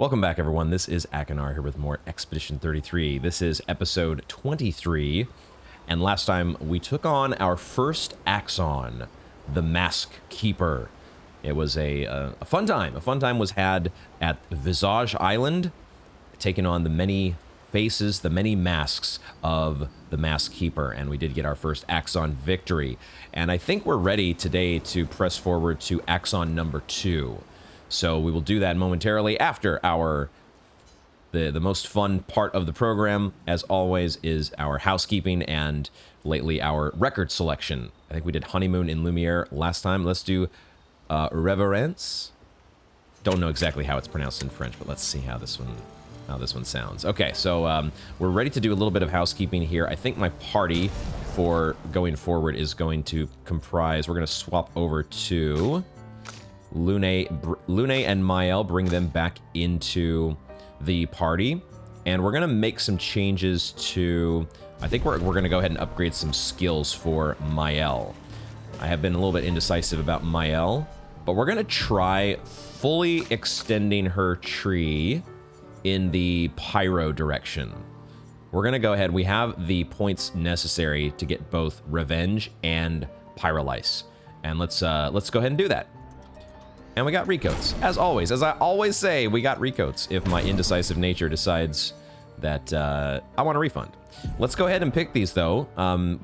Welcome back, everyone. This is Akinar here with more Expedition 33. This is episode 23, and last time we took on our first Axon, the Mask Keeper. It was a fun time. A fun time was had at Visage Island, taking on the many faces, the many masks of the Mask Keeper, and we did get our first Axon victory. And I think we're ready today to press forward to Axon number 2. So we will do that momentarily after the most fun part of the program, as always, is our housekeeping and lately our record selection. I think we did Honeymoon in Lumiere last time. Let's do Reverence. Don't know exactly how it's pronounced in French, but let's see how this one sounds. Okay, so we're ready to do a little bit of housekeeping here. I think my party for going forward is going to comprise, we're going to swap over to Lune and Mael, bring them back into the party, and we're gonna make some changes to, I think we're gonna go ahead and upgrade some skills for Mael. I have been a little bit indecisive about Mael, but we're gonna try fully extending her tree in the pyro direction. We're gonna go ahead, we have the points necessary to get both Revenge and Pyrolyse, and let's go ahead and do that. And we got recoats, as always. As I always say, we got recoats if my indecisive nature decides that I want a refund. Let's go ahead and pick these, though.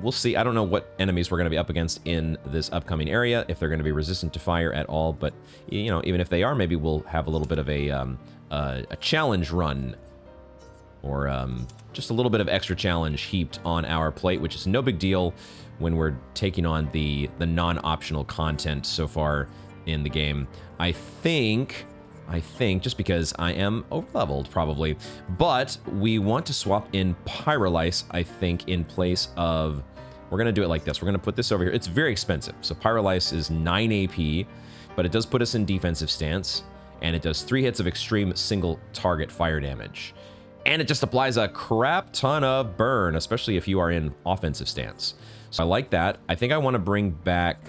We'll see. I don't know what enemies we're going to be up against in this upcoming area, if they're going to be resistant to fire at all. But, you know, even if they are, maybe we'll have a little bit of a challenge run, or just a little bit of extra challenge heaped on our plate, which is no big deal when we're taking on the non-optional content so far in the game. I think, just because I am overleveled, probably, but we want to swap in Pyrolyse, I think, in place of, we're going to do it like this. We're going to put this over here. It's very expensive. So Pyrolyse is 9 AP, but it does put us in defensive stance, and it does 3 hits of extreme single target fire damage. And it just applies a crap ton of burn, especially if you are in offensive stance. So I like that. I think I want to bring back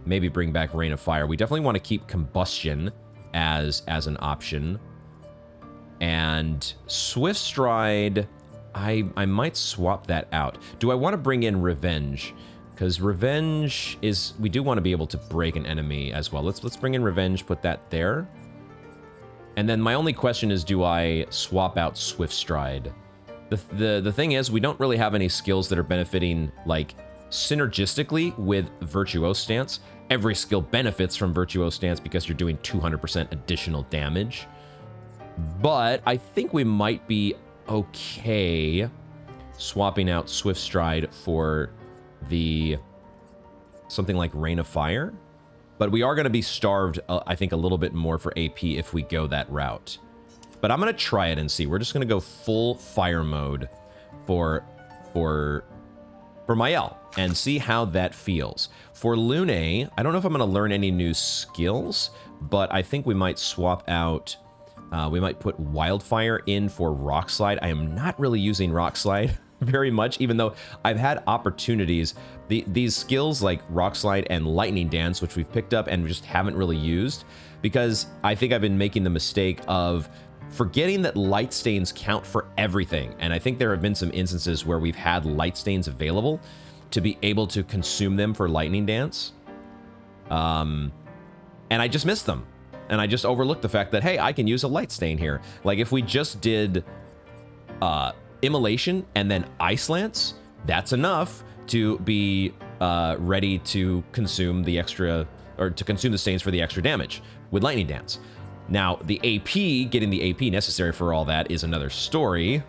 Rain of Fire. We definitely want to keep Combustion as an option. And Swift Stride, I might swap that out. Do I want to bring in Revenge? Because Revenge is, we do want to be able to break an enemy as well. Let's bring in Revenge, put that there. And then my only question is, do I swap out Swift Stride? The thing is, we don't really have any skills that are benefiting, like, synergistically with Virtuose Stance. Every skill benefits from Virtuose Stance because you're doing 200% additional damage. But I think we might be okay swapping out Swift Stride for something like Rain of Fire. But we are going to be starved, I think, a little bit more for AP if we go that route. But I'm going to try it and see. We're just going to go full fire mode for Mael and see how that feels. For Lune, I don't know if I'm going to learn any new skills, but I think we might swap out, we might put Wildfire in for Rock Slide. I am not really using Rock Slide very much, even though I've had opportunities. These skills like Rock Slide and Lightning Dance, which we've picked up and we just haven't really used, because I think I've been making the mistake of forgetting that light stains count for everything. And I think there have been some instances where we've had light stains available to be able to consume them for Lightning Dance. And I just missed them. And I just overlooked the fact that, hey, I can use a light stain here. Like if we just did Immolation and then Ice Lance, that's enough to be ready to consume the extra, or to consume the stains for the extra damage with Lightning Dance. Now, the AP, getting the AP necessary for all that is another story,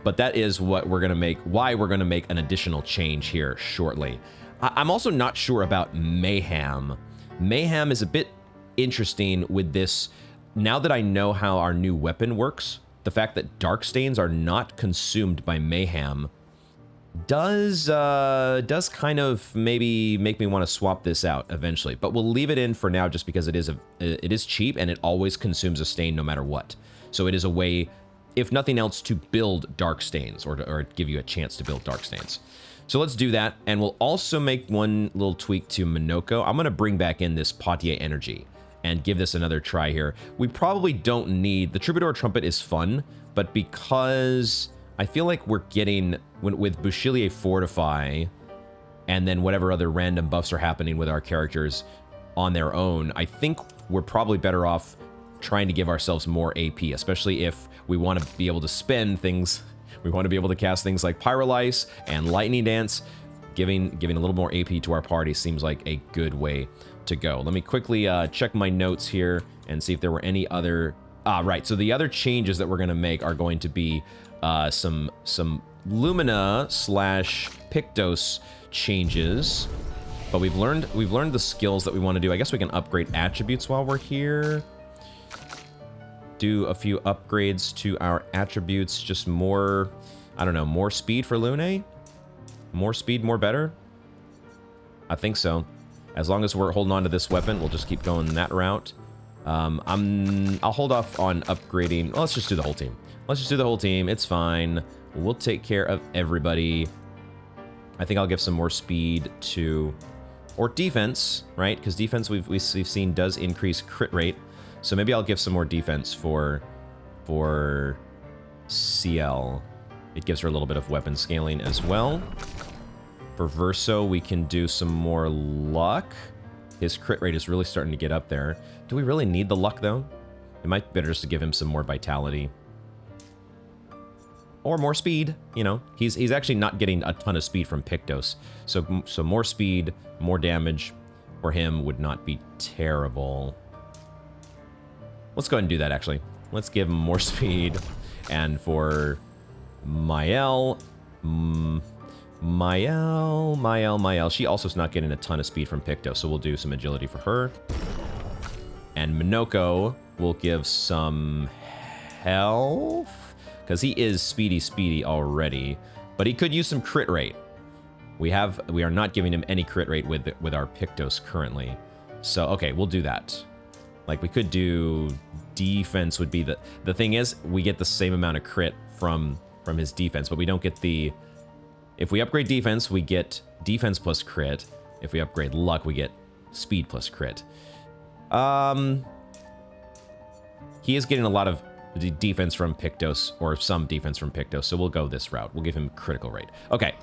but that is what we're going to make, why we're going to make an additional change here shortly. I'm also not sure about Mayhem. Mayhem is a bit interesting with this. Now that I know how our new weapon works, the fact that Dark Stains are not consumed by Mayhem does kind of maybe make me want to swap this out eventually, but we'll leave it in for now just because it is cheap and it always consumes a stain no matter what. So it is a way, if nothing else, to build Dark Stains, or give you a chance to build Dark Stains. So let's do that, and we'll also make one little tweak to Minoko. I'm going to bring back in this Potier Energy, and give this another try here. We probably don't need... The Troubadour Trumpet is fun, but because I feel like we're getting... With Bouchelier Fortify, and then whatever other random buffs are happening with our characters on their own, I think we're probably better off trying to give ourselves more AP, especially if we want to be able to spend things. We want to be able to cast things like Pyrolyse and Lightning Dance. Giving a little more AP to our party seems like a good way to go. Let me quickly check my notes here and see if there were any other... right, so the other changes that we're going to make are going to be some Lumina / Pictos changes. But we've learned the skills that we want to do. I guess we can upgrade attributes while we're here. Do a few upgrades to our attributes. Just more, I don't know, more speed for Lune? More speed, more better? I think so. As long as we're holding on to this weapon, we'll just keep going that route. I'll hold off on upgrading. Well, let's just do the whole team. Let's just do the whole team. It's fine. We'll take care of everybody. I think I'll give some more speed to... Or defense, right? Because defense we've seen does increase crit rate. So maybe I'll give some more defense for CL. It gives her a little bit of weapon scaling as well. For Verso, we can do some more luck. His crit rate is really starting to get up there. Do we really need the luck, though? It might be better just to give him some more vitality. Or more speed, you know. He's actually not getting a ton of speed from Pictos. So more speed, more damage for him would not be terrible. Let's go ahead and do that, actually. Let's give him more speed. And for Mael, she also is not getting a ton of speed from Picto, so we'll do some agility for her. And Minoko will give some health, because he is speedy already, but he could use some crit rate. We are not giving him any crit rate with our Pictos currently. So, okay, we'll do that. Like, we could do defense would be the thing is, we get the same amount of crit from his defense, but we don't get the... If we upgrade defense, we get defense plus crit. If we upgrade luck, we get speed plus crit. He is getting a lot of defense from Pictos, or some defense from Pictos, so we'll go this route. We'll give him critical rate. Okay.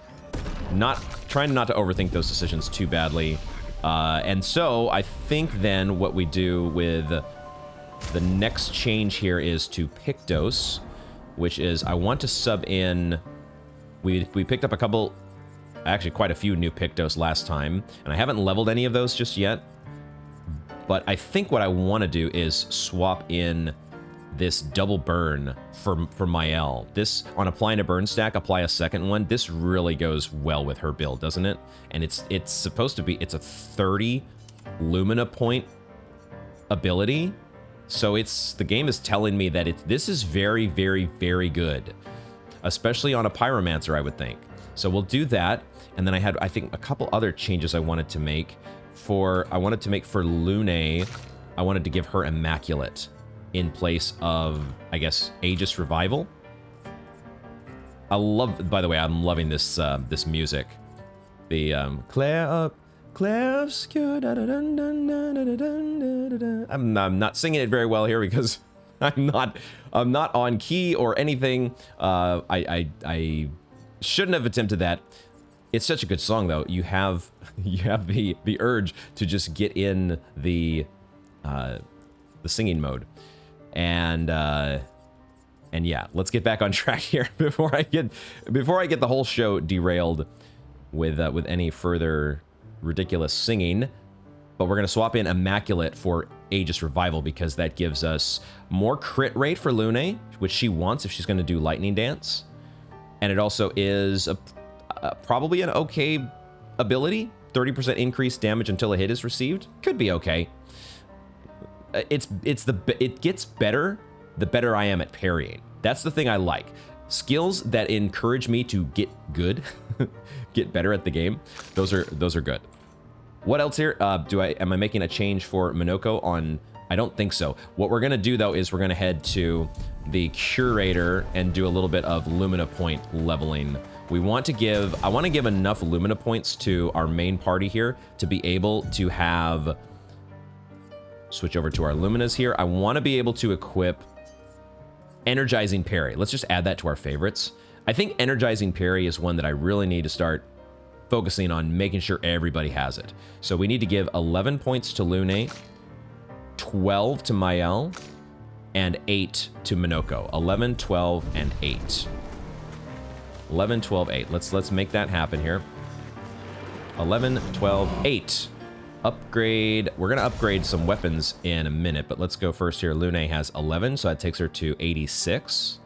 Trying not to overthink those decisions too badly. And so, I think then what we do with the next change here is to Pictos, which is I want to sub in... We picked up a couple, actually quite a few new Pictos last time, and I haven't leveled any of those just yet. But I think what I want to do is swap in this double burn for Mael. This, on applying a burn stack, apply a second one. This really goes well with her build, doesn't it? And it's supposed to be, it's a 30 Lumina point ability. So the game is telling me that this is very, very, very good. Especially on a Pyromancer, I would think. So we'll do that. And then I think, a couple other changes I wanted to make. For Lune, I wanted to give her Immaculate in place of, I guess, Aegis Revival. By the way, I'm loving this this music. The Claire obscure. I'm not singing it very well here because I'm not on key or anything. I shouldn't have attempted that. It's such a good song, though. You have the urge to just get in the singing mode, and yeah, let's get back on track here before I get the whole show derailed with any further ridiculous singing. But we're gonna swap in Immaculate for Aegis Revival because that gives us more crit rate for Lune, which she wants if she's gonna do Lightning Dance, and it also is probably an okay ability. 30% increased damage until a hit is received. Could be okay. It gets better the better I am at parrying. That's the thing I like. Skills that encourage me to get good, get better at the game. Those are good. What else here? Am I making a change for Minoko on? I don't think so. What we're gonna do though is we're gonna head to the Curator and do a little bit of Lumina point leveling. I want to give enough Lumina points to our main party here to be able to have Switch over to our Luminas here. I want to be able to equip Energizing Parry. Let's just add that to our favorites. I think Energizing Parry is one that I really need to start focusing on making sure everybody has it. So we need to give 11 points to Lune, 12 to Mael, and 8 to Minoko. 11, 12, and 8. 11, 12, 8. Let's make that happen here. 11, 12, 8. Upgrade. We're going to upgrade some weapons in a minute, but let's go first here. Lune has 11, so that takes her to 86.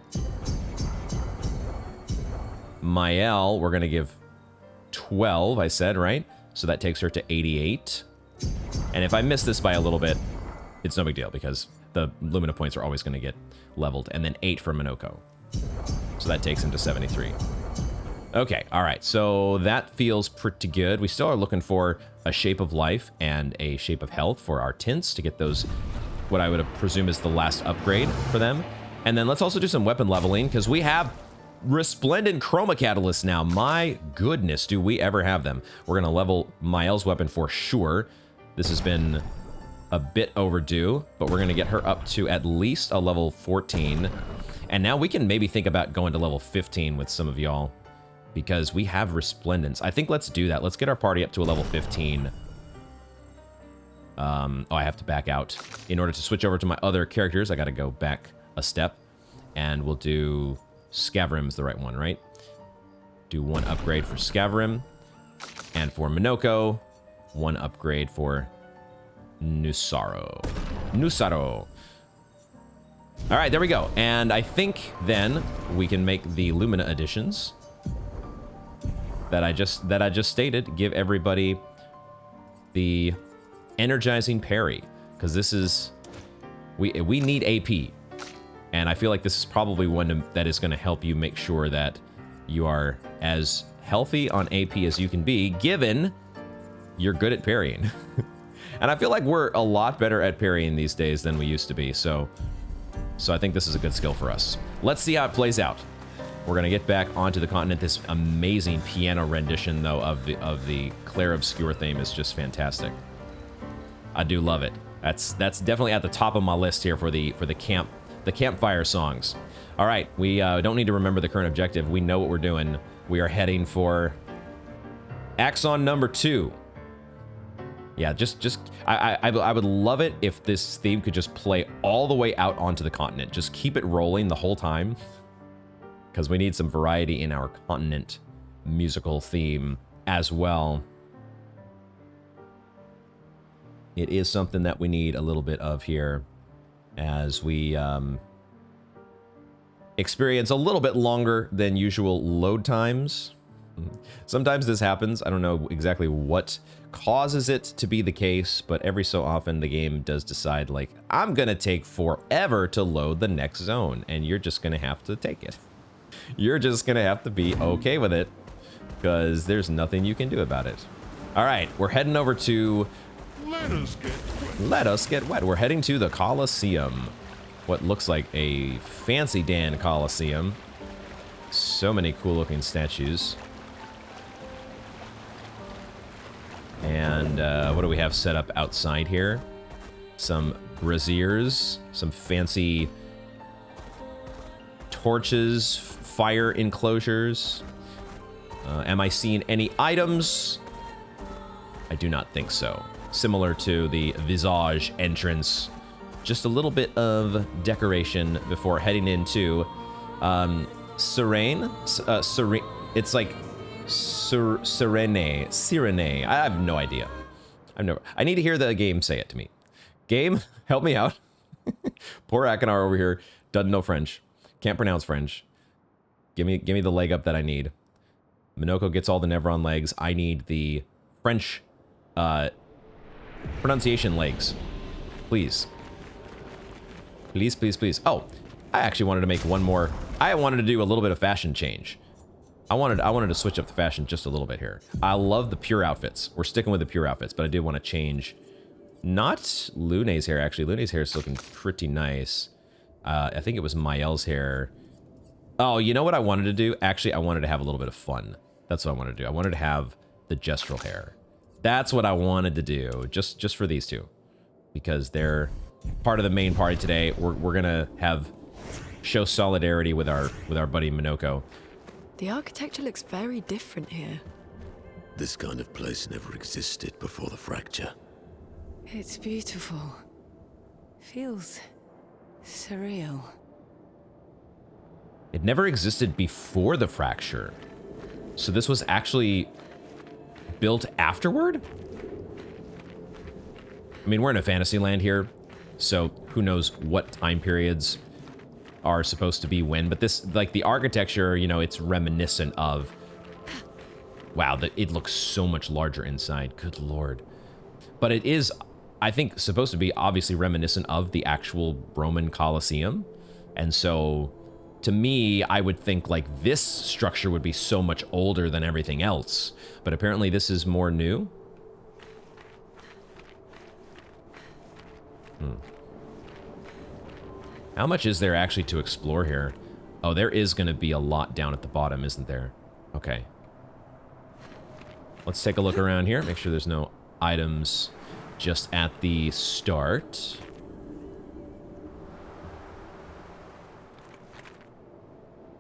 Mael, we're going to give 12, I said, right? So that takes her to 88. And if I miss this by a little bit, it's no big deal because the Lumina points are always going to get leveled. And then 8 for Minoko. So that takes him to 73. Okay, all right. So that feels pretty good. We still are looking for a Shape of Life and a Shape of Health for our tints to get those, what I would presume is the last upgrade for them. And then let's also do some weapon leveling because we have Resplendent Chroma Catalysts now. My goodness, do we ever have them. We're going to level Mael's weapon for sure. This has been a bit overdue, but we're going to get her up to at least a level 14. And now we can maybe think about going to level 15 with some of y'all because we have Resplendence. I think let's do that. Let's get our party up to a level 15. Oh, I have to back out. In order to switch over to my other characters, I got to go back a step. And we'll do... Scavrim's the right one, right? Do one upgrade for Scavrim. And for Minoko, one upgrade for Nusaro. Nusaro. All right, there we go. And I think then we can make the Lumina additions that I just stated. Give everybody the Energizing Parry, because this is we need AP. And I feel like this is probably one that is going to help you make sure that you are as healthy on AP as you can be, given you're good at parrying. And I feel like we're a lot better at parrying these days than we used to be. So I think this is a good skill for us. Let's see how it plays out. We're going to get back onto the continent. This amazing piano rendition, though, of the Clair Obscure theme is just fantastic. I do love it. That's definitely at the top of my list here for the campfire songs. All right, we don't need to remember the current objective. We know what we're doing. We are heading for Axon number 2. Yeah, I would love it if this theme could just play all the way out onto the continent. Just keep it rolling the whole time, because we need some variety in our continent musical theme as well. It is something that we need a little bit of here as we experience a little bit longer than usual load times. Sometimes this happens. I don't know exactly what causes it to be the case, but every so often the game does decide, like, I'm gonna take forever to load the next zone, and you're just gonna have to take it. You're just gonna have to be okay with it, because there's nothing you can do about it. All right, we're heading over to... Let us get wet. We're heading to the Colosseum. What looks like a fancy Dan Colosseum. So many cool looking statues. And what do we have set up outside here? Some braziers, some fancy torches, fire enclosures. Am I seeing any items? I do not think so. Similar to the Visage entrance. Just a little bit of decoration before heading into Serene. It's like Sirene. I have no idea. I need to hear the game say it to me. Game, help me out. Poor Akinar over here doesn't know French. Can't pronounce French. Give me the leg up that I need. Minoko gets all the Nevron legs. I need the French pronunciation legs. Please. Please, please, please. Oh, I actually wanted to make one more. I wanted to do a little bit of fashion change. I wanted to switch up the fashion just a little bit here. I love the pure outfits. We're sticking with the pure outfits, but I did want to change. Not Lune's hair, actually. Lune's hair is looking pretty nice. I think it was Mael's hair. Oh, you know what I wanted to do? Actually, I wanted to have a little bit of fun. That's what I wanted to do. I wanted to have the gestural hair. That's what I wanted to do, just for these two. because they're part of the main party today. We're gonna show solidarity with our buddy Minoko. The architecture looks very different here. This kind of place never existed before the fracture. It's beautiful. Feels surreal. It never existed before the fracture. So this was actually built afterward? I mean, we're in a fantasy land here, so who knows what time periods are supposed to be when, but this, like, the architecture, you know, it's reminiscent of... Wow, it looks so much larger inside. Good lord. But it is, I think, supposed to be obviously reminiscent of the actual Roman Colosseum. And so, to me, I would think, like, this structure would be so much older than everything else. But apparently this is more new. How much is there actually to explore here? Oh, there is going to be a lot down at the bottom, isn't there? Okay. Let's take a look around here. Make sure there's no items just at the start.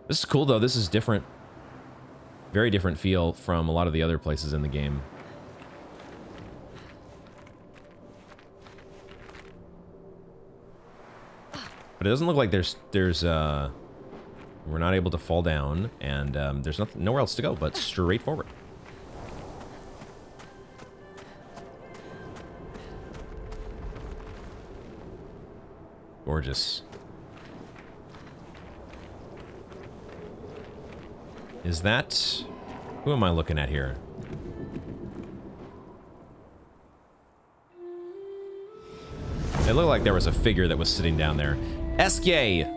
This is cool, though. This is different. Very different feel from a lot of the other places in the game. But it doesn't look like there's we're not able to fall down, and there's nowhere else to go but straight forward. Gorgeous. Is that... Who am I looking at here? It looked like there was a figure that was sitting down there. SK!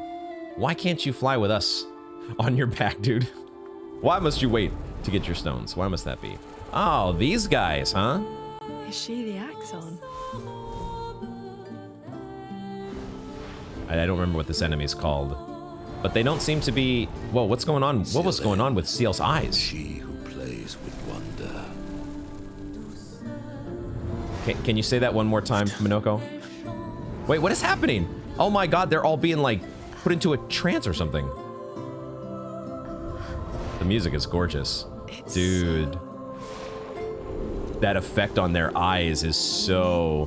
Why can't you fly with us on your back, dude? Why must you wait to get your stones? Why must that be? Oh, these guys, huh? Is she the Axon? I don't remember what this enemy is called. But they don't seem to be... Whoa, what's going on? What was going on with Ciel's eyes? She who plays with wonder. Can you say that one more time, Minoko? Wait, what is happening? Oh my god, they're all being, like, put into a trance or something. The music is gorgeous. Dude. That effect on their eyes is so...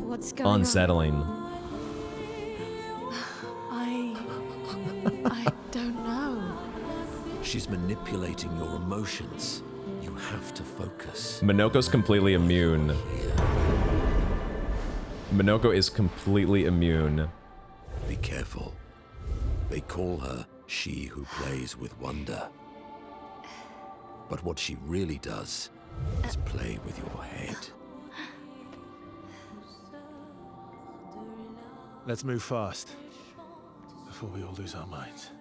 What's going unsettling. on? I don't know. She's manipulating your emotions. You have to focus. Minoko's completely immune. Minoko is completely immune. Be careful. They call her she who plays with wonder. But what she really does is play with your head. Let's move fast before we all lose our minds.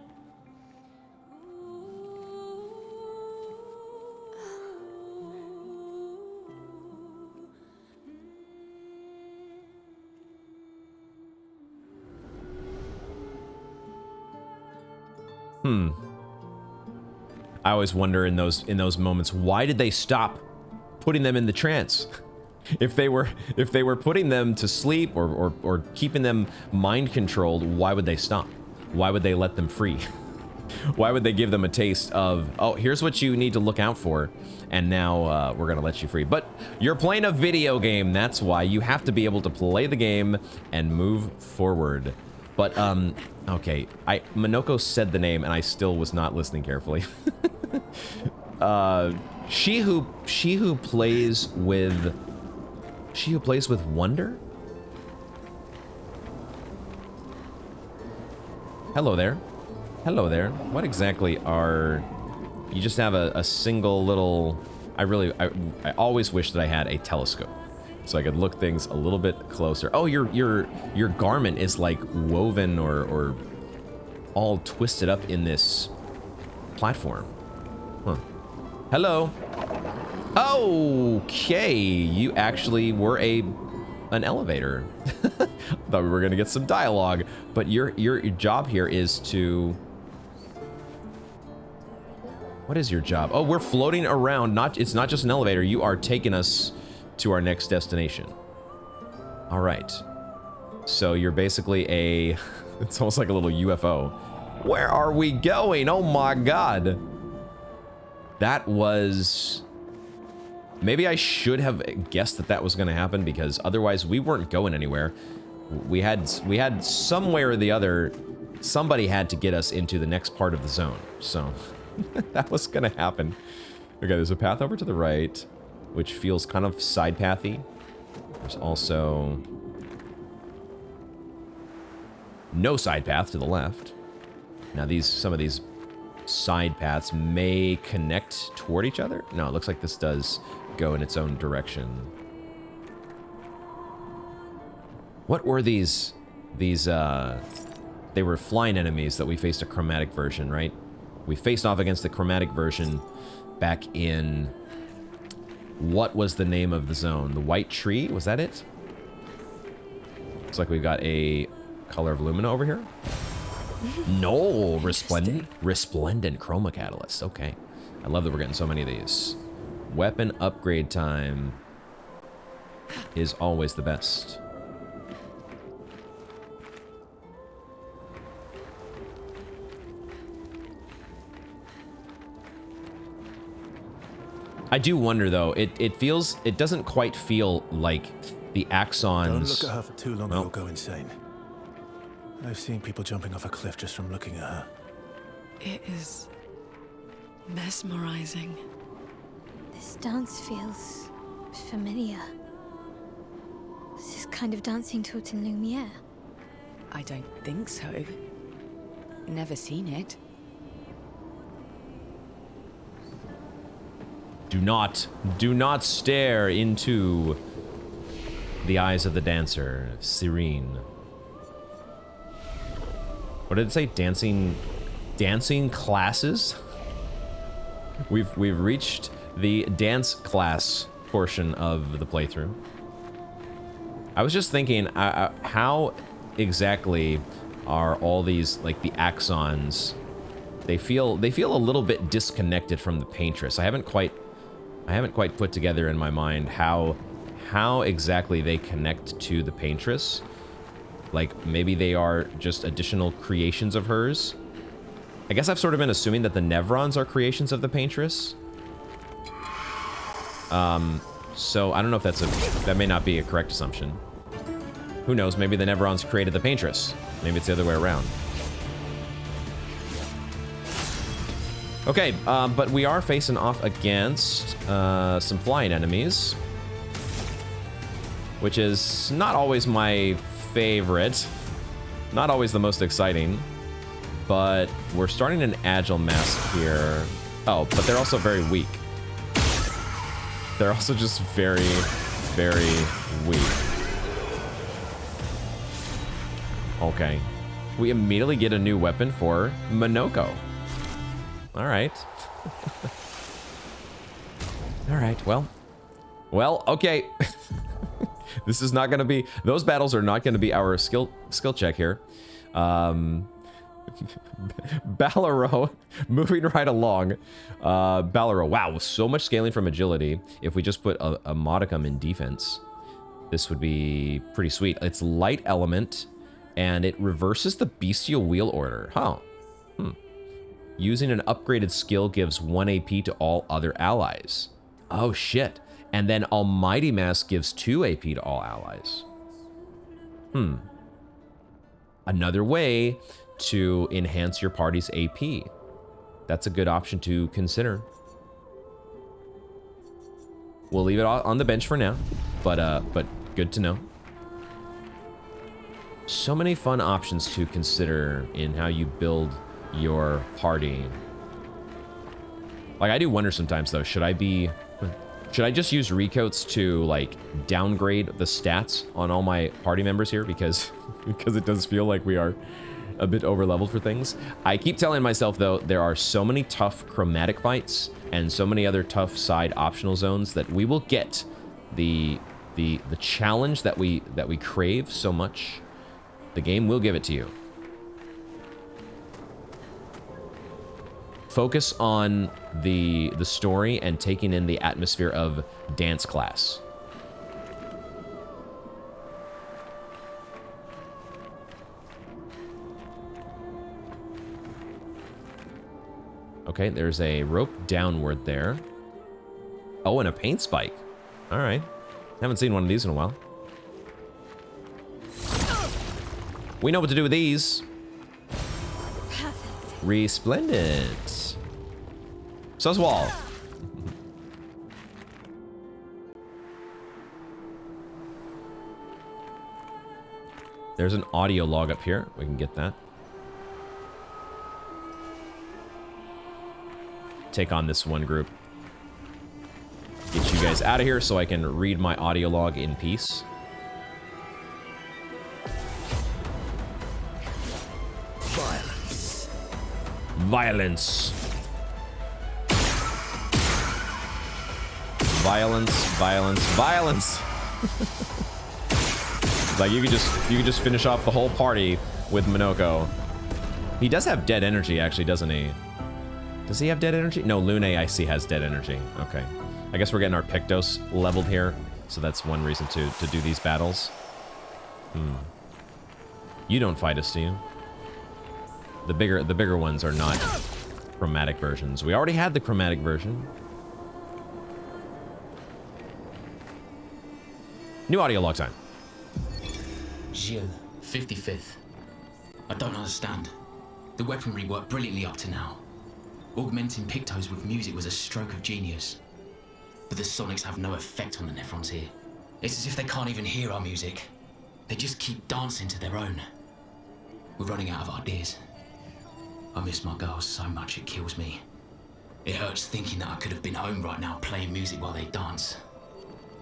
I always wonder in those moments, why did they stop putting them in the trance? If they were putting them to sleep or keeping them mind controlled, why would they stop? Why would they let them free? Why would they give them a taste of, oh, here's what you need to look out for, and now we're gonna let you free? But you're playing a video game, that's why. You have to be able to play the game and move forward. But okay, Minoko said the name and I still was not listening carefully. She who plays with wonder? Hello there. Hello there. What exactly are... You just have a single little... I always wish that I had a telescope, so I could look things a little bit closer. Oh, your garment is like woven or all twisted up in this platform. Huh. Hello. Okay, you actually were an elevator. Thought we were gonna get some dialogue, but your job here is to... What is your job? Oh, we're floating around. It's not just an elevator. You are taking us to our next destination. All right. So you're basically a... It's almost like a little UFO. Where are we going? Oh my god. That was... Maybe I should have guessed that that was going to happen, because otherwise we weren't going anywhere. We had somewhere or the other, somebody had to get us into the next part of the zone. So that was going to happen. Okay, there's a path over to the right, which feels kind of side pathy. There's also no side path to the left. Now some of these side paths may connect toward each other. No, it looks like this does go in its own direction. What were these, they were flying enemies that we faced a chromatic version, right? We faced off against the chromatic version back in, what was the name of the zone? The White Tree, was that it? Looks like we've got a Color of Lumina over here. No, resplendent chroma catalyst. Okay, I love that we're getting so many of these. Weapon upgrade time is always the best. I do wonder though, it doesn't quite feel like the axons. Don't look at her for too long, you'll go insane. I've seen people jumping off a cliff just from looking at her. It is mesmerizing. This dance feels familiar. This is kind of dancing taught in Lumiere. I don't think so. Never seen it. Do not stare into the eyes of the dancer, Serene. What did it say? Dancing classes? We've reached the dance class portion of the playthrough. I was just thinking, how exactly are all these, like, the axons? They feel a little bit disconnected from the paintress. I haven't quite put together in my mind how exactly they connect to the paintress. Like, maybe they are just additional creations of hers. I guess I've sort of been assuming that the Nevrons are creations of the paintress. So I don't know if that may not be a correct assumption. Who knows? Maybe the Nevrons created the paintress. Maybe it's the other way around. Okay, but we are facing off against some flying enemies, which is not always my favorite, not always the most exciting, but we're starting an agile mask here. Oh, but they're also very weak. They're also just very, very weak. Okay. We immediately get a new weapon for Minoko. All right. All right, well, okay. This is not going to be, those battles are not going to be our skill check here. Ballet, moving right along. Ballet, wow, so much scaling from agility. If we just put a modicum in defense, this would be pretty sweet. It's light element, and it reverses the bestial wheel order. Huh. Using an upgraded skill gives 1 AP to all other allies. Oh shit. And then Almighty Mask gives 2 AP to all allies. Another way to enhance your party's AP. That's a good option to consider. We'll leave it on the bench for now, but good to know. So many fun options to consider in how you build your party. Like, I do wonder sometimes though, should I just use recoats to like downgrade the stats on all my party members here, because it does feel like we are a bit over leveled for things. I keep telling myself though, there are so many tough chromatic fights and so many other tough side optional zones that we will get the challenge that we crave so much. The game will give it to you. Focus on the story and taking in the atmosphere of dance class. Okay, there's a rope downward there. Oh, and a paint spike. All right. Haven't seen one of these in a while. We know what to do with these. Perfect. Resplendent. So's wall. There's an audio log up here. We can get that. Take on this one group. Get you guys out of here so I can read my audio log in peace. Violence. Violence. Violence, violence, violence. Like you could just finish off the whole party with Minoko. He does have dead energy, actually, doesn't he? Does he have dead energy? No, Lune I see has dead energy. Okay. I guess we're getting our Pictos leveled here, so that's one reason to do these battles. You don't fight us, do you? The bigger ones are not chromatic versions. We already had the chromatic version. New audio log time. Gilles, 55th. I don't understand. The weaponry worked brilliantly up to now. Augmenting Pictos with music was a stroke of genius. But the sonics have no effect on the Nephrons here. It's as if they can't even hear our music. They just keep dancing to their own. We're running out of ideas. I miss my girls so much it kills me. It hurts thinking that I could have been home right now playing music while they dance.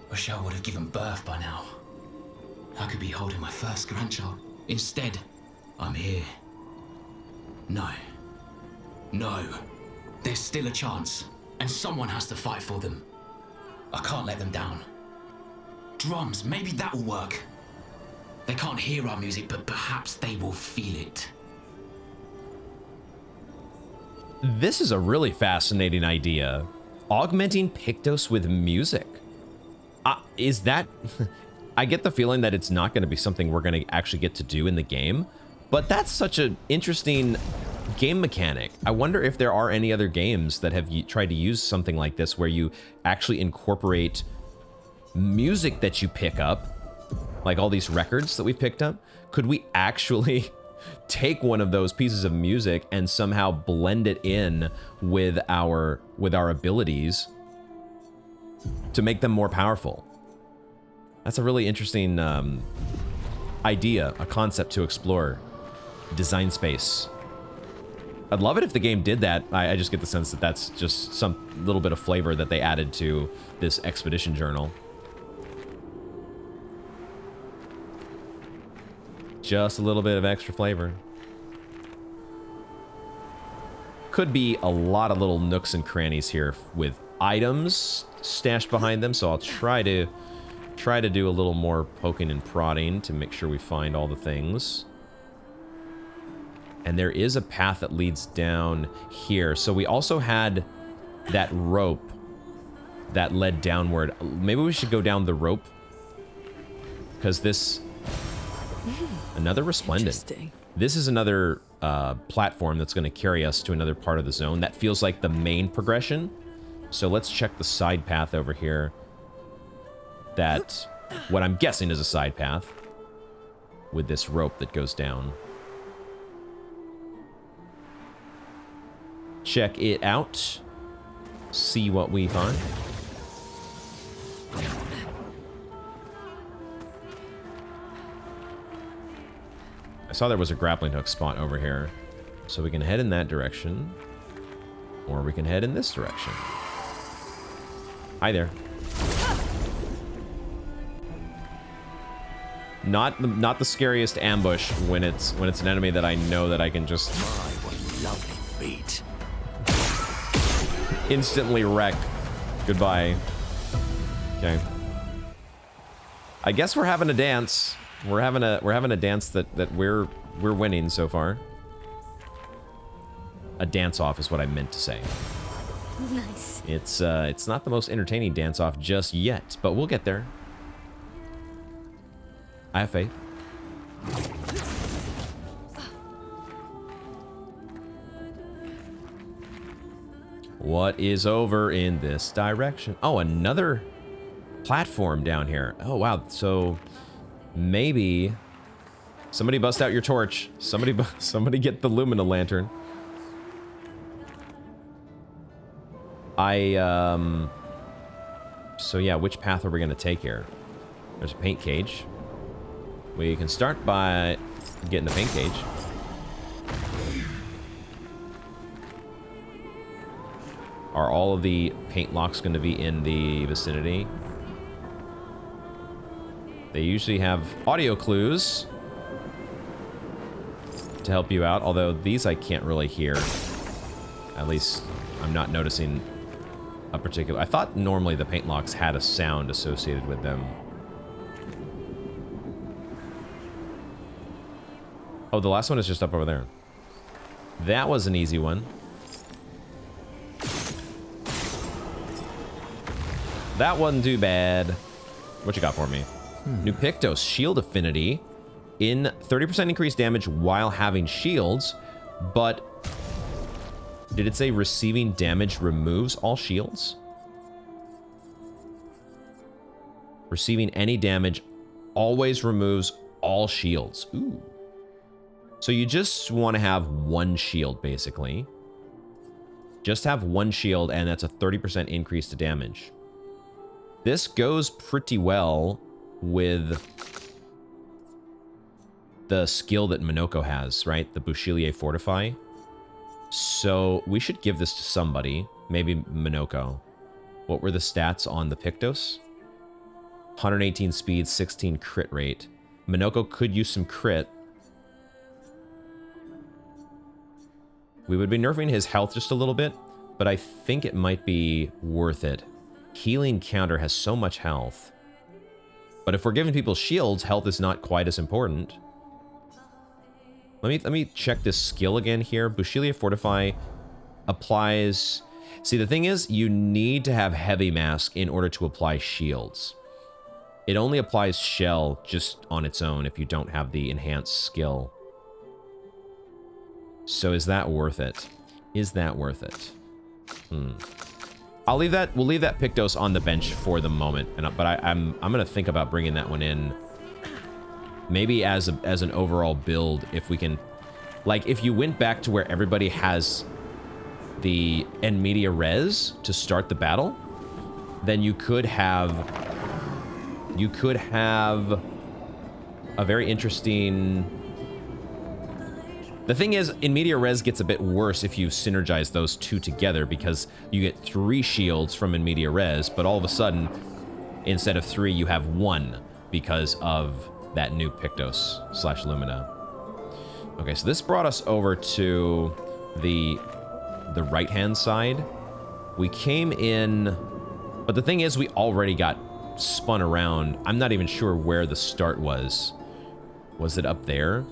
Rochelle would have given birth by now. I could be holding my first grandchild. Instead, I'm here. No. No. There's still a chance, and someone has to fight for them. I can't let them down. Drums, maybe that'll work. They can't hear our music, but perhaps they will feel it. This is a really fascinating idea. Augmenting Pictos with music. Is that... I get the feeling that it's not going to be something we're going to actually get to do in the game, but that's such an interesting game mechanic. I wonder if there are any other games that have tried to use something like this where you actually incorporate music that you pick up, like all these records that we've picked up. Could we actually take one of those pieces of music and somehow blend it in with our abilities to make them more powerful? That's a really interesting idea, a concept to explore. Design space. I'd love it if the game did that. I just get the sense that that's just some little bit of flavor that they added to this expedition journal. Just a little bit of extra flavor. Could be a lot of little nooks and crannies here with items stashed behind them, so I'll try to do a little more poking and prodding to make sure we find all the things. And there is a path that leads down here. So we also had that rope that led downward. Maybe we should go down the rope, because this... Another Resplendent. This is another platform that's going to carry us to another part of the zone. That feels like the main progression. So let's check the side path over here. That, what I'm guessing is a side path with this rope that goes down. Check it out. See what we find. I saw there was a grappling hook spot over here. So we can head in that direction. Or we can head in this direction. Hi there. Not the scariest ambush when it's an enemy that I know that I can just Lovely feet. instantly wreck. Goodbye. Okay. I guess we're having a dance. We're having a dance that we're winning so far. A dance off is what I meant to say. Nice. It's not the most entertaining dance off just yet, but we'll get there. I have faith. What is over in this direction? Oh, another platform down here. Oh, wow. So maybe somebody bust out your torch. Somebody get the Lumina lantern. So yeah, which path are we going to take here? There's a paint cage. We can start by getting the paint cage. Are all of the paint locks going to be in the vicinity? They usually have audio clues to help you out, although these I can't really hear. At least I'm not noticing a particular... I thought normally the paint locks had a sound associated with them. Oh, the last one is just up over there. That was an easy one. That wasn't too bad. What you got for me? New Pictos, shield affinity. In 30% increased damage while having shields, but did it say receiving damage removes all shields? Receiving any damage always removes all shields. Ooh. So you just want to have one shield, basically. Just have one shield, and that's a 30% increase to damage. This goes pretty well with the skill that Minoko has, right? The Bouchelier Fortify. So we should give this to somebody. Maybe Minoko. What were the stats on the Pictos? 118 speed, 16 crit rate. Minoko could use some crit. We would be nerfing his health just a little bit, but I think it might be worth it. Healing counter has so much health. But if we're giving people shields, health is not quite as important. Let me check this skill again here. Bouchelier Fortify applies... See, the thing is, you need to have Heavy Mask in order to apply shields. It only applies Shell just on its own if you don't have the enhanced skill. So is that worth it? Is that worth it? I'll leave that. We'll leave that Pictos on the bench for the moment. But I'm gonna think about bringing that one in. Maybe as an overall build, if we can, like, if you went back to where everybody has the en media res to start the battle, then you could have a very interesting. The thing is, in media res gets a bit worse if you synergize those two together, because you get 3 shields from in media res, but all of a sudden, instead of 3, you have 1 because of that new Pictos / Lumina. Okay, so this brought us over to the right-hand side. We came in, but the thing is, we already got spun around. I'm not even sure where the start was. Was it up there?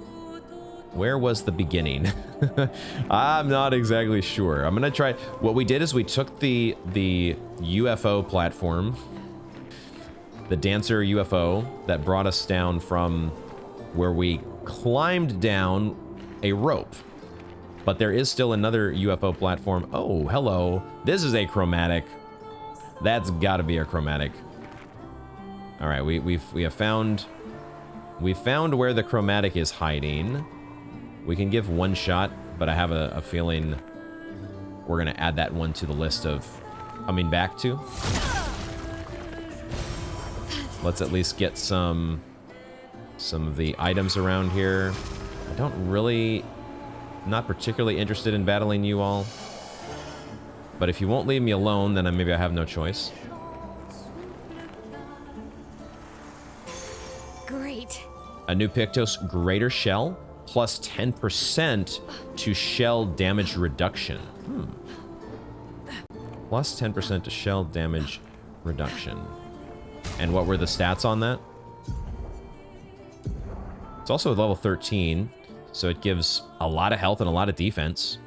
Where was the beginning? I'm not exactly sure. I'm gonna try. What we did is we took the UFO platform, the dancer UFO that brought us down from where we climbed down a rope. But there is still another UFO platform. Oh, hello. This is a chromatic. That's got to be a chromatic. All right, we have found where the chromatic is hiding. We can give one shot, but I have a feeling we're gonna add that one to the list of coming back to. Let's at least get some of the items around here. I don't really, not particularly interested in battling you all. But if you won't leave me alone, then maybe I have no choice. Great. A new Pictos Greater Shell. Plus 10% to shell damage reduction. Plus 10% to shell damage reduction. And what were the stats on that? It's also level 13, so it gives a lot of health and a lot of defense.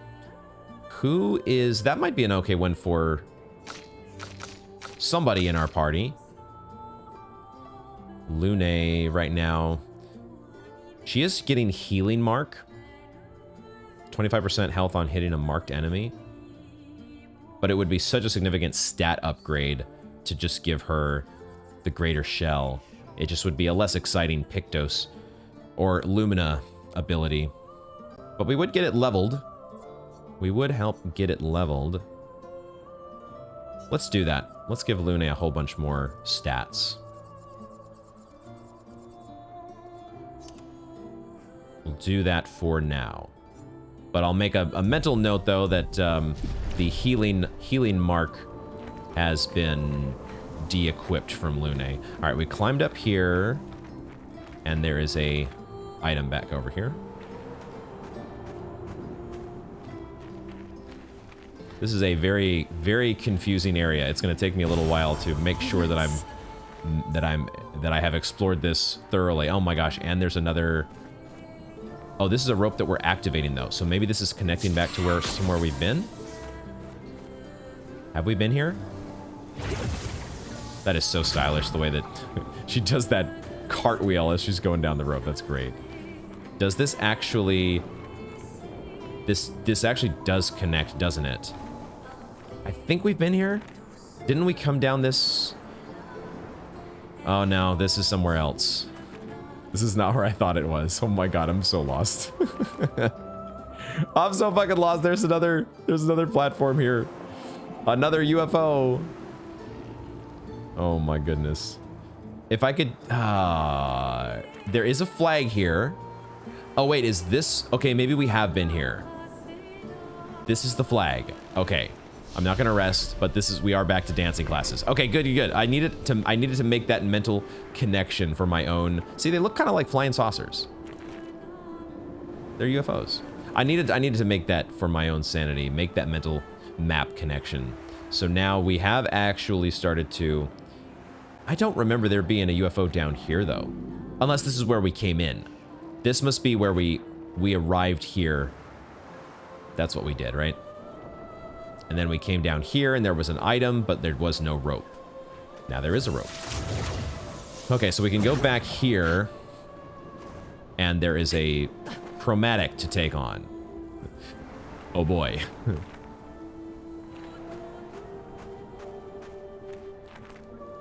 Who is... That might be an okay one for somebody in our party. Lune right now... She is getting healing mark. 25% health on hitting a marked enemy. but it would be such a significant stat upgrade to just give her the greater shell. It just would be a less exciting Pictos or Lumina ability. But we would get it leveled. We would help get it leveled. Let's do that. Let's give Lune a whole bunch more stats. We'll do that for now. But I'll make a mental note, though, that the healing mark has been de-equipped from Lune. All right, we climbed up here, and there is a item back over here. This is a very, very confusing area. It's going to take me a little while to make sure that I have explored this thoroughly. Oh my gosh! And there's another. Oh, this is a rope that we're activating though. So maybe this is connecting back to somewhere we've been. Have we been here? That is so stylish, the way that she does that cartwheel as she's going down the rope. That's great. Does this actually... This actually does connect, doesn't it? I think we've been here. Didn't we come down this... Oh no, this is somewhere else. This is not where I thought it was. Oh my god, I'm so lost. I'm so fucking lost. There's another platform here. Another UFO. Oh my goodness. If I could... there is a flag here. Oh wait, is this... Okay, maybe we have been here. This is the flag. Okay. I'm not gonna rest, but we are back to dancing classes. Okay, good, good. I needed to make that mental connection for my own... See, they look kind of like flying saucers. They're UFOs. I needed to make that for my own sanity, make that mental map connection. So now we have actually started to... I don't remember there being a UFO down here, though. Unless this is where we came in. This must be where we arrived here. That's what we did, right? And then we came down here, and there was an item, but there was no rope. Now there is a rope. Okay, so we can go back here, and there is a chromatic to take on. Oh boy.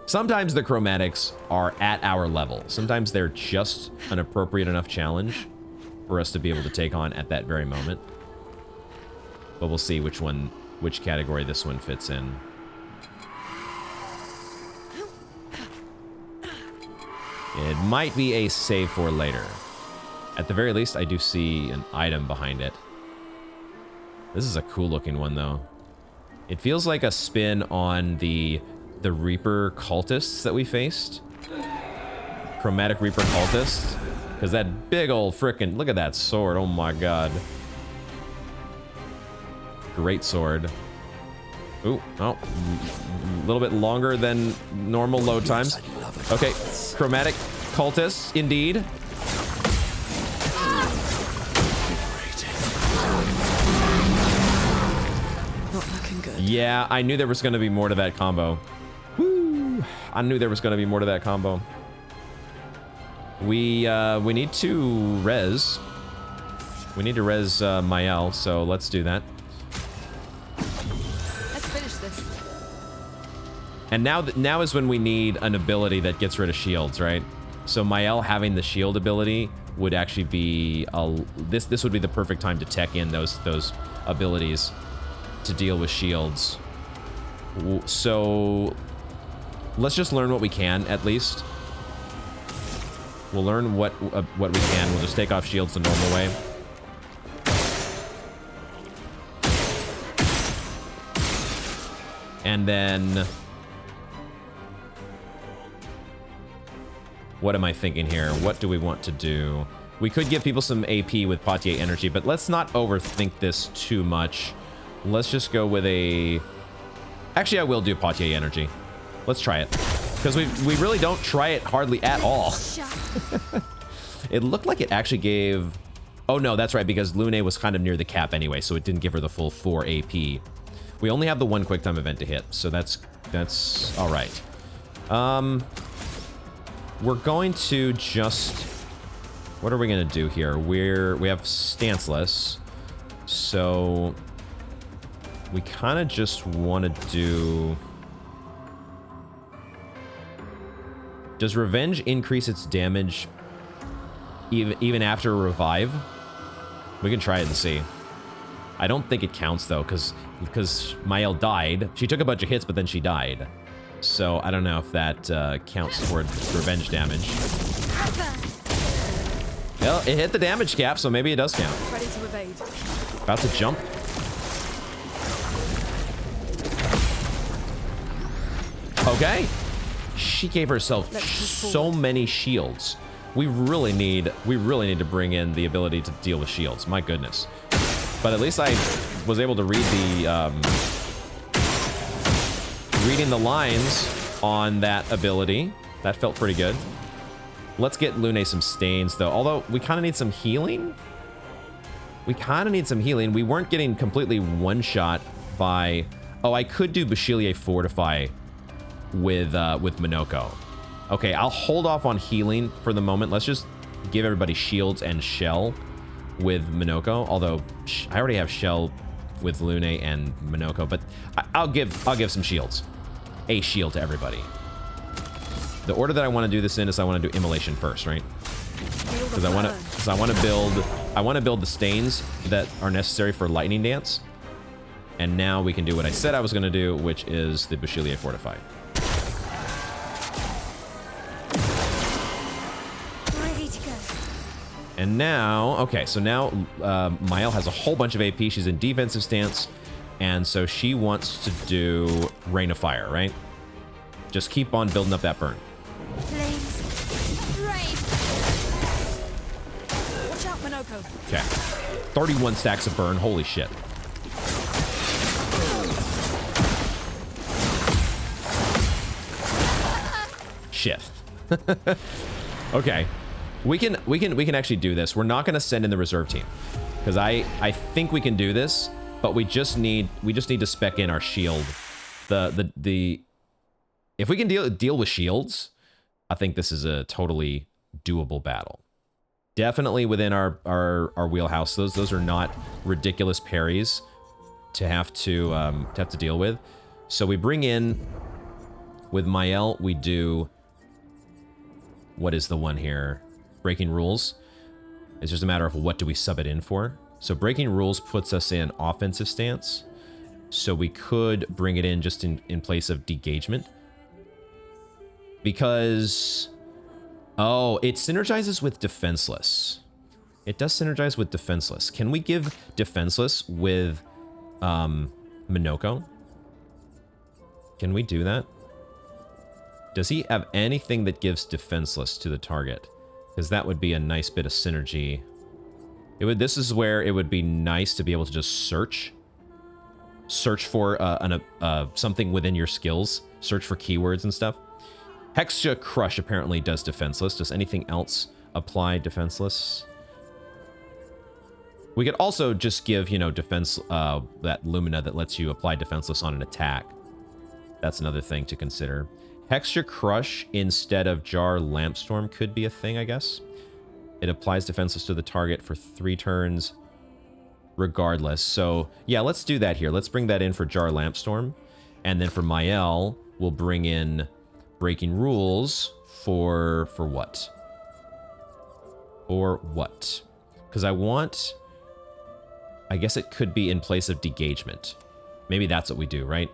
Sometimes the chromatics are at our level. Sometimes they're just an appropriate enough challenge for us to be able to take on at that very moment. But we'll see which category this one fits in. It might be a save for later. At the very least, I do see an item behind it. This is a cool looking one, though. It feels like a spin on the Reaper cultists that we faced. Chromatic Reaper cultists. Because that big old frickin'... Look at that sword. Oh my god. Great sword. Ooh, oh. A little bit longer than normal load times. Okay, chromatic cultists, indeed. Not looking good. Yeah, I knew there was going to be more to that combo. Woo! I knew there was going to be more to that combo. We need to res. We need to res Mael, so let's do that. Let's finish this. And now is when we need an ability that gets rid of shields, right? So Mael having the shield ability would actually be this would be the perfect time to tech in those abilities to deal with shields. So let's just learn what we can at least. We'll learn what we can. We'll just take off shields the normal way. And then... What am I thinking here? What do we want to do? We could give people some AP with Potier energy, but let's not overthink this too much. Let's just go with a... Actually, I will do Potier energy. Let's try it. Because we really don't try it hardly at all. It looked like it actually gave... Oh no, that's right, because Lune was kind of near the cap anyway, so it didn't give her the full 4 AP. We only have the one quick time event to hit, so that's all right. We're going to just... What are we going to do here? We have stanceless, so we kind of just want to do... Does Revenge increase its damage even after a revive? We can try it and see. I don't think it counts though, because Mael died. She took a bunch of hits, but then she died. So I don't know if that counts toward revenge damage. Well, it hit the damage cap, so maybe it does count. Ready to evade. About to jump. Okay. She gave herself so many shields. We really need to bring in the ability to deal with shields. My goodness. But at least I was able to read the reading the lines on that ability. That felt pretty good. Let's get Lune some stains though. Although we kind of need some healing. We weren't getting completely one-shot by... Oh, I could do Bachelier Fortify with Minoko. Okay, I'll hold off on healing for the moment. Let's just give everybody shields and shell with Minoko. Although I already have shell with Lune and Minoko, but I'll give some shields. A shield to everybody. The order that I want to do this in is I want to do Immolation first, right? Because I want to build the stains that are necessary for Lightning Dance. And now we can do what I said I was going to do, which is the Bachelier Fortify. Ready to go. And now, okay, so now Mael has a whole bunch of AP. She's in defensive stance, and so she wants to do Rain of Fire, right? Just keep on building up that burn. Flames. Rain. Watch out, Minoko. Okay. 31 stacks of burn. Holy shit. Shit. Okay. We can actually do this. We're not going to send in the reserve team because I think we can do this, but we just need to spec in our shield. If we can deal with shields, I think this is a totally doable battle. Definitely within our wheelhouse. Those are not ridiculous parries to have to deal with. So we bring in with Mael, we do, what is the one here? Breaking Rules. It's just a matter of what do we sub it in for. So Breaking Rules puts us in offensive stance. So we could bring it in just in place of Degagement. Because, oh, it synergizes with Defenseless. It does synergize with Defenseless. Can we give Defenseless with Minoko? Can we do that? Does he have anything that gives Defenseless to the target? Because that would be a nice bit of synergy. This is where it would be nice to be able to just search for something within your skills. Search for keywords and stuff. Hexia Crush apparently does Defenseless. Does anything else apply Defenseless? We could also just give, defense, that Lumina that lets you apply Defenseless on an attack. That's another thing to consider. Hexia Crush instead of Jar Lampstorm could be a thing, I guess. It applies Defenseless to the target for 3 turns regardless. So, yeah, let's do that here. Let's bring that in for Jar Lampstorm. And then for Mael, we'll bring in Breaking Rules for what? Or what? Because I guess it could be in place of Degagement. Maybe that's what we do, right?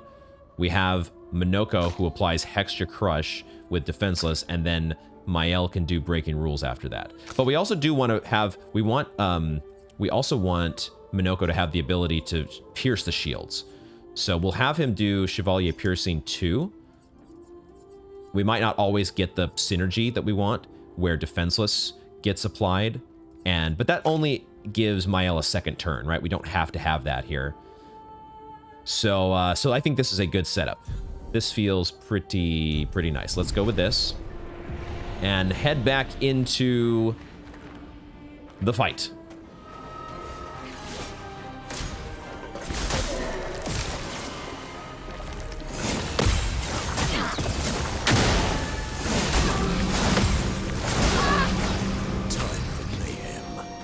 We have Minoko who applies Hexia Crush with Defenseless, and then Mael can do Breaking Rules after that. But we also do want to have, we also want Minoko to have the ability to pierce the shields. So we'll have him do Chevalier Piercing 2. We might not always get the synergy that we want, where Defenseless gets applied, but that only gives Mael a second turn, right? We don't have to have that here. So I think this is a good setup. This feels pretty nice. Let's go with this and head back into the fight.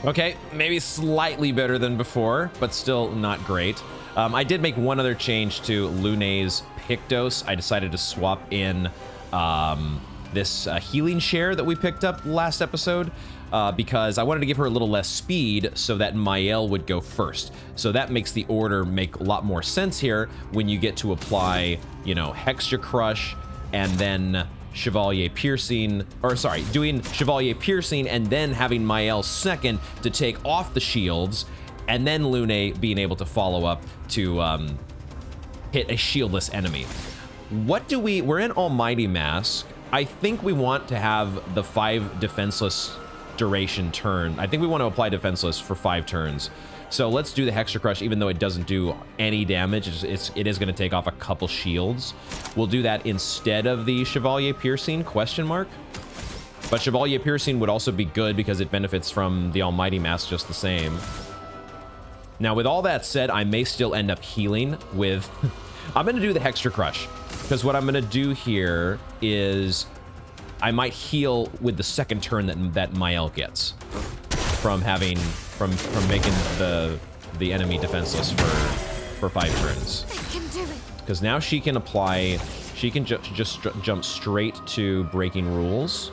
Okay, maybe slightly better than before, but still not great. I did make one other change to Lune's Pictos. I decided to swap in this healing share that we picked up last episode because I wanted to give her a little less speed so that Mael would go first. So that makes the order make a lot more sense here when you get to apply, you know, Hextra Crush and then Chevalier Piercing, or sorry, doing Chevalier Piercing and then having Mael second to take off the shields, and then Lune being able to follow up to hit a shieldless enemy. We're in Almighty Mask. I think we want to have the 5 defenseless duration turn. I think we want to apply defenseless for 5 turns. So let's do the Hextra Crush, even though it doesn't do any damage. It is going to take off a couple shields. We'll do that instead of the Chevalier Piercing, question mark. But Chevalier Piercing would also be good because it benefits from the Almighty Mask just the same. Now, with all that said, I may still end up healing with... I'm going to do the Hextra Crush, because what I'm going to do here is I might heal with the second turn that Mael gets from making the enemy defenseless for 5 turns. I can do it. Because now she can apply... She can just jump straight to breaking rules.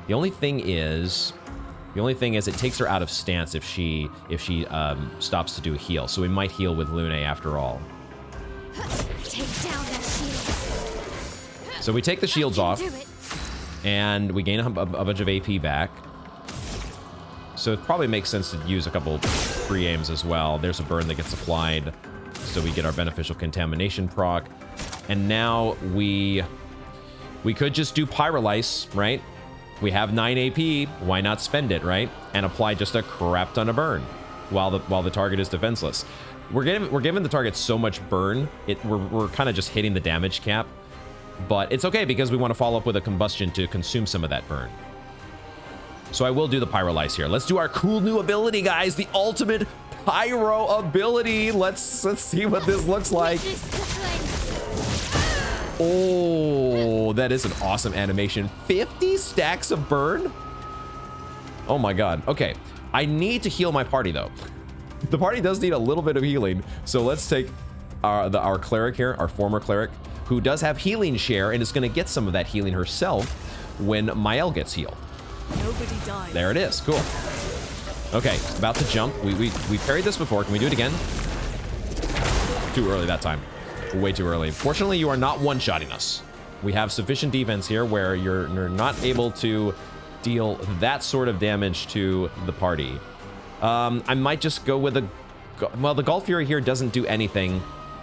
The only thing is it takes her out of stance if she stops to do a heal. So we might heal with Lune after all. Take down that shield. So we take the shields off, and we gain a bunch of AP back. So it probably makes sense to use a couple free aims as well. There's a burn that gets applied, so we get our beneficial contamination proc. And now we could just do Pyrolyse, right? We have 9 AP, why not spend it, right? And apply just a crap ton of burn while the target is defenseless. We're giving the target so much burn, we're kind of just hitting the damage cap. But it's okay because we want to follow up with a combustion to consume some of that burn. So I will do the Pyrolyse here. Let's do our cool new ability, guys. The ultimate pyro ability. Let's see what this looks like. Oh, that is an awesome animation. 50 stacks of burn? Oh my god. Okay, I need to heal my party though. The party does need a little bit of healing. So let's take our cleric here, our former cleric, who does have healing share and is going to get some of that healing herself when Mael gets healed. Nobody dies. There it is. Cool. Okay, about to jump. We parried this before. Can we do it again? Too early that time. Way too early. Fortunately, you are not one-shotting us. We have sufficient defense here where you're not able to deal that sort of damage to the party. I might just go with well, the Gulf Fury here doesn't do anything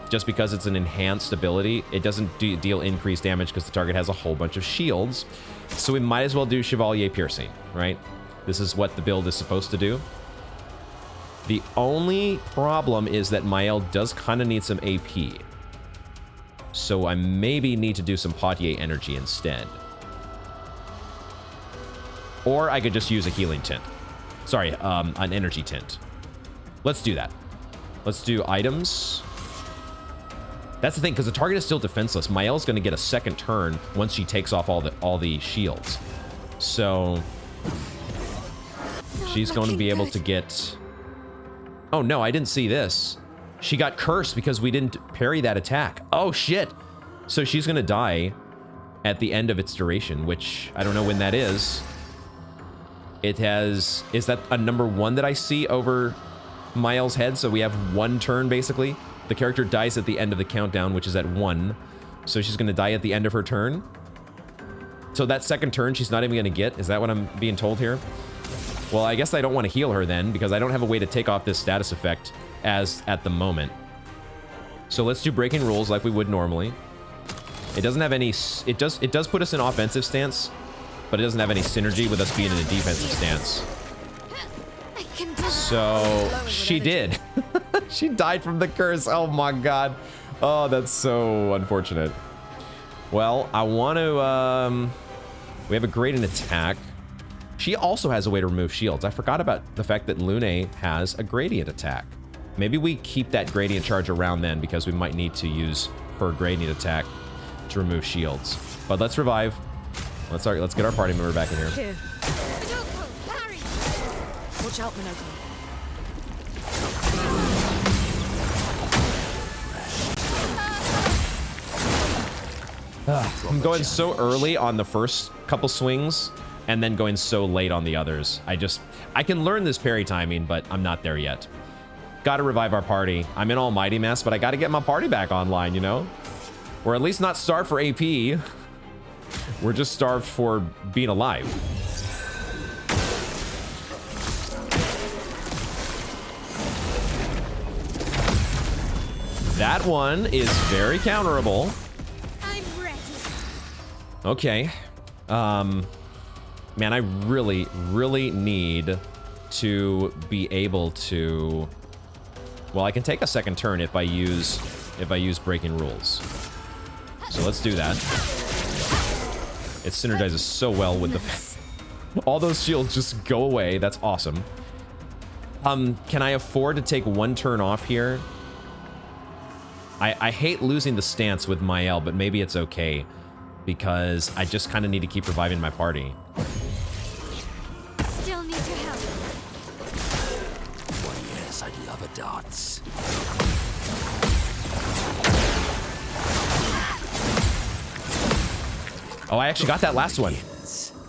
just because it's an enhanced ability. It doesn't deal increased damage because the target has a whole bunch of shields. So we might as well do Chevalier Piercing, right? This is what the build is supposed to do. The only problem is that Mael does kind of need some AP. So I maybe need to do some Potier energy instead. Or I could just use a healing tint. Sorry, an energy tint. Let's do that. Let's do items. That's the thing, because the target is still defenseless. Mael's going to get a second turn once she takes off all the shields. So she's going to be able to get... Oh no, I didn't see this. She got cursed because we didn't parry that attack. Oh shit. So she's going to die at the end of its duration, which I don't know when that is. It has... Is that a number 1 that I see over Mael's head? So we have 1 turn basically. The character dies at the end of the countdown, which is at 1. So she's going to die at the end of her turn. So that second turn she's not even going to get. Is that what I'm being told here? Well, I guess I don't want to heal her then, because I don't have a way to take off this status effect as at the moment. So let's do breaking rules like we would normally. It doesn't have any... It does put us in offensive stance, but it doesn't have any synergy with us being in a defensive stance. So she did. She died from the curse. Oh my god. Oh, that's so unfortunate. Well, I want to... we have a gradient attack. She also has a way to remove shields. I forgot about the fact that Lune has a gradient attack. Maybe we keep that gradient charge around then, because we might need to use her gradient attack to remove shields. But let's revive. Let's get our party member back in here. Here. Watch out, Minoko. I'm going so early on the first couple swings and then going so late on the others. I can learn this parry timing, but I'm not there yet. Gotta revive our party. I'm in Almighty Mass, but I gotta get my party back online, you know? Or at least not starved for AP. We're just starved for being alive. That one is very counterable. I'm ready. Okay. Man, I really, really need to be able to... Well, I can take a second turn if I use breaking rules. So let's do that. It synergizes so well with the... All those shields just go away. That's awesome. Can I afford to take one turn off here? I hate losing the stance with Mael, but maybe it's okay. Because I just kind of need to keep reviving my party. Still need your help. Why, yes, I'd love a dance. Oh, I actually got that last one.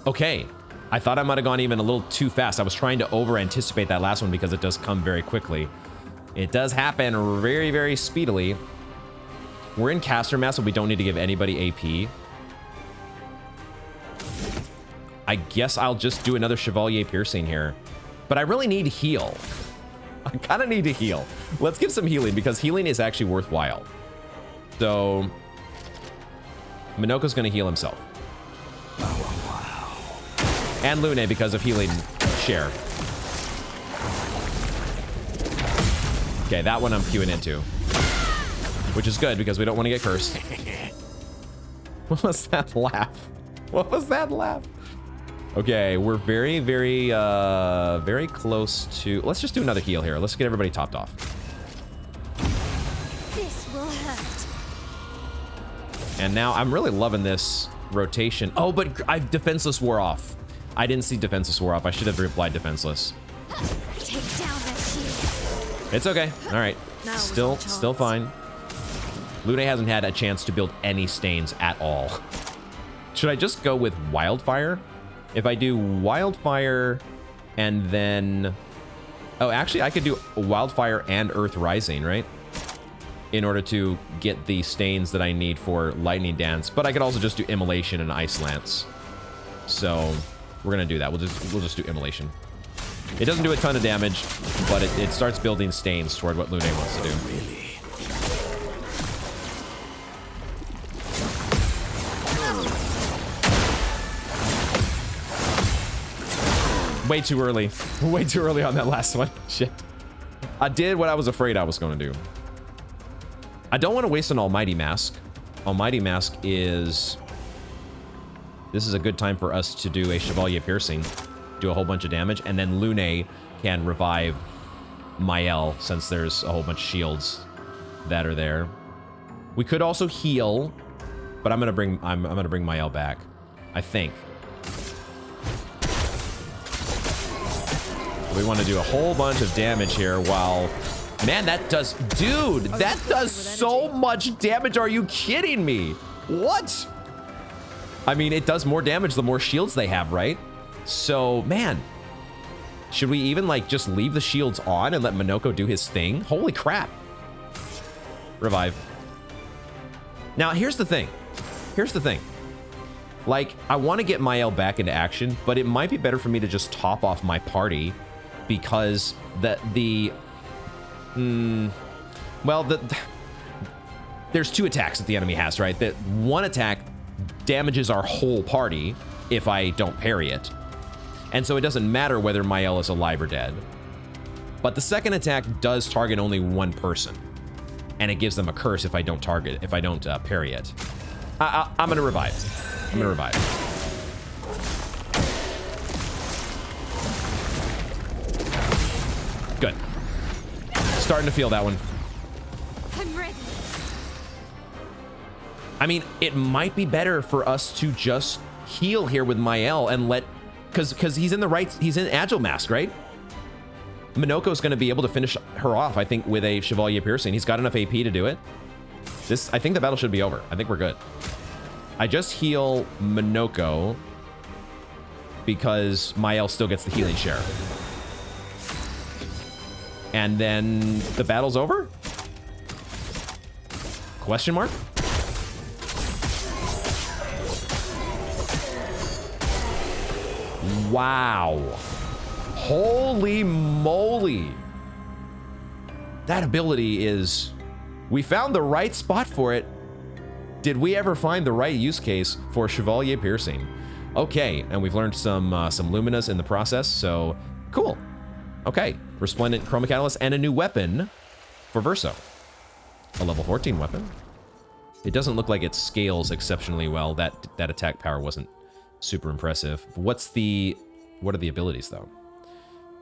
Okay. I thought I might have gone even a little too fast. I was trying to over-anticipate that last one because it does come very quickly. It does happen very, very speedily. We're in Caster Mass, so we don't need to give anybody AP. I guess I'll just do another Chevalier Piercing here. But I really need heal. I kind of need to heal. Let's give some healing because healing is actually worthwhile. So, Minoko's going to heal himself. And Lune because of healing share. Okay, that one I'm queuing into. Which is good because we don't want to get cursed. What was that laugh? What was that laugh? Okay, we're very, very, very close to... Let's just do another heal here. Let's get everybody topped off. This will hurt. And now I'm really loving this rotation. Oh, but I've Defenseless wore off. I didn't see Defenseless wore off. I should have replied Defenseless. Take down that shield. It's okay. All right. Now was Still our chance. fine. Lune hasn't had a chance to build any stains at all. Should I just go with Wildfire? If I do Wildfire and then... Oh, actually, I could do Wildfire and Earth Rising, right? In order to get the stains that I need for Lightning Dance. But I could also just do Immolation and Ice Lance. So, we're going to do that. We'll just do Immolation. It doesn't do a ton of damage, but it starts building stains toward what Lune wants to do. Really? Way too early. Way too early on that last one. Shit. I did what I was afraid I was going to do. I don't want to waste an Almighty Mask. Almighty Mask is... This is a good time for us to do a Chevalier Piercing. Do a whole bunch of damage. And then Lune can revive Mael since there's a whole bunch of shields that are there. We could also heal, but I'm gonna bring Mael back, I think. We want to do a whole bunch of damage here while... Man, that does... Dude, that does so much damage. Are you kidding me? What? I mean, it does more damage the more shields they have, right? So, man. Should we even, like, just leave the shields on and let Minoko do his thing? Holy crap. Revive. Now, here's the thing. Here's the thing. Like, I want to get Mael back into action, but it might be better for me to just top off my party because there's two attacks that the enemy has, right? That one attack damages our whole party if I don't parry it. And so it doesn't matter whether Mael is alive or dead. But the second attack does target only one person. And it gives them a curse if I don't parry it. I'm gonna revive. I'm gonna revive. Good. Starting to feel that one. I'm ready. I mean, it might be better for us to just heal here with Mael and let... Because he's in Agile Mask, right? Minoko's going to be able to finish her off, I think, with a Chevalier Piercing. He's got enough AP to do it. I think the battle should be over. I think we're good. I just heal Minoko because Mael still gets the healing share. And then the battle's over? Question mark? Wow. Holy moly. That ability is... We found the right spot for it. Did we ever find the right use case for Chevalier Piercing? Okay, and we've learned some Luminas in the process, so cool. Okay, Resplendent Chroma Catalyst and a new weapon for Verso. A level 14 weapon. It doesn't look like it scales exceptionally well. That attack power wasn't super impressive. What are the abilities though?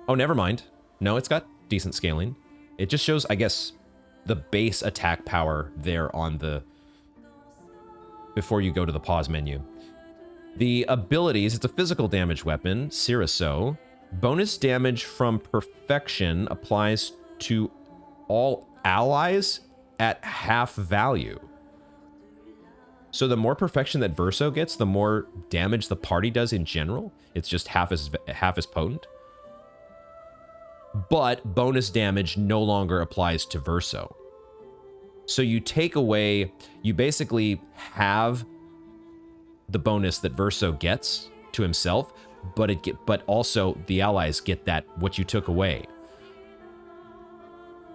Oh, never mind. No, it's got decent scaling. It just shows, I guess, the base attack power there on the... before you go to the pause menu. The abilities, it's a physical damage weapon, Ciriso. Bonus damage from perfection applies to all allies at half value. So the more perfection that Verso gets, the more damage the party does in general. It's just half as potent. But bonus damage no longer applies to Verso. So you take away, you basically have the bonus that Verso gets to himself, but also the allies get that what you took away.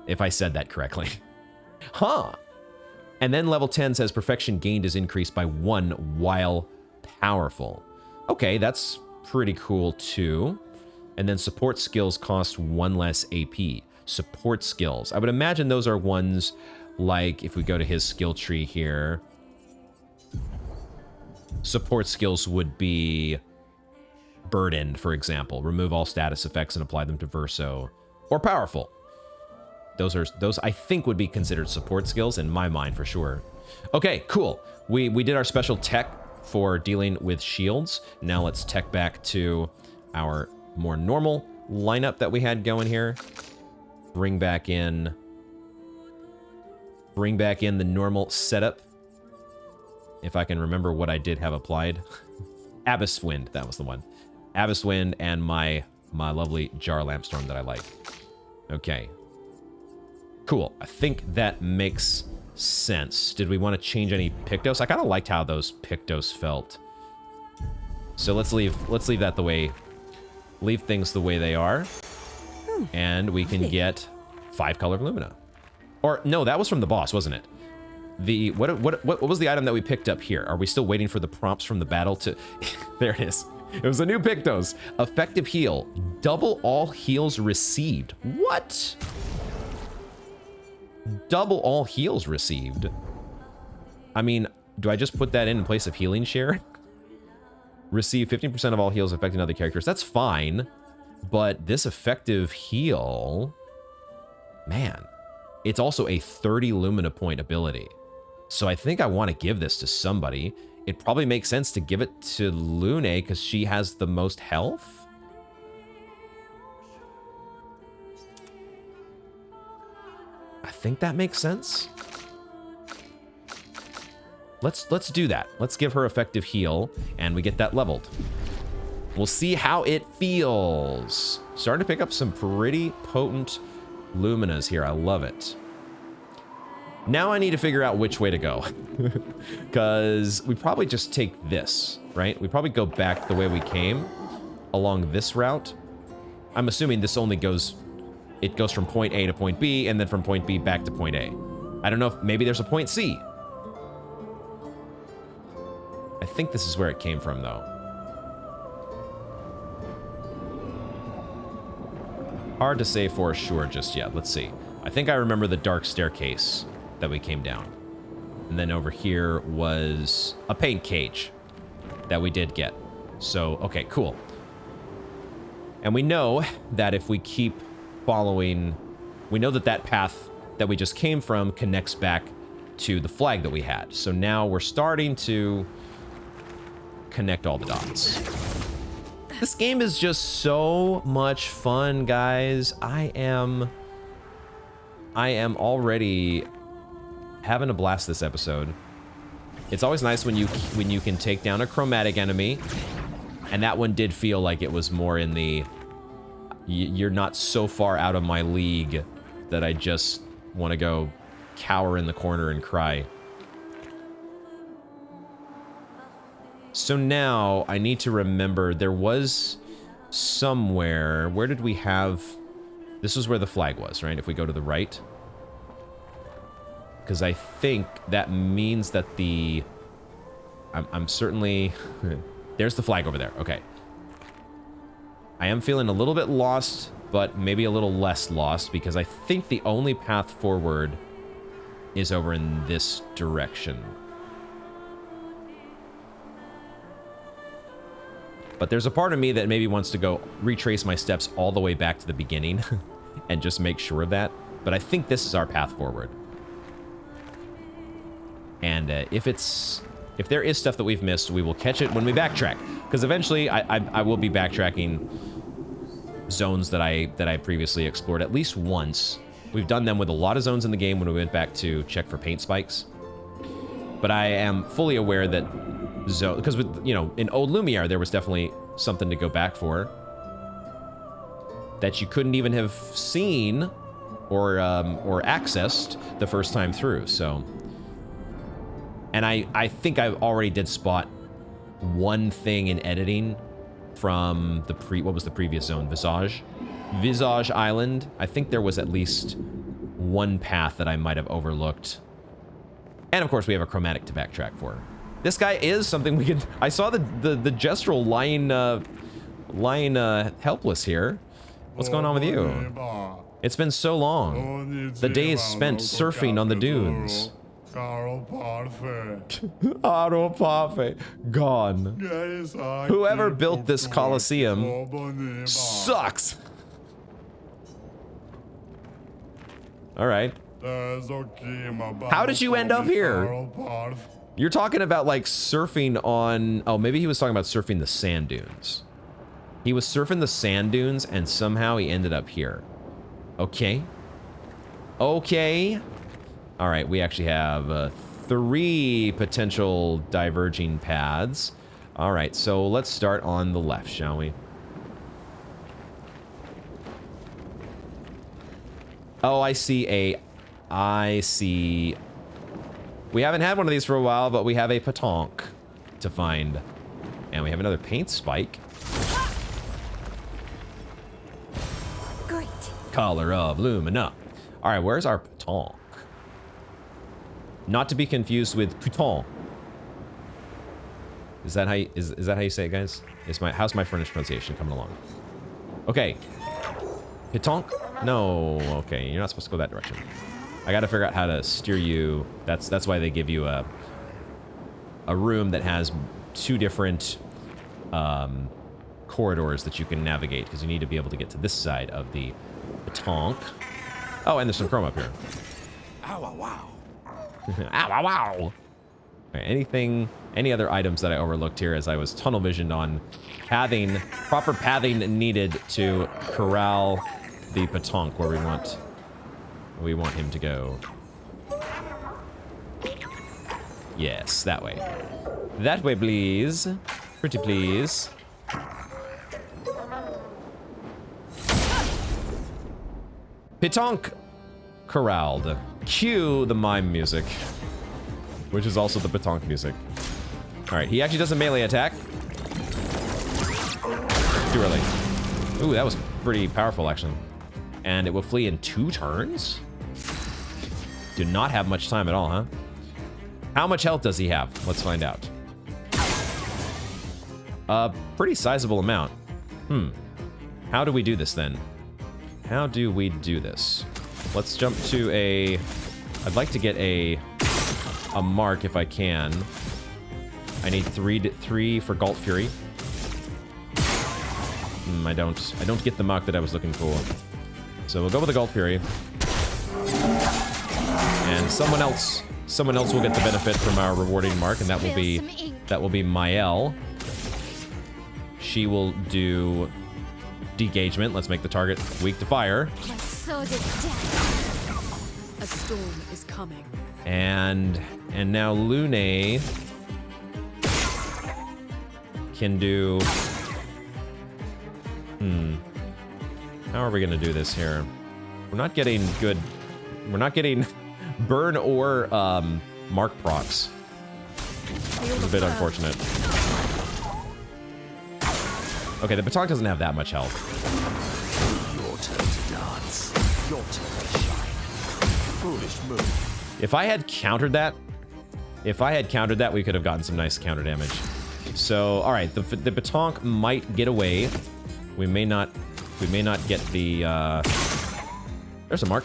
If I said that correctly. Huh. And then level 10 says perfection gained is increased by 1 while powerful. Okay, that's pretty cool too. And then support skills cost 1 less AP. Support skills. I would imagine those are ones like if we go to his skill tree here. Support skills would be Burden, for example. Remove all status effects and apply them to Verso. Or Powerful. Those I think would be considered support skills in my mind for sure. Okay, cool. We did our special tech for dealing with shields. Now let's tech back to our more normal lineup that we had going here. Bring back in the normal setup. If I can remember what I did have applied. Abyss Wind, that was the one. Abyss Wind and my lovely Jar Lampstorm that I like. Okay. Cool. I think that makes sense. Did we want to change any Pictos? I kind of liked how those Pictos felt. So let's leave that the way, leave things the way they are. And we can get 5 color Lumina. Or no, that was from the boss, wasn't it? The what was the item that we picked up here? Are we still waiting for the prompts from the battle to there it is. It was a new Pictos. Effective heal. Double all heals received. What? Double all heals received. I mean, do I just put that in place of healing share? Receive 15% of all heals affecting other characters. That's fine. But this effective heal, man, it's also a 30 Lumina point ability. So I think I want to give this to somebody. It probably makes sense to give it to Lune because she has the most health. I think that makes sense. Let's do that. Let's give her effective heal and we get that leveled. We'll see how it feels. Starting to pick up some pretty potent Luminas here. I love it. Now I need to figure out which way to go. Because we probably just take this, right? We probably go back the way we came along this route. I'm assuming this only goes... It goes from point A to point B, and then from point B back to point A. I don't know if maybe there's a point C. I think this is where it came from, though. Hard to say for sure just yet. Let's see. I think I remember the dark staircase that we came down. And then over here was a paint cage that we did get. So, okay, cool. And we know that if we keep following, we know that that path that we just came from connects back to the flag that we had. So now we're starting to connect all the dots. This game is just so much fun, guys. I am already having a blast this episode. It's always nice when you can take down a chromatic enemy, and that one did feel like it was more in the you're not so far out of my league that I just want to go cower in the corner and cry. So now I need to remember there was somewhere. Where did we have? This was where the flag was, right? If we go to the right. Because I think that means that the... I'm certainly... There's the flag over there. Okay. I am feeling a little bit lost, but maybe a little less lost, because I think the only path forward is over in this direction. But there's a part of me that maybe wants to go retrace my steps all the way back to the beginning and just make sure of that. But I think this is our path forward. And if there is stuff that we've missed, we will catch it when we backtrack. Because eventually, I will be backtracking zones that I previously explored at least once. We've done them with a lot of zones in the game when we went back to check for paint spikes. But I am fully aware that zone, because with, you know, in Old Lumiere there was definitely something to go back for that you couldn't even have seen or accessed the first time through. So, and I think I already did spot one thing in editing from the what was the previous zone? Visage Island. I think there was at least one path that I might have overlooked. And of course we have a chromatic to backtrack for. This guy is something we could... I saw the gestural lying helpless here. What's going on with you? It's been so long. The day is spent surfing on the dunes. Aro Parfait. Gone. Whoever built this Colosseum sucks. Alright. How did you end up here? You're talking about, like, surfing on... Oh, maybe he was talking about surfing the sand dunes. He was surfing the sand dunes, and somehow he ended up here. Okay. Okay. All right, we actually have 3 potential diverging paths. All right, so let's start on the left, shall we? Oh, I see. We haven't had one of these for a while, but we have a petanque to find. And we have another paint spike. Great. Color of Lumina. All right, where's our petanque? Not to be confused with putain. Is that how you say it, guys? How's my French pronunciation coming along? Okay. Petanque? No. Okay, you're not supposed to go that direction. I gotta figure out how to steer you. That's why they give you a room that has 2 different corridors that you can navigate, because you need to be able to get to this side of the petanque. Oh, and there's some chrome up here. Ow, wow, wow. Ow, wow, wow. Right, any other items that I overlooked here as I was tunnel visioned on proper pathing needed to corral the petanque where we want him to go. Yes, that way. That way, please. Pretty please. Petanque corralled. Cue the mime music, which is also the petanque music. All right, he actually does a melee attack. Too early. Ooh, that was pretty powerful, actually. And it will flee in 2 turns? Do not have much time at all, huh? How much health does he have? Let's find out. A pretty sizable amount. How do we do this, then? How do we do this? Let's jump to a... I'd like to get a mark if I can. I need 3 for Galt Fury. I don't get the mark that I was looking for. So we'll go with the Galt Fury. And someone else will get the benefit from our rewarding mark, and that will be Mael. She will do degagement. Let's make the target weak to fire. My sword is dead. A storm is coming. And now Lune can do... How are we gonna do this here? We're not getting good... We're not getting burn or mark procs. It's a bit unfortunate. Okay, the Batonk doesn't have that much health. Your turn to dance. Your turn to shine. Foolish move. If I had countered that, we could have gotten some nice counter damage. So, all right, the Batonk might get away. We may not get the, there's a mark.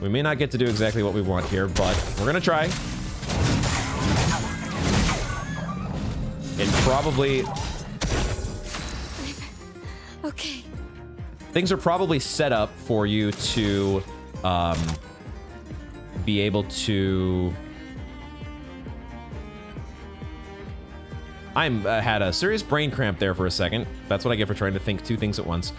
We may not get to do exactly what we want here, but we're gonna try. It probably... Okay. Things are probably set up for you to, be able to... had a serious brain cramp there for a second. That's what I get for trying to think two things at once.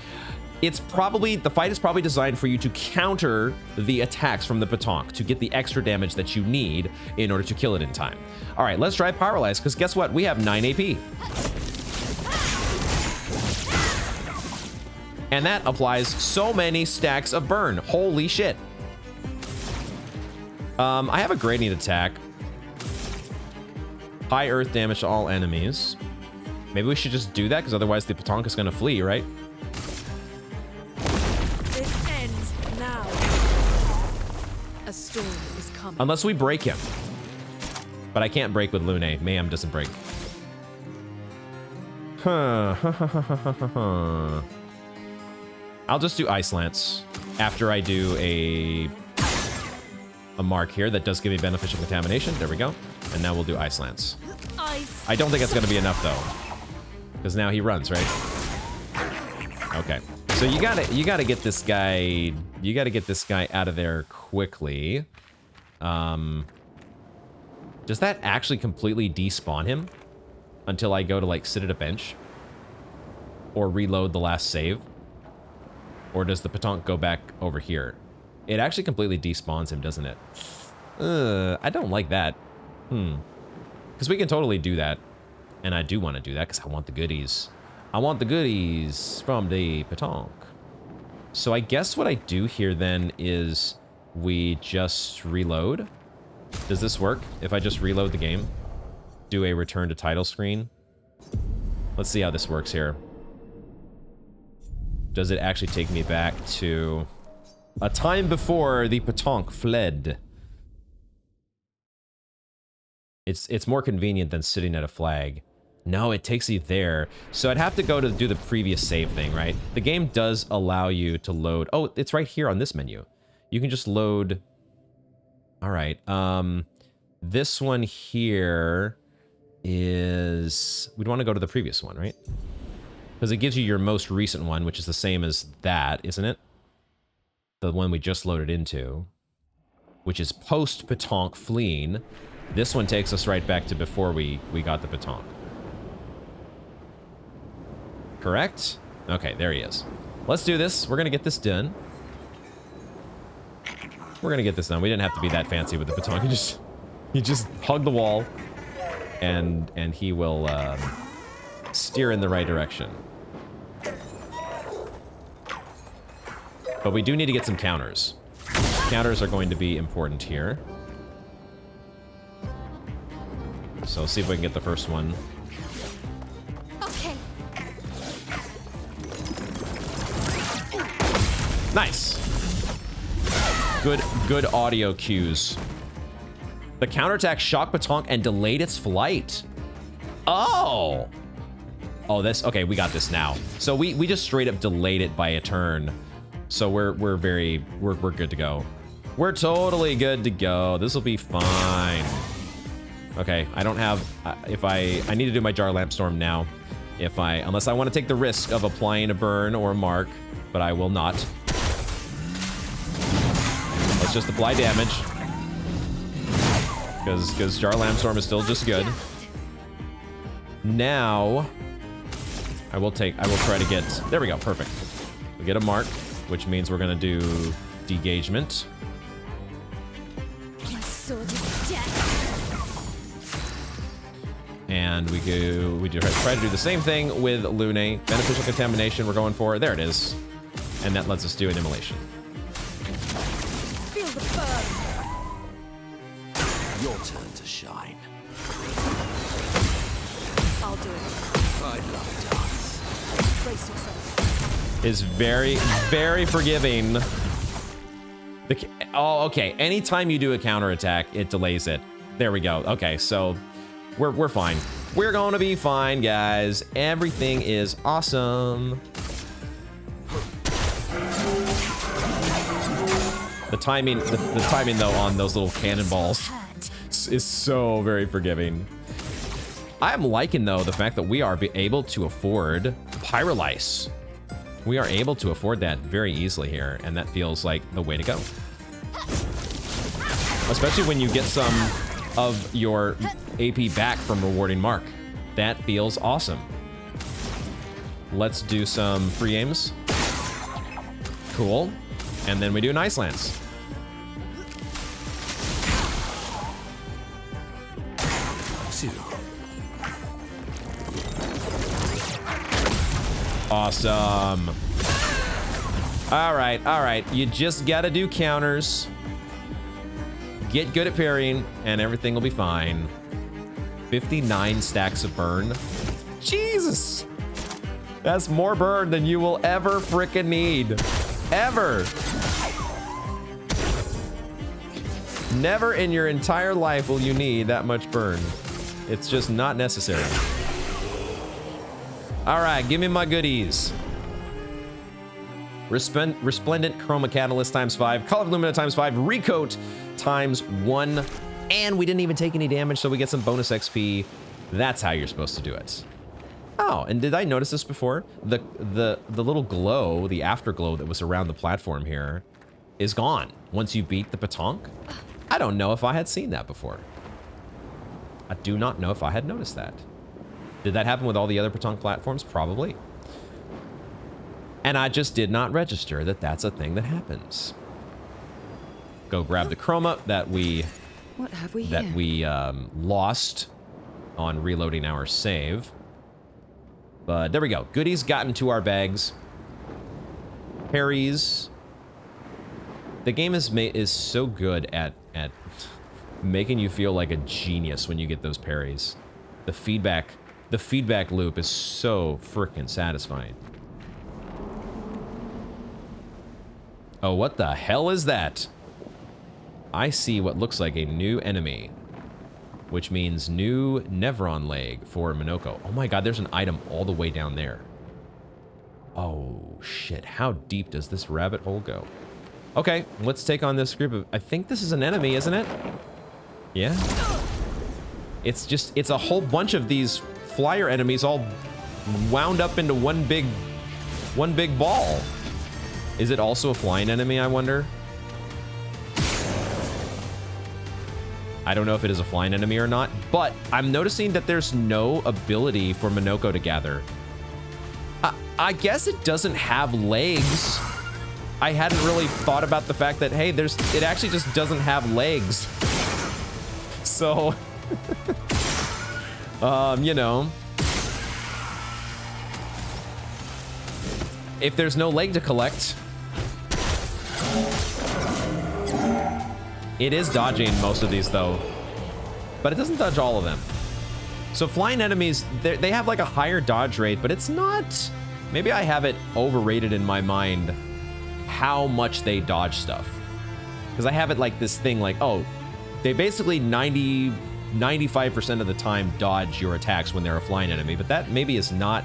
It's probably, the fight is probably designed for you to counter the attacks from the Batonk to get the extra damage that you need in order to kill it in time. All right, let's try Paralyze, because guess what? We have 9 AP. And that applies so many stacks of burn. Holy shit. I have a gradient attack. High earth damage to all enemies. Maybe we should just do that, because otherwise the Batonk is going to flee, right? This ends now. A storm is coming. Unless we break him. But I can't break with Lune. Mayhem doesn't break. Huh. I'll just do Ice Lance after I do a mark here that does give me beneficial contamination. There we go. And now we'll do Ice Lance. I don't think it's going to be enough though, because now he runs, right? Okay. So you gotta get this guy. You gotta get this guy out of there quickly. Does that actually completely despawn him until I go to like sit at a bench or reload the last save? Or does the Batonk go back over here? It actually completely despawns him, doesn't it? I don't like that. Because we can totally do that. And I do want to do that because I want the goodies. I want the goodies from the Batonk. So I guess what I do here then is we just reload. Does this work if I just reload the game? Do a return to title screen? Let's see how this works here. Does it actually take me back to a time before the Batonk fled? It's more convenient than sitting at a flag. No, it takes you there. So I'd have to go to do the previous save thing, right? The game does allow you to load. Oh, it's right here on this menu. You can just load. All right. This one here is, we'd want to go to the previous one, right? Because it gives you your most recent one, which is the same as that, isn't it? The one we just loaded into, which is post Batonk fleeing. This one takes us right back to before we got the Batonk. Correct? Okay, there he is. Let's do this. We're gonna get this done. We're gonna get this done. We didn't have to be that fancy with the Batonk. You just hug the wall, and he will steer in the right direction. But we do need to get some counters. Counters are going to be important here. So let's see if we can get the first one. Okay. Nice. Good audio cues. The counterattack shocked Batonk and delayed its flight. Oh. Oh, this, okay, we got this now. So we just straight up delayed it by a turn. So we're good to go. We're totally good to go. This will be fine. Okay, I don't have, I need to do my Jar Lamp Storm now. Unless I want to take the risk of applying a burn or a mark, but I will not. Let's just apply damage. Because Jar Lamp Storm is still just good. Now, I will try to get, there we go, perfect. We get a mark, which means we're gonna do degagement. sword is death. And we try to do the same thing with Lune. Beneficial contamination we're going for. There it is. And that lets us do an immolation. Feel the burn. Your turn to shine. I'll do it. I love dance. Brace yourself. Is very, very forgiving. Oh, okay. Anytime you do a counterattack, it delays it. There we go. Okay, so we're fine. We're going to be fine, guys. Everything is awesome. The timing though on those little cannonballs is so very forgiving. I'm liking though the fact that we are able to afford Pyrolyse. We are able to afford that very easily here, and that feels like the way to go. Especially when you get some of your AP back from rewarding Mark. That feels awesome. Let's do some free aims. Cool. And then we do an Ice Lance. Awesome. All right. You just gotta do counters. Get good at parrying, and everything will be fine. 59 stacks of burn. Jesus. That's more burn than you will ever frickin' need. Ever. Never in your entire life will you need that much burn. It's just not necessary. All right, give me my goodies. Resplendent Chroma Catalyst ×5, Color of Lumina ×5, Recoat ×1, and we didn't even take any damage, so we get some bonus XP. That's how you're supposed to do it. Oh, and did I notice this before? The little glow, the afterglow that was around the platform here is gone once you beat the Petanque. I don't know if I had seen that before. I do not know if I had noticed that. Did that happen with all the other Petanque platforms? Probably. And I just did not register that that's a thing that happens. Go grab the chroma that we What have we here? Lost on reloading our save. But there we go. Goodies got into our bags. Parries. The game is so good at making you feel like a genius when you get those parries. The feedback loop is so freaking satisfying. Oh, what the hell is that? I see what looks like a new enemy, which means new Nevron leg for Minoko. Oh my god, there's an item all the way down there. Oh shit, how deep does this rabbit hole go? Okay, let's take on this group of, I think this is an enemy, isn't it? Yeah. It's a whole bunch of these flyer enemies all wound up into one big ball. Is it also a flying enemy, I wonder? I don't know if it is a flying enemy or not, but I'm noticing that there's no ability for Minoko to gather. I guess it doesn't have legs. I hadn't really thought about the fact that, hey, it actually just doesn't have legs. So, you know, if there's no leg to collect, it is dodging most of these though, but it doesn't dodge all of them. So flying enemies, they have like a higher dodge rate, but it's not, maybe I have it overrated in my mind how much they dodge stuff. Because I have it like this thing like, oh, they basically 95% of the time dodge your attacks when they're a flying enemy, but that maybe is not,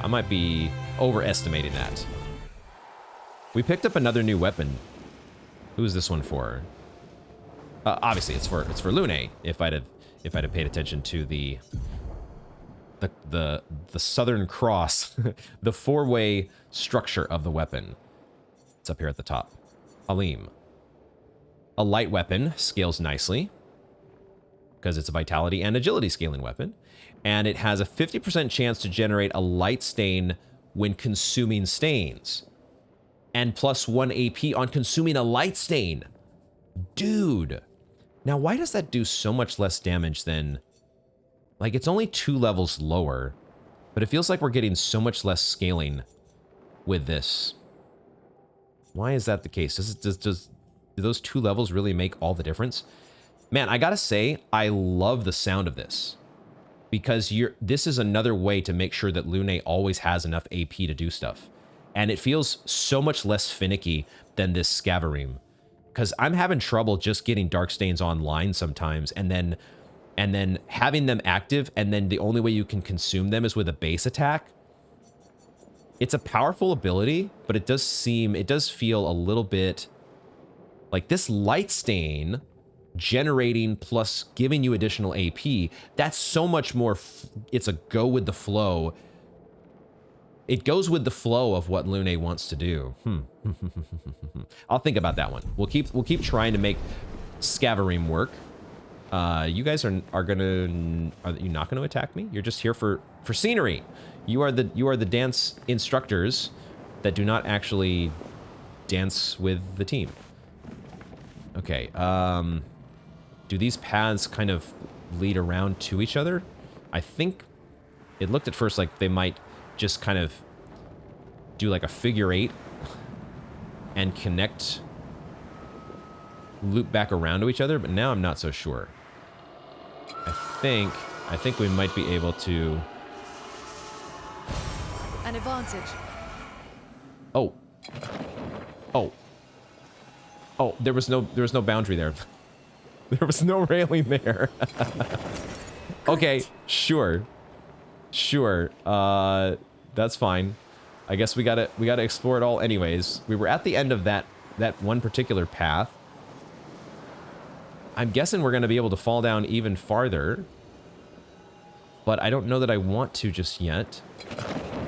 I might be overestimating that. We picked up another new weapon. Who's this one for? Obviously it's for Lune. If I'd have paid attention to the Southern Cross, the four-way structure of the weapon. It's up here at the top. Halim. A light weapon, scales nicely because it's a vitality and agility scaling weapon, and it has a 50% chance to generate a light stain when consuming stains, and +1 AP on consuming a light stain. Dude, Now, why does that do so much less damage than... Like, it's only 2 levels lower, but it feels like we're getting so much less scaling with this. Why is that the case? Do those 2 levels really make all the difference? Man, I gotta say, I love the sound of this. Because this is another way to make sure that Lune always has enough AP to do stuff. And it feels so much less finicky than this Scavarim. Because I'm having trouble just getting Darkstains online sometimes, and then having them active, and then the only way you can consume them is with a base attack. It's a powerful ability, but it does feel a little bit like this Light Stain generating plus giving you additional AP. That's so much more. It's a go with the flow. It goes with the flow of what Lune wants to do. I'll think about that one. We'll keep trying to make Scavarim work. You guys are you not gonna attack me? You're just here for scenery. You are the dance instructors that do not actually dance with the team. Okay, do these paths kind of lead around to each other? I think it looked at first like they might just kind of do like a figure 8 and loop back around to each other, but now I'm not so sure. I think we might be able to... An advantage. Oh. There was no boundary there. There was no railing there. Okay, sure. That's fine. I guess we gotta explore it all anyways. We were at the end of that one particular path. I'm guessing we're gonna be able to fall down even farther, but I don't know that I want to just yet.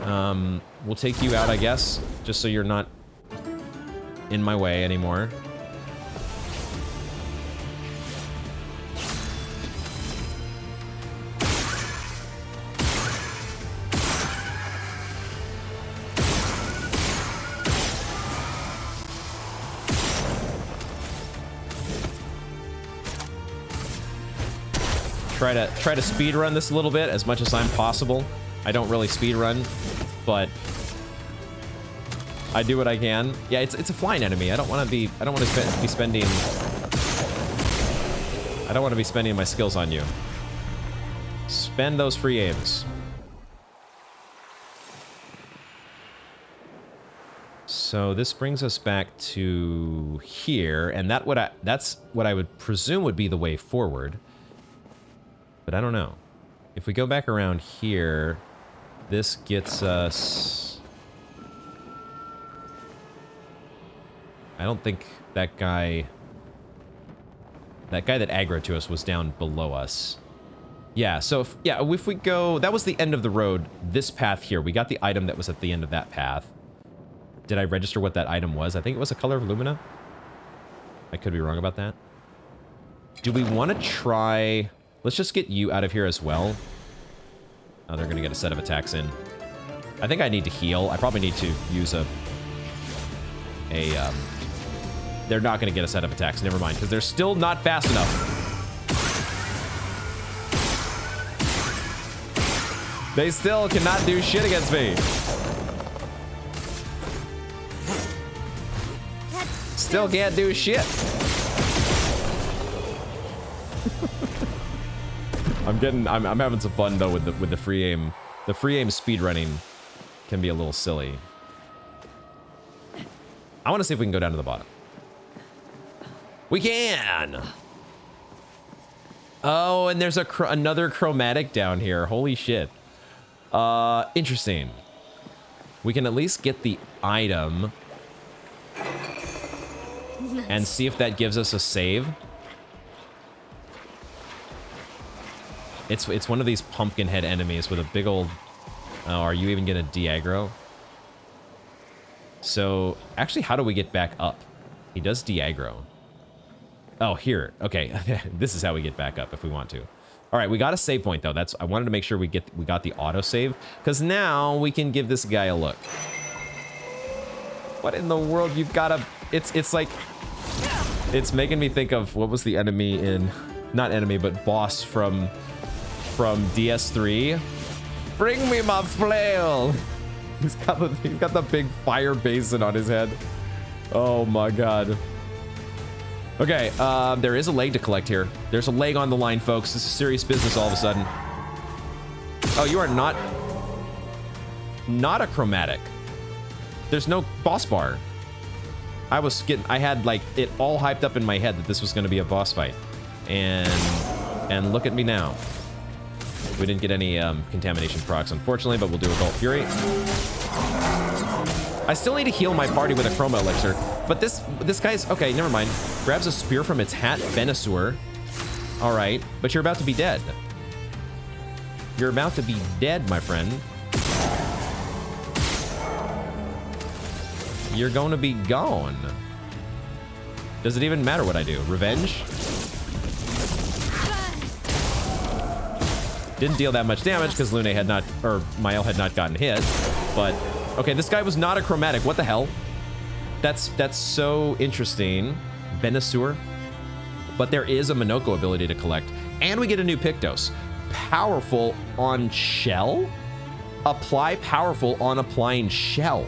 We'll take you out, I guess, just so you're not in my way anymore. Try to speed run this a little bit as much as I'm possible. I don't really speed run, but I do what I can. Yeah, it's a flying enemy. I don't want to be spending my skills on you. Spend those free aims. So this brings us back to here, and that's what I would presume would be the way forward. But I don't know. If we go back around here, this gets us... I don't think that guy that aggroed to us was down below us. Yeah, so if we go... That was the end of the road, this path here. We got the item that was at the end of that path. Did I register what that item was? I think it was a color of Lumina. I could be wrong about that. Do we want to try... Let's just get you out of here as well. Oh, they're going to get a set of attacks in. I think I need to heal. I probably need to use they're not going to get a set of attacks. Never mind, because they're still not fast enough. They still cannot do shit against me. Still can't do shit. I'm having some fun though with the free aim. The free aim speed running can be a little silly. I want to see if we can go down to the bottom. We can. Oh, and there's another chromatic down here. Holy shit. Interesting. We can at least get the item and see if that gives us a save. It's one of these pumpkin head enemies with a big old... Oh, are you even gonna de-aggro? So, actually, how do we get back up? He does de-aggro. Oh, here. Okay, this is how we get back up if we want to. All right, we got a save point though. I wanted to make sure we got the auto save, because now we can give this guy a look. What in the world? You've got to... It's like... It's making me think of what was the enemy in, not enemy, but boss from DS3. Bring me my flail. He's got the big fire basin on his head. Oh my god. Okay, there is a leg to collect here. There's a leg on the line, folks. This is serious business all of a sudden. Oh, you are not a chromatic. There's no boss bar. I had like it all hyped up in my head that this was going to be a boss fight. And look at me now. We didn't get any contamination procs, unfortunately, but we'll do a Gulf Fury. I still need to heal my party with a Chroma Elixir, but this guy's... Okay, never mind. Grabs a spear from its hat, Venusaur. All right, but you're about to be dead. You're about to be dead, my friend. You're going to be gone. Does it even matter what I do? Revenge? Didn't deal that much damage because Lune had not, or Mael had not gotten hit, but okay, this guy was not a chromatic. What the hell? That's so interesting. Venusaur. But there is a Minoko ability to collect, and we get a new Pictos. Powerful on shell? Apply powerful on applying shell.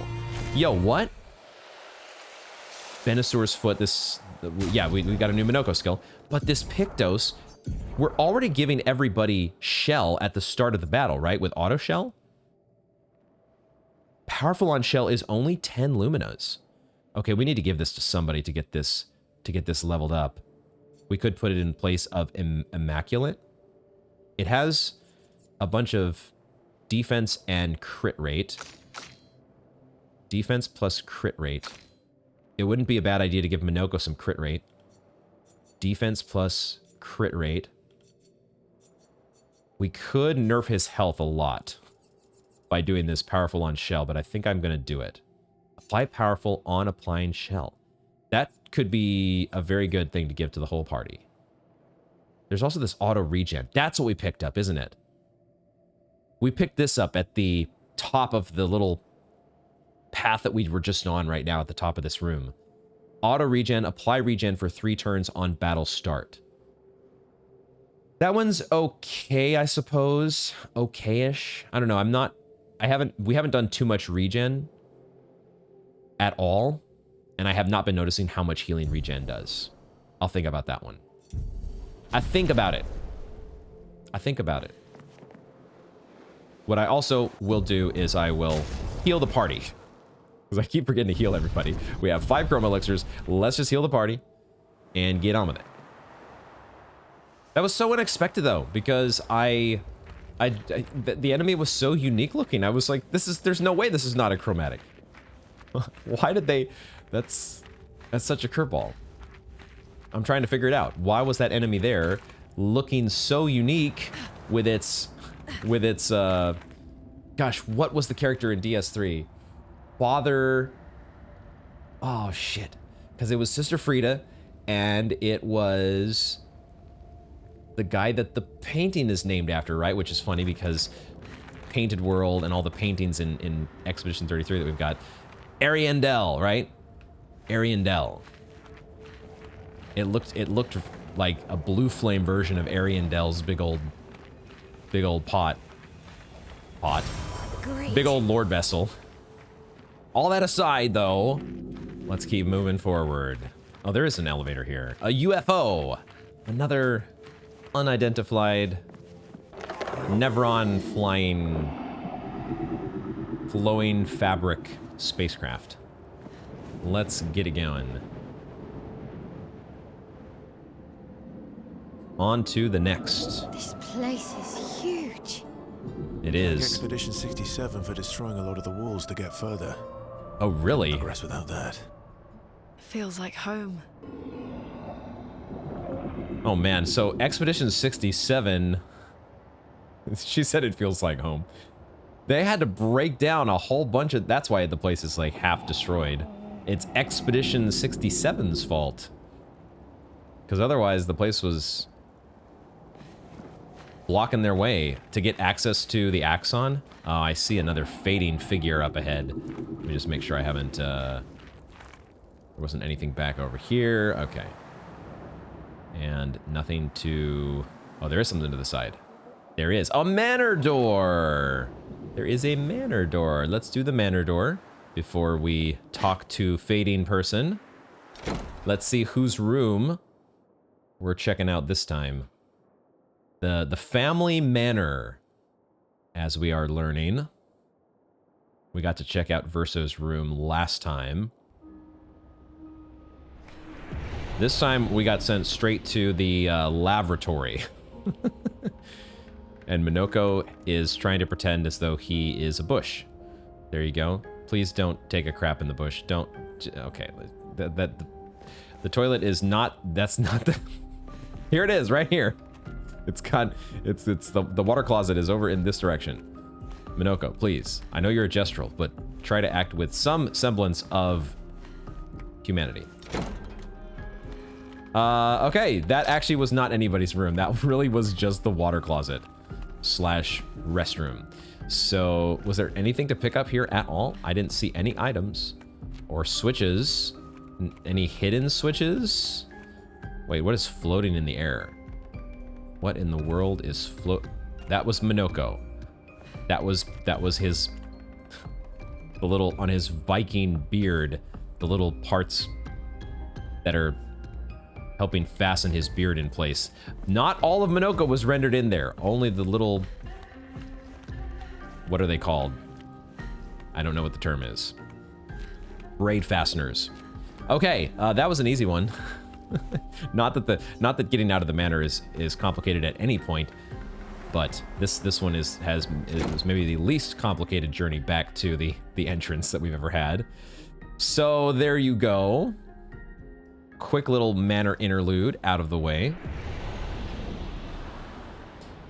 Yo, what? Venusaur's foot, yeah, we got a new Minoko skill, but this Pictos, we're already giving everybody shell at the start of the battle, right? With auto shell? Powerful on shell is only 10 Luminas. Okay, we need to give this to somebody to get this leveled up. We could put it in place of Immaculate. It has a bunch of defense and crit rate. Defense plus crit rate. It wouldn't be a bad idea to give Minoko some crit rate. Defense plus crit rate. We could nerf his health a lot by doing this powerful on shell, but I think I'm going to do it. Apply powerful on applying shell. That could be a very good thing to give to the whole party. There's also this auto regen. That's what we picked up, isn't it? We picked this up at the top of the little path that we were just on right now at the top of this room. Auto regen, apply regen for 3 turns on battle start. That one's okay, I suppose. Okay-ish. I don't know. We haven't done too much regen at all, and I have not been noticing how much healing regen does. I'll think about that one. I think about it. What I also will do is I will heal the party. Because I keep forgetting to heal everybody. We have 5 Chroma Elixirs. Let's just heal the party and get on with it. That was so unexpected, though, because the enemy was so unique looking. I was like, there's no way this is not a chromatic. Why did they... That's such a curveball. I'm trying to figure it out. Why was that enemy there looking so unique with its gosh, what was the character in DS3? Father... Oh, shit. Because it was Sister Frida, and it was the guy that the painting is named after, right? Which is funny because Painted World and all the paintings in Expedition 33 that we've got. Ariandel, right? Ariandel. It looked like a blue flame version of Ariandel's big old pot. Great. Big old Lord Vessel. All that aside, though, let's keep moving forward. Oh, there is an elevator here. A UFO. Another unidentified Nevron flowing fabric spacecraft. Let's get it going. On to the next. This place is huge. It is. Expedition 67 for destroying a lot of the walls to get further. Oh, really? Progress without that. Feels like home. Oh, man. So, Expedition 67... She said it feels like home. They had to break down a whole bunch of... That's why the place is, like, half destroyed. It's Expedition 67's fault. Because otherwise, the place was blocking their way to get access to the Axon. Oh, I see another fading figure up ahead. Let me just make sure I haven't... there wasn't anything back over here. Okay. And nothing to... Oh, there is something to the side. There is a manor door. There is a manor door. Let's do the manor door before we talk to fading person. Let's see whose room we're checking out this time. The family manor, as we are learning. We got to check out Verso's room last time. This time we got sent straight to the lavatory. And Minoko is trying to pretend as though he is a bush. There you go. Please don't take a crap in the bush. Don't. Okay. The toilet is not. That's not the. Here it is, right here. It's the water closet is over in this direction. Minoko, please. I know you're a gestural, but try to act with some semblance of humanity. Okay, that actually was not anybody's room. That really was just the water closet / restroom. So, was there anything to pick up here at all? I didn't see any items or switches. Any hidden switches? Wait, what is floating in the air? What in the world is That was Minoko. That was his... The little, on his Viking beard, the little parts that are helping fasten his beard in place. Not all of Minoko was rendered in there. Only the little... What are they called? I don't know what the term is. Braid fasteners. Okay, that was an easy one. not that getting out of the manor is complicated at any point, but this one is maybe the least complicated journey back to the entrance that we've ever had. So there you go. Quick little manor interlude out of the way.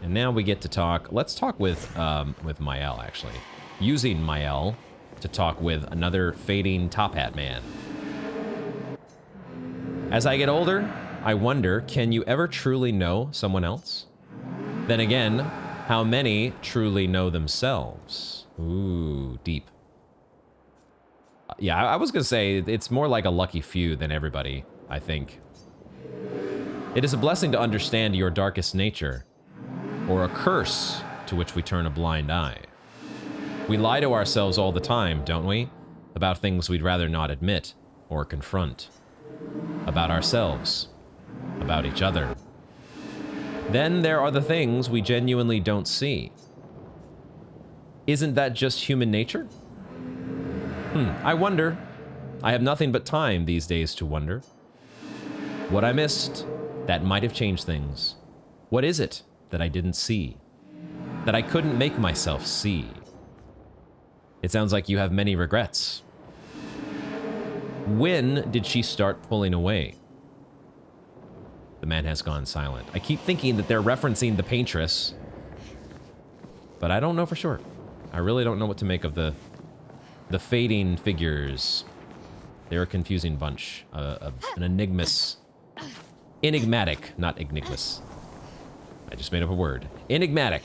And now we get to talk. Let's talk with Mael, actually. Using Mael to talk with another fading top hat man. As I get older, I wonder, can you ever truly know someone else? Then again, how many truly know themselves? Ooh, deep. Yeah, I was gonna say, it's more like a lucky few than everybody, I think. It is a blessing to understand your darkest nature, or a curse to which we turn a blind eye. We lie to ourselves all the time, don't we? About things we'd rather not admit or confront. About ourselves. About each other. Then there are the things we genuinely don't see. Isn't that just human nature? I wonder. I have nothing but time these days to wonder. What I missed that might have changed things. What is it that I didn't see? That I couldn't make myself see? It sounds like you have many regrets. When did she start pulling away? The man has gone silent. I keep thinking that they're referencing the paintress, but I don't know for sure. I really don't know what to make of the fading figures. They're a confusing bunch. An enigmatic, not enigmas. I just made up a word. Enigmatic.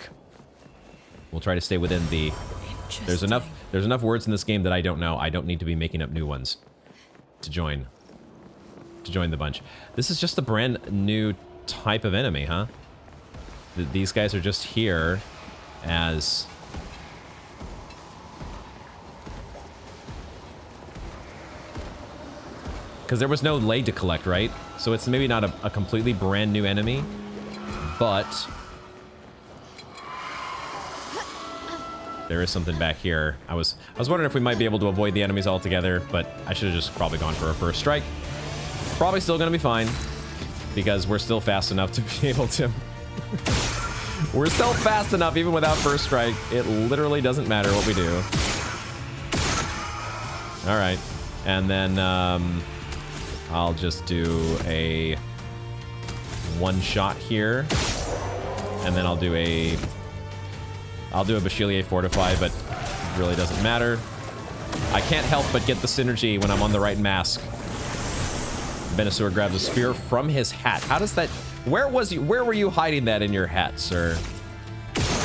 We'll try to stay within the... There's enough words in this game that I don't know. I don't need to be making up new ones to join the bunch. This is just a brand new type of enemy, huh? These guys are just here as... Because there was no Lay to collect, right? So it's maybe not a completely brand new enemy, but... There is something back here. I was wondering if we might be able to avoid the enemies altogether, but I should have just probably gone for a first strike. Probably still gonna be fine, because we're still fast enough to be able to... We're still fast enough even without first strike. It literally doesn't matter what we do. Alright. And then, I'll just do a one shot here. And then I'll do a Bachelier Fortify, but it really doesn't matter. I can't help but get the synergy when I'm on the right mask. Venusaur grabs a spear from his hat. How does that... Where were you hiding that in your hat, sir?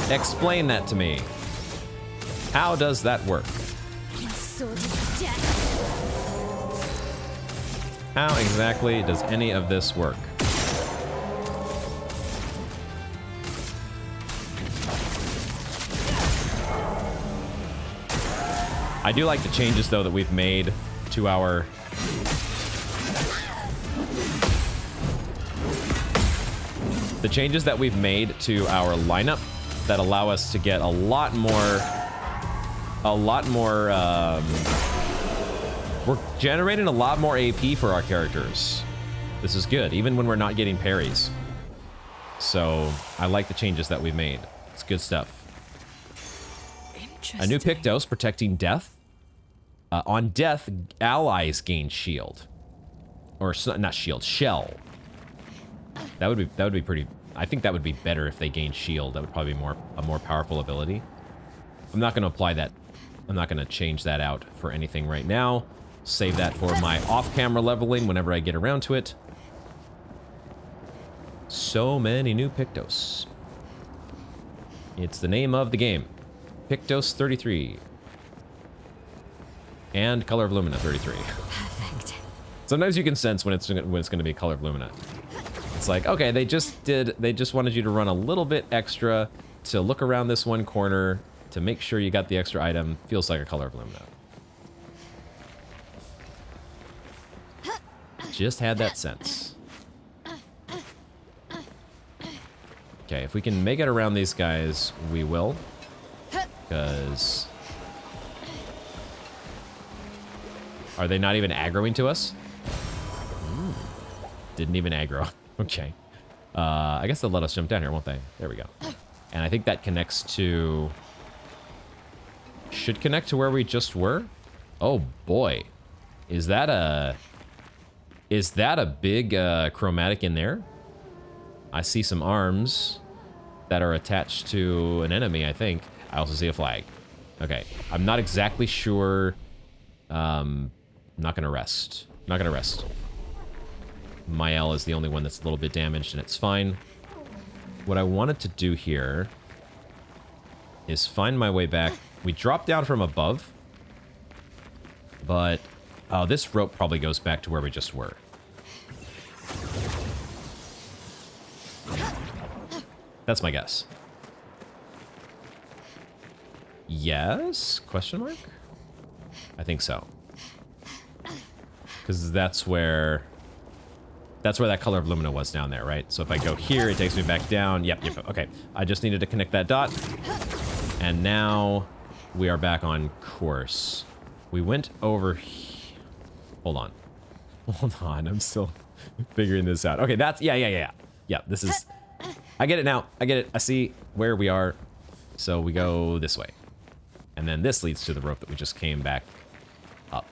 Explain that to me. How does that work? My sword is death. How exactly does any of this work? I do like the changes, though, that we've made to our... The changes that we've made to our lineup that allow us to get a lot more... we're generating a lot more AP for our characters. This is good, even when we're not getting parries. So, I like the changes that we've made. It's good stuff. A new Pictos protecting death. On death, allies gain shield. Or, not shield, shell. That would be pretty... I think that would be better if they gained shield. That would probably be a more powerful ability. I'm not going to apply that. I'm not going to change that out for anything right now. Save that for my off-camera leveling whenever I get around to it. So many new Pictos. It's the name of the game. Pictos 33. And Color of Lumina 33. Perfect. Sometimes you can sense when it's going to be Color of Lumina. It's like, okay, they just wanted you to run a little bit extra to look around this one corner to make sure you got the extra item. Feels like a Color of Lumina. Just had that sense. Okay, if we can make it around these guys, we will. Because... Are they not even aggroing to us? Didn't even aggro. Okay. I guess they'll let us jump down here, won't they? There we go. And I think that connects to... Should connect to where we just were? Oh, boy. Is that a big chromatic in there? I see some arms that are attached to an enemy, I think. I also see a flag. Okay. I'm not exactly sure. I'm not gonna rest. Not gonna rest. Mael is the only one that's a little bit damaged, and it's fine. What I wanted to do here is find my way back. We dropped down from above, but this rope probably goes back to where we just were. That's my guess. Yes? Question mark? I think so. Because that's where that Color of Lumina was down there, right? So if I go here, it takes me back down. Yep, okay. I just needed to connect that dot. And now we are back on course. We went over... Hold on. Hold on, I'm still figuring this out. Okay, that's... Yeah, this is... I get it now. I get it. I see where we are. So we go this way. And then this leads to the rope that we just came back up.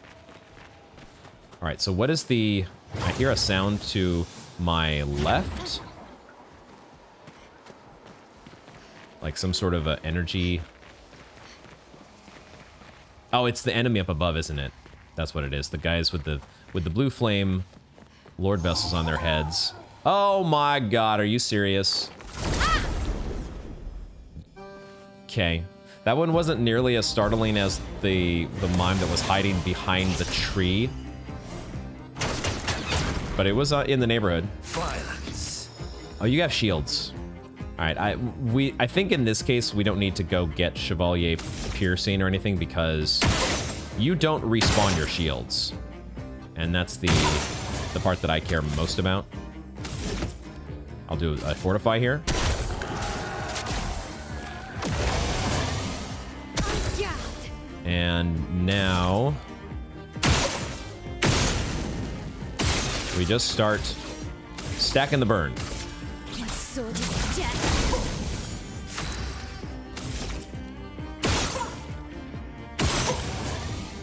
All right, so what is the... I hear a sound to my left. Like some sort of energy. Oh, it's the enemy up above, isn't it? That's what it is. The guys with the blue flame Lord vessels on their heads. Oh my god, are you serious? Okay. That one wasn't nearly as startling as the mime that was hiding behind the tree. But it was in the neighborhood. Violence. Oh, you have shields. All right, I think in this case we don't need to go get Chevalier Piercing or anything because you don't respawn your shields, and that's the part that I care most about. I'll do a fortify here. And now we just start stacking the burn. My sword is dead.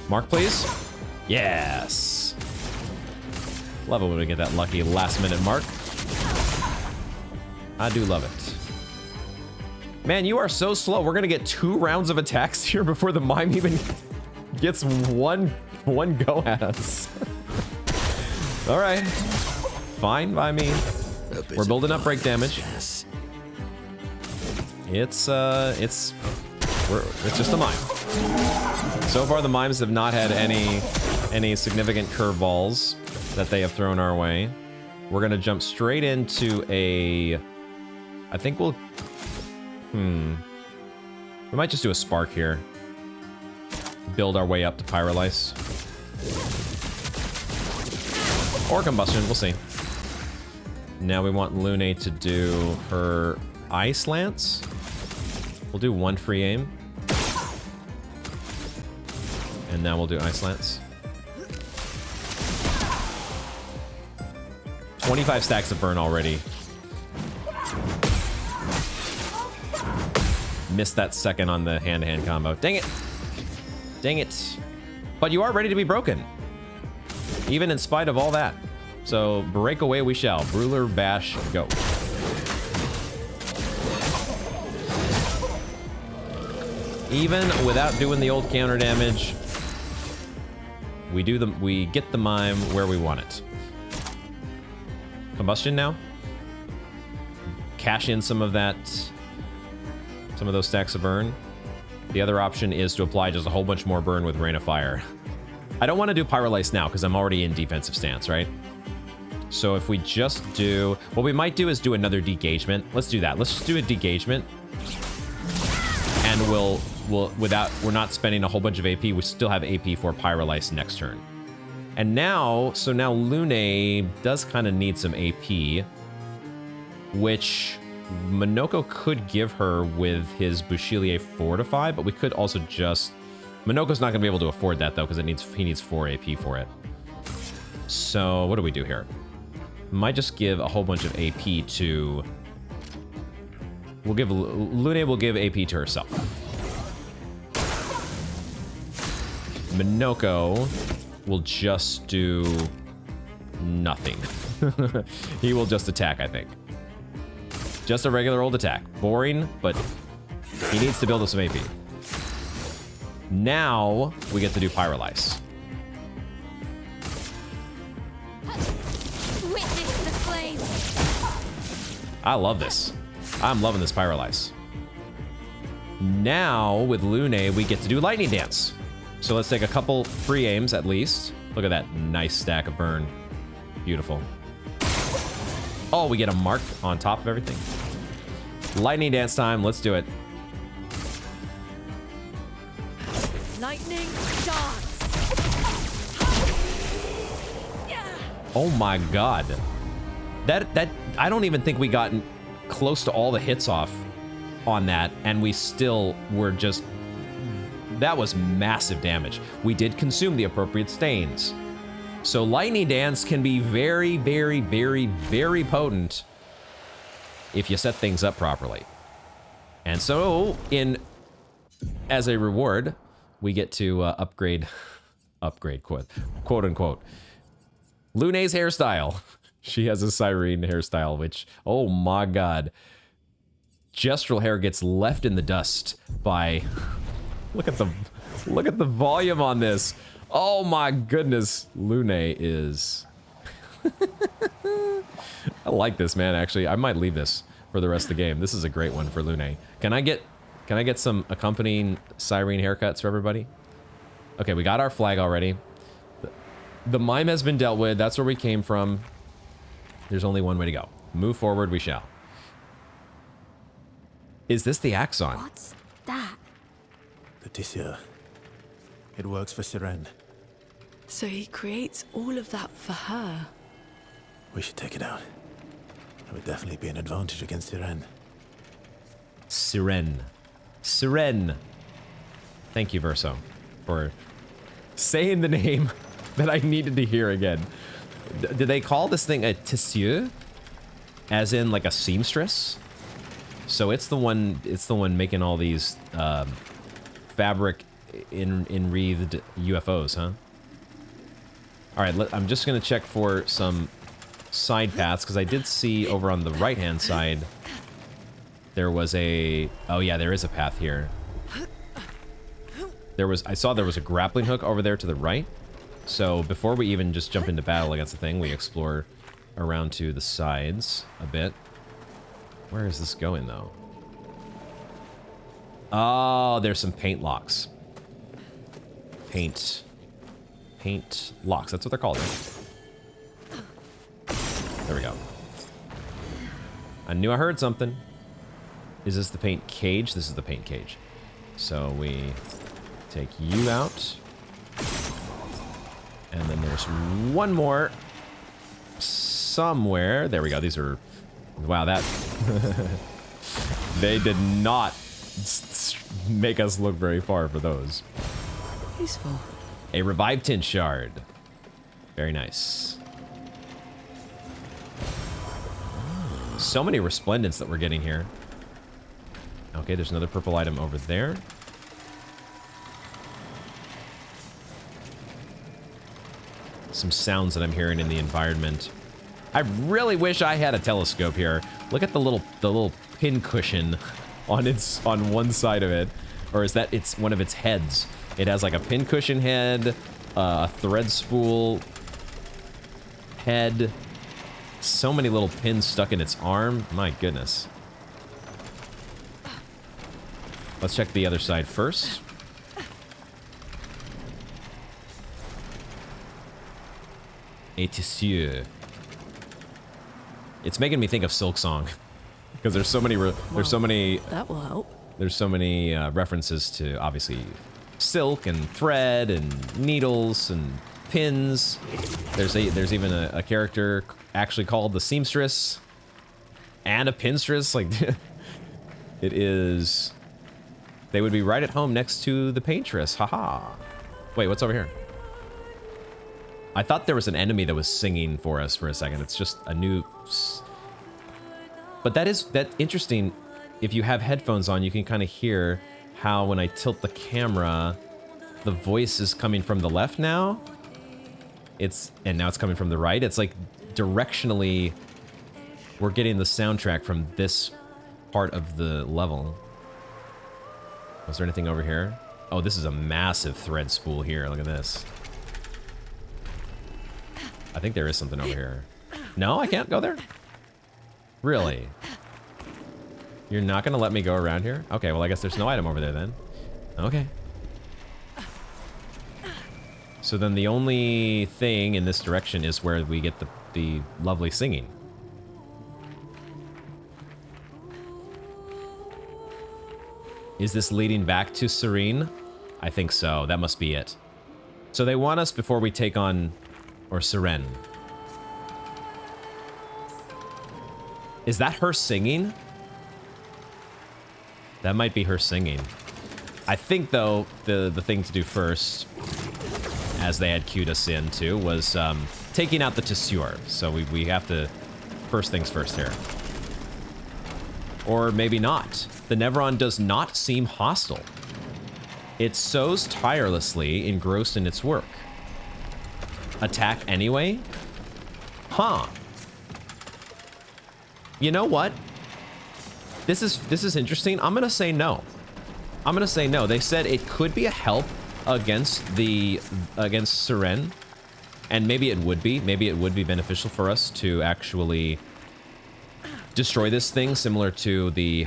Mark, please. Yes. Love it when we get that lucky last-minute mark. I do love it. Man, you are so slow. We're gonna get 2 rounds of attacks here before the mime even gets one go at us. All right. Fine by me. We're building up break damage. It's just a mime. So far, the mimes have not had any significant curveballs that they have thrown our way. We're gonna jump straight into a... I think we'll... We might just do a spark here. build our way up to Pyrolyse. Or Combustion, we'll see. Now we want Lune to do her Ice Lance. We'll do 1 free aim. And now we'll do Ice Lance. 25 stacks of burn already. Missed that second on the hand-to-hand combo. Dang it. Dang it. But you are ready to be broken. Even in spite of all that. So, break away we shall. Ruler, bash, go. Even without doing the old counter damage, we get the mime where we want it. Combustion now. Cash in some of those stacks of burn. The other option is to apply just a whole bunch more burn with Rain of Fire. I don't want to do Pyrolyse now because I'm already in defensive stance, right? So if we just do... What we might do is do another degagement. Let's do that. Let's just do a degagement. And we're not spending a whole bunch of AP. We still have AP for Pyrolyse next turn. And now, so now Lune does kind of need some AP, which Minoko could give her with his Bouchelier Fortify, but we could also just... Minoko's not going to be able to afford that, though, because he needs 4 AP for it. So, what do we do here? Might just give a whole bunch of AP to... Lune will give AP to herself. Minoko will just do nothing. He will just attack, I think. Just a regular old attack. Boring, but he needs to build up some AP. Now, we get to do Pyrolyse. Witness the flames. I love this. I'm loving this Pyrolyse. Now, with Lune, we get to do Lightning Dance. So let's take a couple free aims at least. Look at that nice stack of burn. Beautiful. Oh, we get a mark on top of everything. Lightning Dance time. Let's do it. Lightning dance. Oh my god. That I don't even think we got close to all the hits off on that, and we still were just... That was massive damage. We did consume the appropriate stains. So Lightning Dance can be very, very, very, very potent if you set things up properly. And so, as a reward, we get to upgrade, quote unquote, Lune's hairstyle. She has a Cyrene hairstyle, which, oh my god. Gestural hair gets left in the dust by... Look at the volume on this. Oh my goodness. Lune is... I like this, man, actually. I might leave this for the rest of the game. This is a great one for Lune. Can I get some accompanying Cyrene haircuts for everybody? Okay, we got our flag already. The mime has been dealt with. That's where we came from. There's only one way to go. Move forward, we shall. Is this the Axon? What's that? The Tissue. It works for Siren. So he creates all of that for her. We should take it out. It would definitely be an advantage against Siren. Siren. Siren. Thank you, Verso, for saying the name that I needed to hear again. Did they call this thing a tissue? As in like a seamstress? So it's the one making all these fabric enwreathed UFOs, huh? All right, I'm just gonna check for some side paths because I did see over on the right-hand side there was a... Oh yeah, there is a path here. I saw there was a grappling hook over there to the right. So before we even just jump into battle against the thing, we explore around to the sides a bit. Where is this going though? Oh, there's some paint locks. Paint locks, that's what they're called. There we go. I knew I heard something. Is this the paint cage? This is the paint cage. So we Take you out. And then there's one more somewhere. There we go. These are... Wow, that... They did not make us look very far for those. Useful. A revived tin shard. Very nice. So many resplendents that we're getting here. Okay, there's another purple item over there. Some sounds that I'm hearing in the environment. I really wish I had a telescope here. Look at the little pin cushion on one side of it, or is that it's one of its heads? It has like a pin cushion head, a thread spool head. So many little pins stuck in its arm. My goodness. Let's check the other side first. A tissue. It's making me think of Silk Song because there's so many That will help. there's so many references to obviously silk and thread and needles and pins. There's even a character actually called the seamstress and a pinstress. Like it is. They would be right at home next to the paintress. Haha. Wait, what's over here? I thought there was an enemy that was singing for us for a second. It's just a new... But that's interesting. If you have headphones on, you can kind of hear how when I tilt the camera, the voice is coming from the left now. And now it's coming from the right. It's like directionally, we're getting the soundtrack from this part of the level. Was there anything over here? Oh, this is a massive thread spool here. Look at this. I think there is something over here. No, I can't go there? Really? You're not gonna let me go around here? Okay, well I guess there's no item over there then. Okay. So then the only thing in this direction is where we get the lovely singing. Is this leading back to Serene? I think so. That must be it. So they want us before we take on... Or Seren. Is that her singing? That might be her singing. I think, though, the thing to do first, as they had cued us into, was taking out the Tessure. So we have to... First things first here. Or maybe not. The Nevron does not seem hostile. It sews tirelessly, engrossed in its work. Attack anyway? Huh. You know what? This is interesting. I'm gonna say no. I'm gonna say no. They said it could be a help against Seren, and maybe it would be. Maybe it would be beneficial for us to actually destroy this thing, similar to the,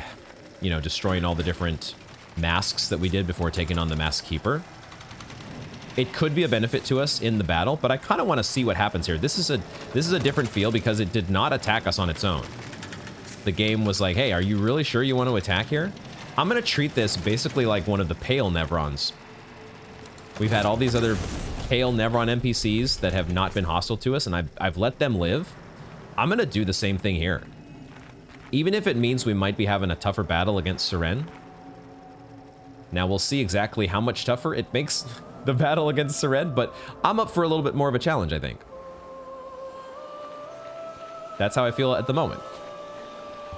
destroying all the different masks that we did before taking on the Mask Keeper. It could be a benefit to us in the battle, but I kind of want to see what happens here. This is a different feel because it did not attack us on its own. The game was like, hey, are you really sure you want to attack here? I'm going to treat this basically like one of the pale Nevrons. We've had all these other pale Nevron NPCs that have not been hostile to us, and I've let them live. I'm going to do the same thing here. Even if it means we might be having a tougher battle against Seren. Now we'll see exactly how much tougher it makes the battle against Seren, but I'm up for a little bit more of a challenge, I think. That's how I feel at the moment.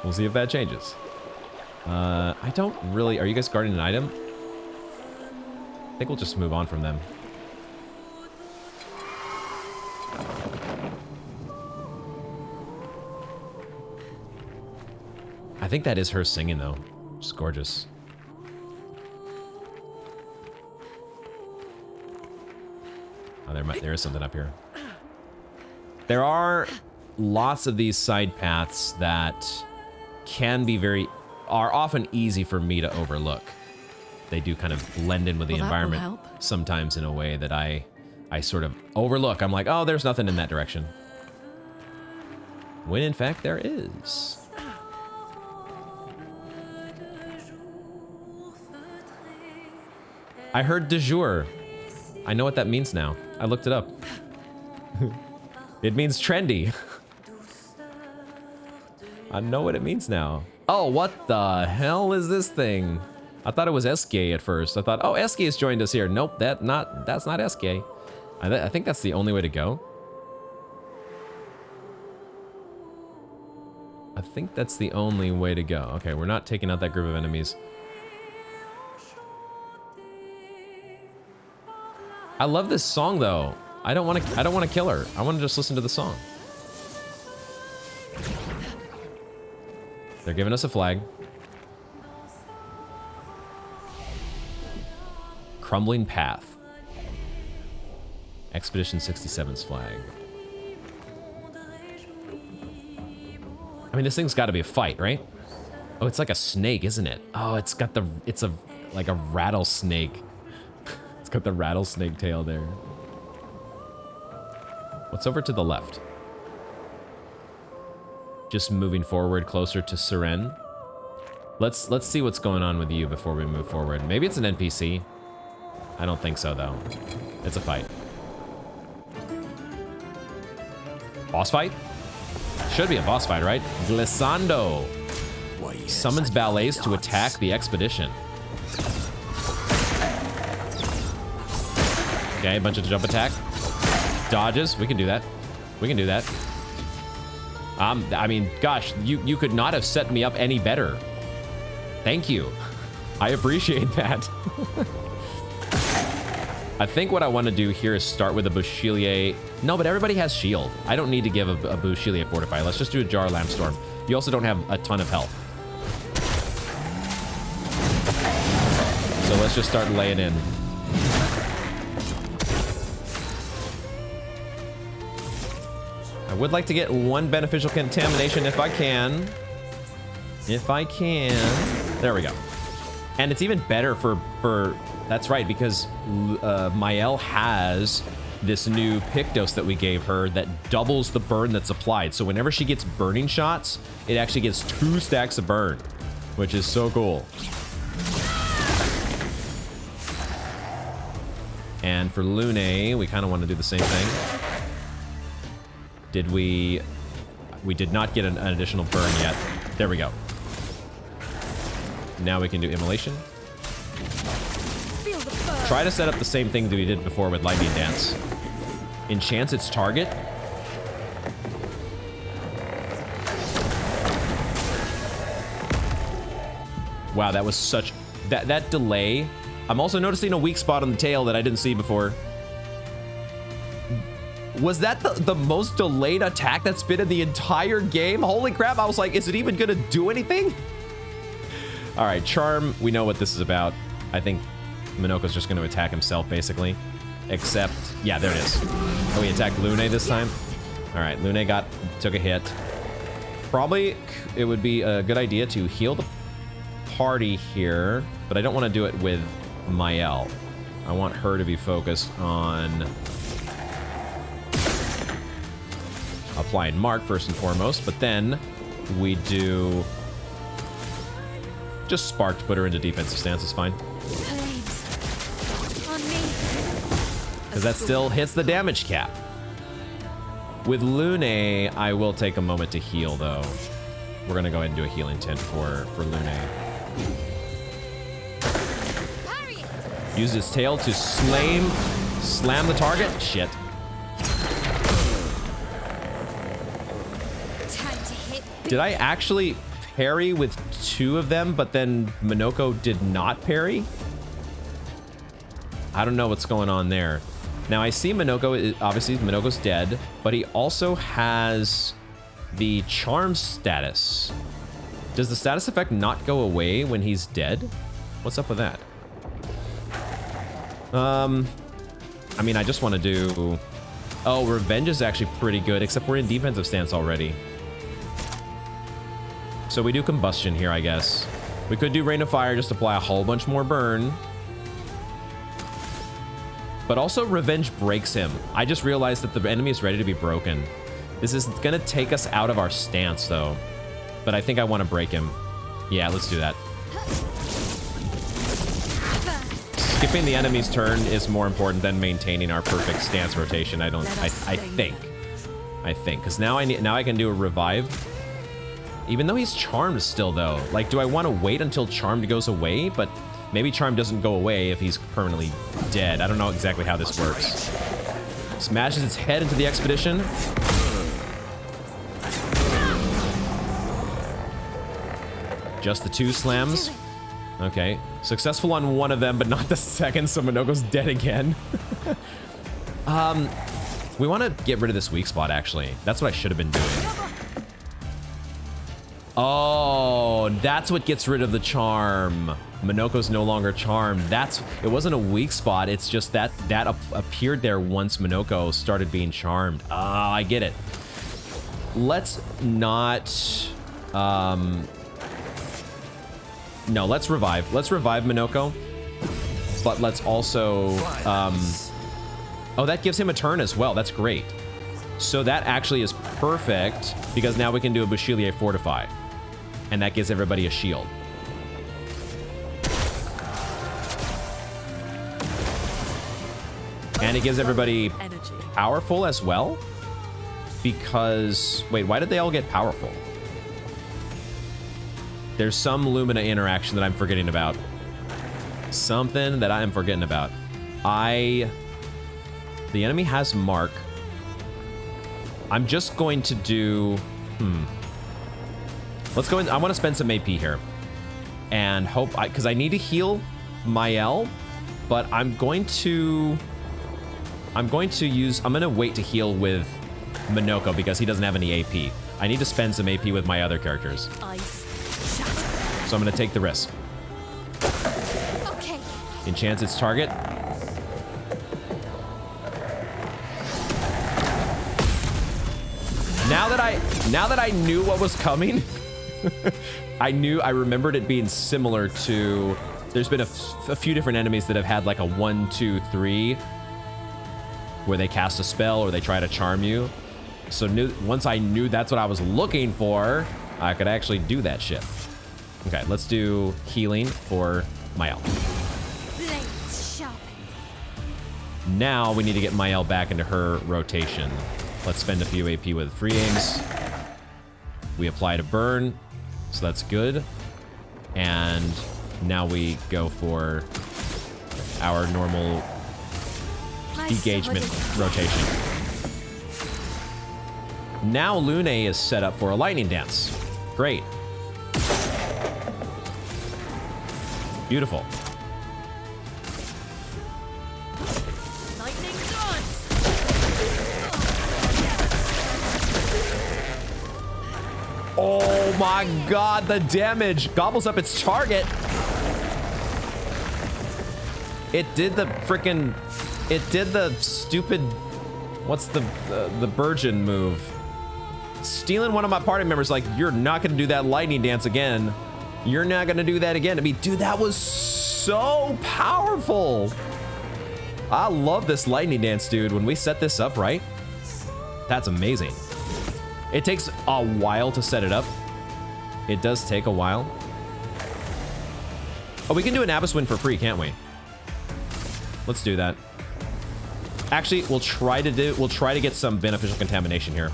We'll see if that changes. I don't really... Are you guys guarding an item? I think we'll just move on from them. I think that is her singing, though. It's gorgeous. Oh, there is something up here. There are lots of these side paths that are often easy for me to overlook. They do kind of blend in with the environment sometimes in a way that I sort of overlook. I'm like, oh, there's nothing in that direction. When in fact there is. I heard de jour. I know what that means now. I looked it up. It means trendy. I know what it means now. Oh, what the hell is this thing? I thought it was Eske at first. I thought, oh, Eske's joined us here. Nope, that's not Eske. I think that's the only way to go. I think that's the only way to go. Okay, we're not taking out that group of enemies. I love this song though. I don't want to kill her. I want to just listen to the song. They're giving us a flag. Crumbling Path. Expedition 67's flag. I mean, this thing's got to be a fight, right? Oh, it's like a snake, isn't it? Oh, it's like a rattlesnake. It's got the rattlesnake tail there. What's over to the left? Just moving forward closer to Seren. Let's see what's going on with you before we move forward. Maybe it's an NPC. I don't think so though. It's a fight. Boss fight? Should be a boss fight, right? Glissando summons ballets to attack the expedition. Okay, a bunch of jump attack. Dodges, we can do that. We can do that. I mean, gosh, you could not have set me up any better. Thank you. I appreciate that. I think what I want to do here is start with a Bouchelier. No, but everybody has shield. I don't need to give a Bouchelier Fortify. Let's just do a Jar Lamp Storm. You also don't have a ton of health. So let's just start laying in. I would like to get one beneficial contamination if I can. If I can. There we go. And it's even better for that's right, because Mael has this new Pictos that we gave her that doubles the burn that's applied. So whenever she gets burning shots, it actually gets 2 stacks of burn, which is so cool. And for Lune, we kind of want to do the same thing. Did we did not get an additional burn yet. There we go. Now we can do Immolation. Try to set up the same thing that we did before with Lightning Dance. Enchants its target. Wow, that was such... That delay. I'm also noticing a weak spot on the tail that I didn't see before. Was that the most delayed attack that's been in the entire game? Holy crap, I was like, is it even gonna do anything? All right, Charm, we know what this is about. I think Minoko's just going to attack himself, basically. Except, yeah, there it is. Oh, we attacked Lune this time. All right, Lune took a hit. Probably it would be a good idea to heal the party here, but I don't want to do it with Mael. I want her to be focused on applying Mark first and foremost, but then we do just Spark to put her into defensive stance is fine. Because that still hits the damage cap. With Lune, I will take a moment to heal, though. We're going to go ahead and do a healing tint for Lune. Use his tail to slam the target. Shit. Did I actually parry with 2 of them, but then Minoko did not parry? I don't know what's going on there. Now I see Minoko, obviously Minoko's dead, but he also has the charm status. Does the status effect not go away when he's dead? What's up with that? I mean, I just want to do... Oh, Revenge is actually pretty good, except we're in defensive stance already. So we do Combustion here, I guess. We could do Rain of Fire, just apply a whole bunch more burn. But also Revenge breaks him. I just realized that the enemy is ready to be broken. This is gonna take us out of our stance though. But I think I want to break him. Yeah, let's do that. skipping the enemy's turn is more important than maintaining our perfect stance rotation. I think, because now I can do a revive. Even though he's charmed still, though. Like, do I want to wait until charmed goes away? But maybe charm doesn't go away if he's permanently dead. I don't know exactly how this works. Smashes its head into the expedition. Just the 2 slams. Okay. Successful on one of them, but not the second, so Minoko's dead again. We want to get rid of this weak spot, actually. That's what I should have been doing. Oh, that's what gets rid of the charm. Minoko's no longer charmed. It wasn't a weak spot. It's just that appeared there once Minoko started being charmed. Ah, I get it. Let's not, no, let's revive. Let's revive Minoko. But let's also, oh, that gives him a turn as well. That's great. So that actually is perfect because now we can do a Bachelier Fortify. And that gives everybody a shield. And it gives everybody powerful as well. Because, wait, why did they all get powerful? There's some Lumina interaction that I'm forgetting about. Something that I am forgetting about. The enemy has Mark. I'm just going to do, let's go in. I want to spend some AP here and hope, because I need to heal Mael, but I'm going to wait to heal with Minoko because he doesn't have any AP. I need to spend some AP with my other characters. So I'm going to take the risk. Okay. Enchants its target. Now that I knew what was coming, I remembered it being similar to, there's been a few different enemies that have had like a 1, 2, 3 where they cast a spell or they try to charm you. So once I knew that's what I was looking for, I could actually do that shit. Okay, let's do healing for Mael. Now we need to get Mael back into her rotation. Let's spend a few AP with free aims. We apply to burn, so that's good. And now we go for our normal engagement rotation. Now Lune is set up for a lightning dance. Great. Beautiful. Oh my god, the damage gobbles up its target. It did the stupid, what's the Burgeon move? Stealing one of my party members, like, you're not gonna do that lightning dance again. You're not gonna do that again. I mean, dude, that was so powerful. I love this lightning dance, dude. When we set this up right, that's amazing. It takes a while to set it up. It does take a while. Oh, we can do an Abyss win for free, can't we? Let's do that. Actually, we'll try to get some beneficial contamination here.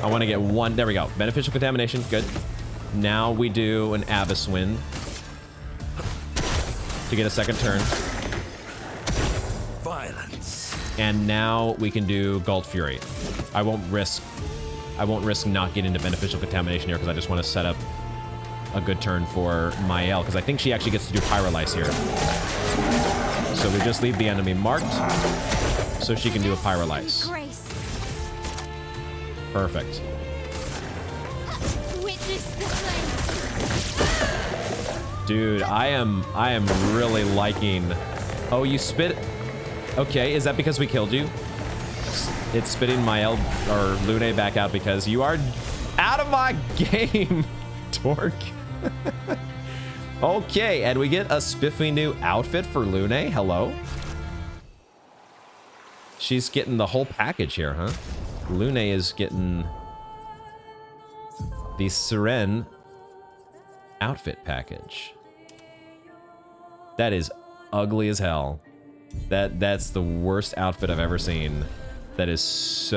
I want to get one. There we go. Beneficial contamination. Good. Now we do an Abyss win to get a second turn. Violence. And now we can do Galt Fury. I won't risk not getting into beneficial contamination here because I just want to set up a good turn for Mael because I think she actually gets to do Pyrolyse here. So we just leave the enemy marked so she can do a Pyrolyse. Perfect. Dude, I am really liking. Oh, you spit. Okay, is that because we killed you? It's spitting Mael or Lune back out because you are out of my game, Torque. Okay, and we get a spiffy new outfit for Lune. Hello. She's getting the whole package here, huh? Lune is getting the Siren outfit package. That is ugly as hell. That's the worst outfit I've ever seen. That is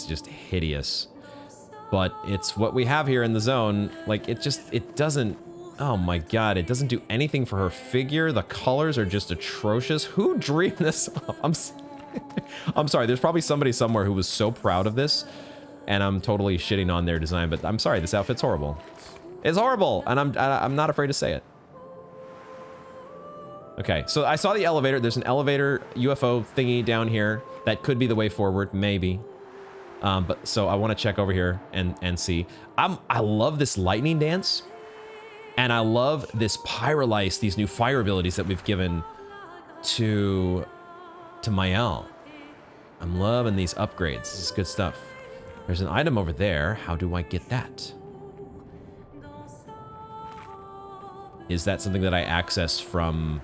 just hideous. But it's what we have here in the zone. Like, it doesn't, oh my god, it doesn't do anything for her figure. The colors are just atrocious. Who dreamed this up? I'm sorry, there's probably somebody somewhere who was so proud of this, and I'm totally shitting on their design, but I'm sorry, this outfit's horrible. It's horrible, and I'm not afraid to say it. Okay, so I saw the elevator. There's an elevator UFO thingy down here. That could be the way forward, maybe. But so I want to check over here and see. I love this lightning dance, and I love this pyrolyse, these new fire abilities that we've given to Mael. I'm loving these upgrades. This is good stuff. There's an item over there. How do I get that? Is that something that I access from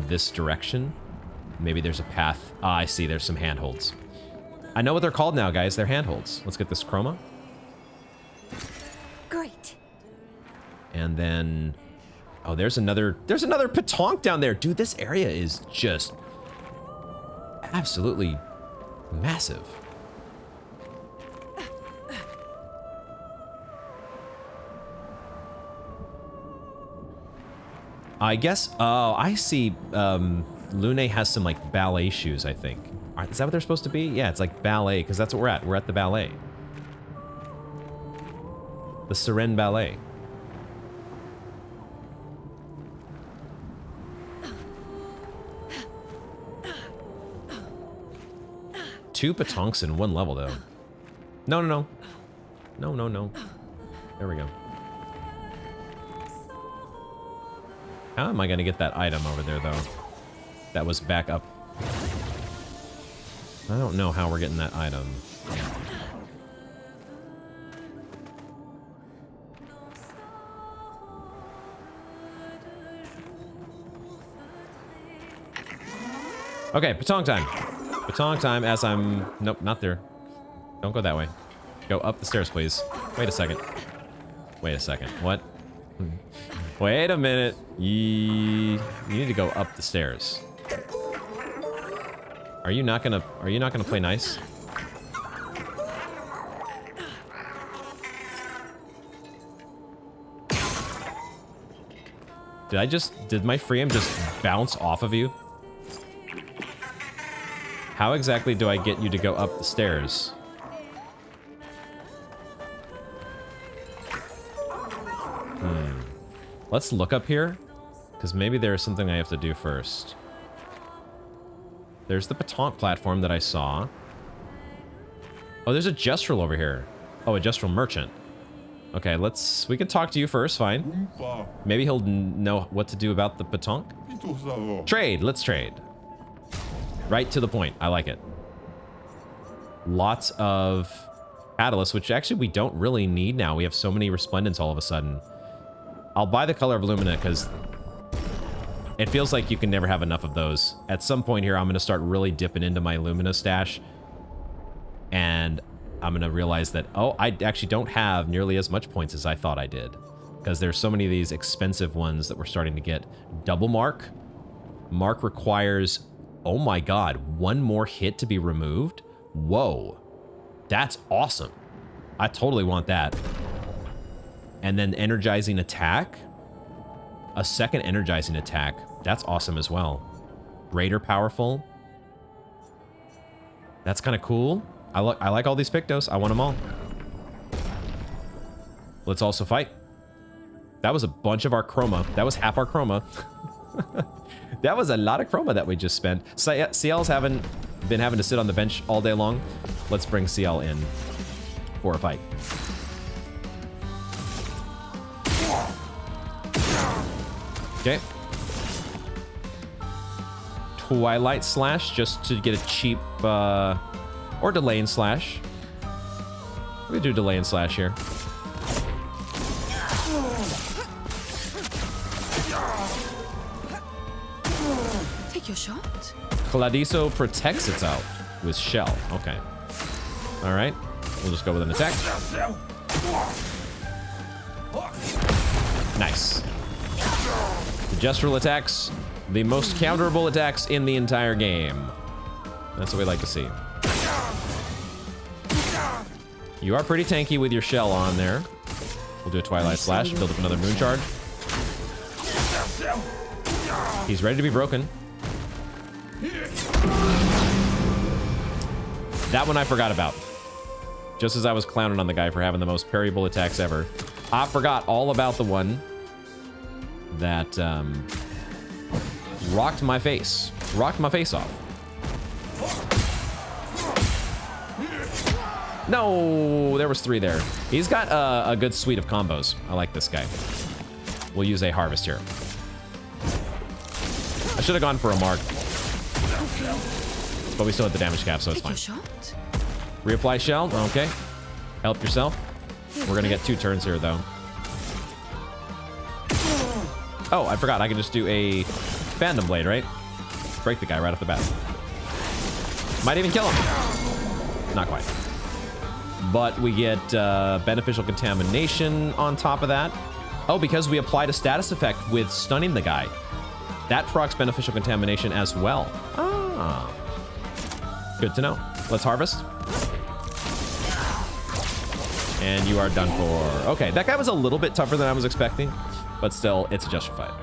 this direction? Maybe there's a path. Ah, I see. There's some handholds. I know what they're called now, guys. They're handholds. Let's get this chroma. Great. And then, oh, there's another petanque down there. Dude, this area is just absolutely massive. I guess, oh, I see, Lune has some, like, ballet shoes, I think. Is that what they're supposed to be? Yeah, it's like ballet, because that's what we're at. We're at the ballet. The Seren Ballet. Two petanques in one level, though. No, no, no. No, no, no. There we go. How am I going to get that item over there, though? That was back up. I don't know how we're getting that item. Okay, petanque time. Petanque time as I'm... Nope, not there. Don't go that way. Go up the stairs, please. Wait a second. Wait a second. What? Wait a minute. You need to go up the stairs. Are you not gonna play nice? Did my free aim just bounce off of you? How exactly do I get you to go up the stairs? Let's look up here, because maybe there's something I have to do first. There's the petanque platform that I saw. Oh, there's a gestural over here. Oh, a gestural merchant. Okay, we can talk to you first, fine. Maybe he'll know what to do about the petanque. Trade, let's trade. Right to the point, I like it. Lots of catalysts, which actually we don't really need now. We have so many resplendents all of a sudden. I'll buy the color of Lumina because it feels like you can never have enough of those. At some point here, I'm going to start really dipping into my Lumina stash. And I'm going to realize that, oh, I actually don't have nearly as much points as I thought I did. Because there's so many of these expensive ones that we're starting to get. Double mark. Mark requires, oh my god, one more hit to be removed? Whoa. That's awesome. I totally want that. And then energizing attack. A second energizing attack. That's awesome as well. Raider powerful. That's kind of cool. I like all these Pictos. I want them all. Let's also fight. That was a bunch of our chroma. That was half our chroma. That was a lot of chroma that we just spent. CL's been having to sit on the bench all day long. Let's bring CL in for a fight. Okay. Twilight Slash, just to get a cheap, or Delay and Slash. We do Delay and Slash here. Take your shot. Cladiso protects itself with Shell. Okay. All right. We'll just go with an attack. Nice. The gestural attacks The most counterable attacks in the entire game. That's what we like to see. You are pretty tanky with your shell on there. We'll do a Twilight Slash, build up another Moon Charge. He's ready to be broken. That one I forgot about. Just as I was clowning on the guy for having the most parryable attacks ever. I forgot all about the one that rocked my face. Rocked my face off. No, there was 3 there. He's got a good suite of combos. I like this guy. We'll use a Harvest here. I should have gone for a Mark. But we still have the damage cap, so it's fine. Reapply shell. Okay. Help yourself. We're gonna get 2 turns here, though. Oh, I forgot. I can just do a Phantom Blade, right? Break the guy right off the bat. Might even kill him. Not quite. But we get Beneficial Contamination on top of that. Oh, because we applied a status effect with stunning the guy. That procs Beneficial Contamination as well. Ah. Good to know. Let's harvest. And you are done for. Okay, that guy was a little bit tougher than I was expecting, but still, it's justified.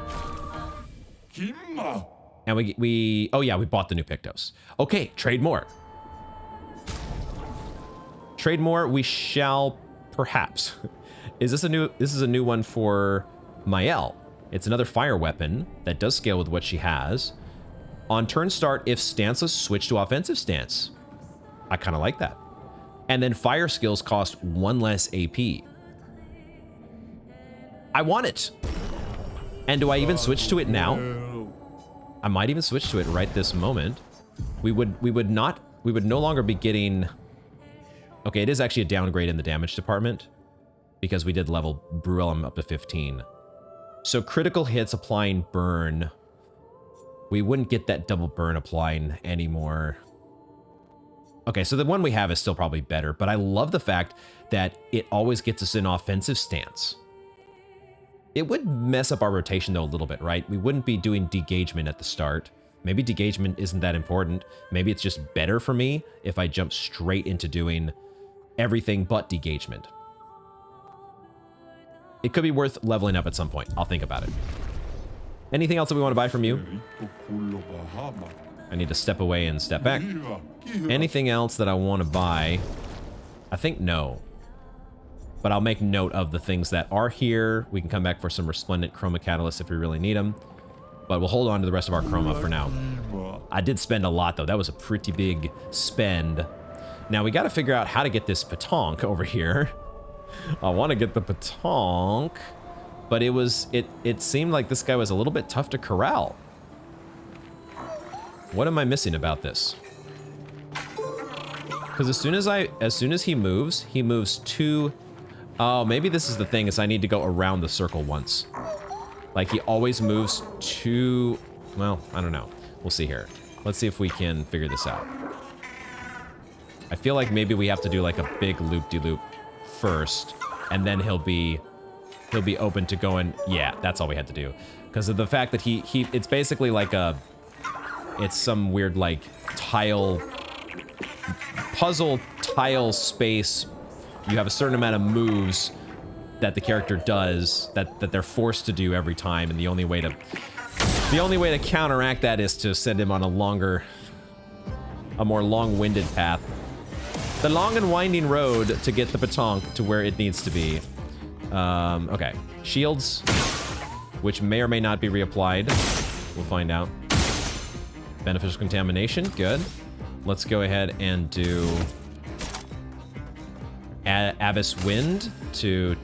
And we oh yeah, we bought the new Pictos. Okay, trade more. Trade more, we shall perhaps. This is a new one for Mael. It's another fire weapon that does scale with what she has. On turn start, if stances switch to offensive stance. I kind of like that. And then fire skills cost 1 less AP. I want it. And do I even switch to it now? I might even switch to it right this moment. We would no longer be getting. Okay, it is actually a downgrade in the damage department because we did level Bruellum up to 15. So critical hits applying burn. We wouldn't get that double burn applying anymore. Okay, so the one we have is still probably better, but I love the fact that it always gets us in offensive stance. It would mess up our rotation though a little bit, right? We wouldn't be doing degagement at the start. Maybe degagement isn't that important. Maybe it's just better for me if I jump straight into doing everything but degagement. It could be worth leveling up at some point. I'll think about it. Anything else that we want to buy from you? I need to step away and step back. Anything else that I want to buy? I think no. But I'll make note of the things that are here. We can come back for some Resplendent Chroma Catalysts if we really need them. But we'll hold on to the rest of our Chroma for now. I did spend a lot, though. That was a pretty big spend. Now, we got to figure out how to get this Petonk over here. I want to get the Petonk. But it seemed like this guy was a little bit tough to corral. What am I missing about this? Because as soon as he moves to. Oh, maybe this is the thing, is I need to go around the circle once. Like he always moves to. Well, I don't know. We'll see here. Let's see if we can figure this out. I feel like maybe we have to do like a big loop-de-loop first, and then he'll be open to going. Yeah, that's all we had to do. Because of the fact that it's basically like it's some weird like puzzle tile space. You have a certain amount of moves that the character does that they're forced to do every time, and the only way to counteract that is to send him on a more long-winded path. The long and winding road to get the Petonk to where it needs to be. Okay. Shields, which may or may not be reapplied. We'll find out. Beneficial Contamination, good. Let's go ahead and do Abyss Wind to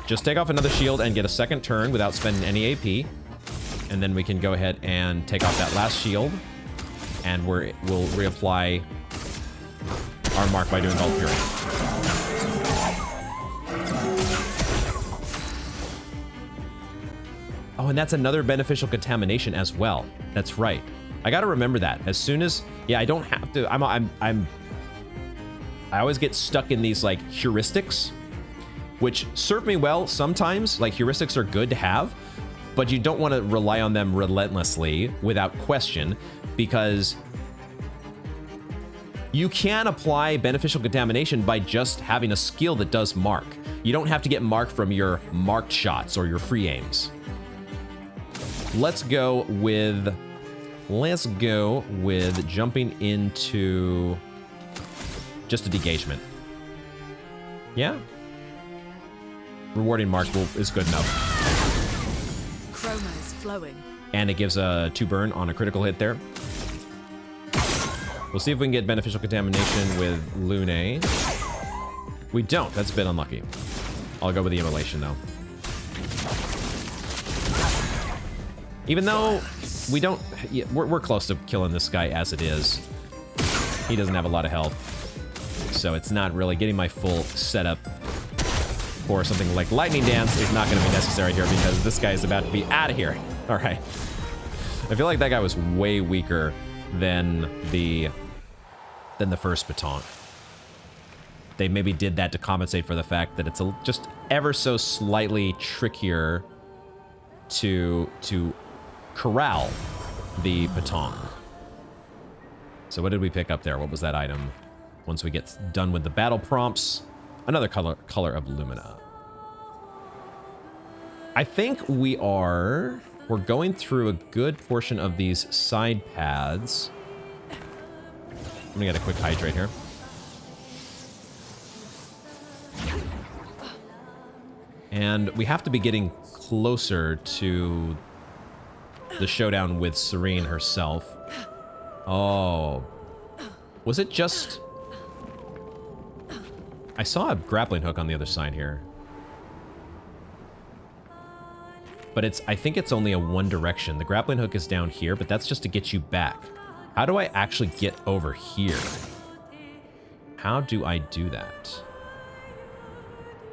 just take off another shield and get a second turn without spending any AP. And then we can go ahead and take off that last shield. And we'll reapply our mark by doing Gold Fury. Oh, and that's another Beneficial Contamination as well. That's right. I gotta remember that. As soon as, yeah, I don't have to. I always get stuck in these like heuristics, which serve me well sometimes. Like heuristics are good to have, but you don't want to rely on them relentlessly without question, because you can apply beneficial contamination by just having a skill that does mark. You don't have to get marked from your marked shots or your free aims. Let's go with jumping into just a degagement. Yeah? Rewarding mark is good enough. Chroma is flowing. And it gives a 2 burn on a critical hit there. We'll see if we can get beneficial contamination with Lune. We don't. That's a bit unlucky. I'll go with the immolation though. Even though we don't, we're close to killing this guy as it is. He doesn't have a lot of health, so it's not really getting my full setup for something like Lightning Dance is not going to be necessary here because this guy is about to be out of here. All right. I feel like that guy was way weaker than the first baton. They maybe did that to compensate for the fact that it's just ever so slightly trickier to corral the baton. So what did we pick up there? What was that item? Once we get done with the battle prompts, another color of Lumina. I think we're going through a good portion of these side paths. I'm gonna get a quick hydrate here. And we have to be getting closer to the showdown with Serene herself. Oh. Was it just... I saw a grappling hook on the other side here. But I think it's only a one direction. The grappling hook is down here, but that's just to get you back. How do I actually get over here? How do I do that?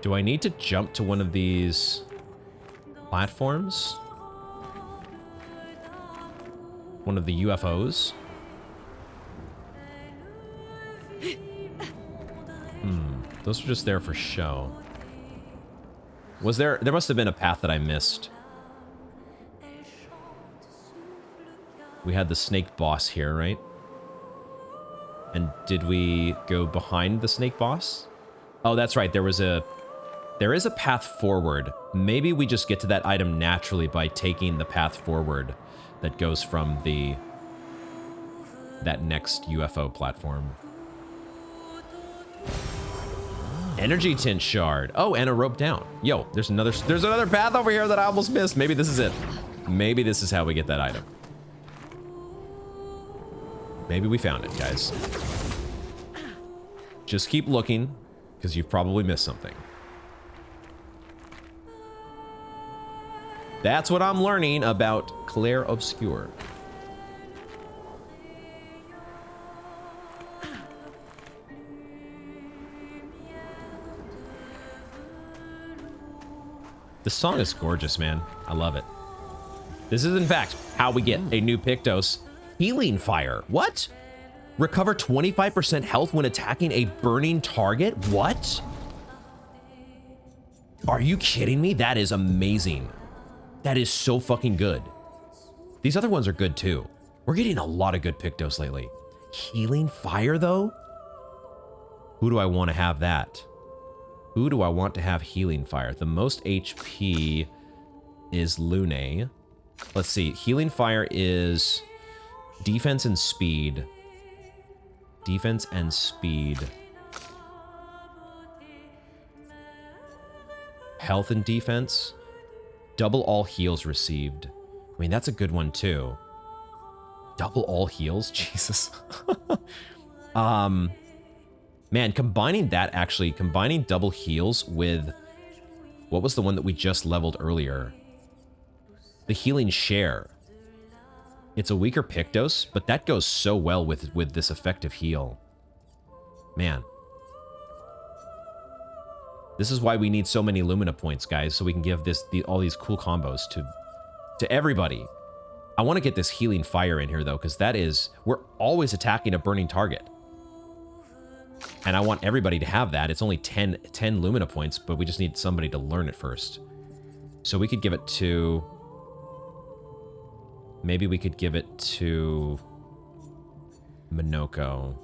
Do I need to jump to one of these platforms? One of the UFOs? Those are just there for show. Was there must have been a path that I missed. We had the snake boss here, right? And did we go behind the snake boss? Oh, that's right. There is a path forward. Maybe we just get to that item naturally by taking the path forward that goes from that next UFO platform. Energy tint shard. Oh, and a rope down. Yo, there's another path over here that I almost missed. Maybe this is it. Maybe this is how we get that item. Maybe we found it, guys. Just keep looking, because you've probably missed something. That's what I'm learning about Claire Obscure. This song is gorgeous, man. I love it. This is, in fact, how we get a new Pictos. Healing Fire. What? Recover 25% health when attacking a burning target? What? Are you kidding me? That is amazing. That is so fucking good. These other ones are good too. We're getting a lot of good Pictos lately. Healing Fire, though? Who do I want to have that? Who do I want to have Healing Fire? The most HP is Lune. Let's see. Healing Fire is defense and speed. Defense and speed. Health and defense. Double all heals received. I mean, that's a good one too. Double all heals? Jesus. Man, combining double heals with... What was the one that we just leveled earlier? The Healing Share. It's a weaker Pictos, but that goes so well with this effective heal. Man. This is why we need so many Lumina points, guys, so we can give all these cool combos to everybody. I want to get this Healing Fire in here, though, because that is... We're always attacking a burning target. And I want everybody to have that. It's only 10 Lumina points, but we just need somebody to learn it first. So we could give it to Maybe we could give it to Minoko.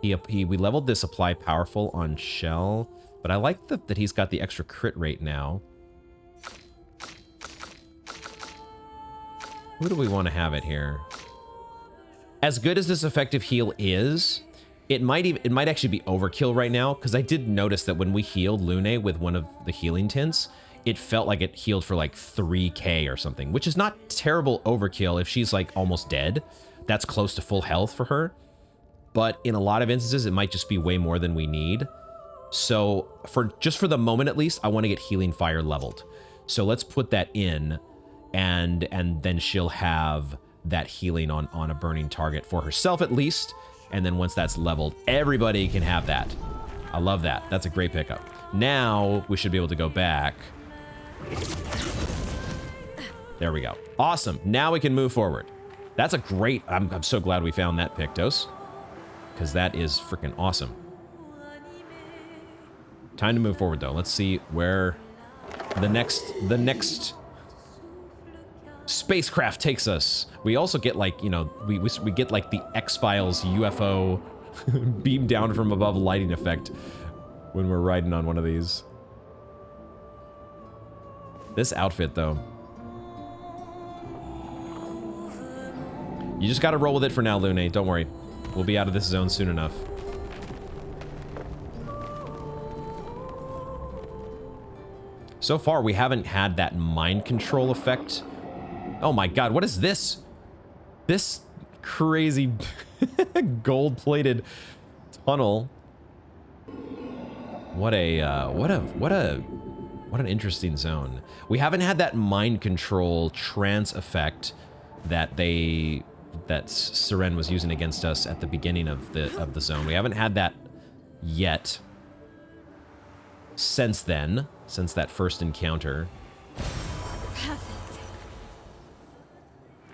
We leveled this apply powerful on Shell, but I like that he's got the extra crit rate now. Who do we want to have it here? As good as this effective heal is, it might actually be overkill right now, because I did notice that when we healed Lune with one of the healing tints, it felt like it healed for like 3k or something, which is not terrible overkill if she's like almost dead. That's close to full health for her. But in a lot of instances, it might just be way more than we need. So just for the moment at least, I want to get Healing Fire leveled. So let's put that in, and then she'll have that healing on a burning target for herself at least. And then once that's leveled, everybody can have that. I love that. That's a great pickup. Now we should be able to go back. There we go. Awesome. Now we can move forward. That's a great... I'm so glad we found that Pictos, because that is freaking awesome. Time to move forward, though. Let's see where the next spacecraft takes us. We also get, like, you know, we get like the X-Files UFO beam down from above lighting effect when we're riding on one of these. This outfit, though. You just gotta roll with it for now, Lune. Don't worry. We'll be out of this zone soon enough. So far, we haven't had that mind control effect. Oh my god, what is this? This crazy gold-plated tunnel. What an interesting zone. We haven't had that mind control trance effect that Seren was using against us at the beginning of the zone. We haven't had that yet since then, since that first encounter.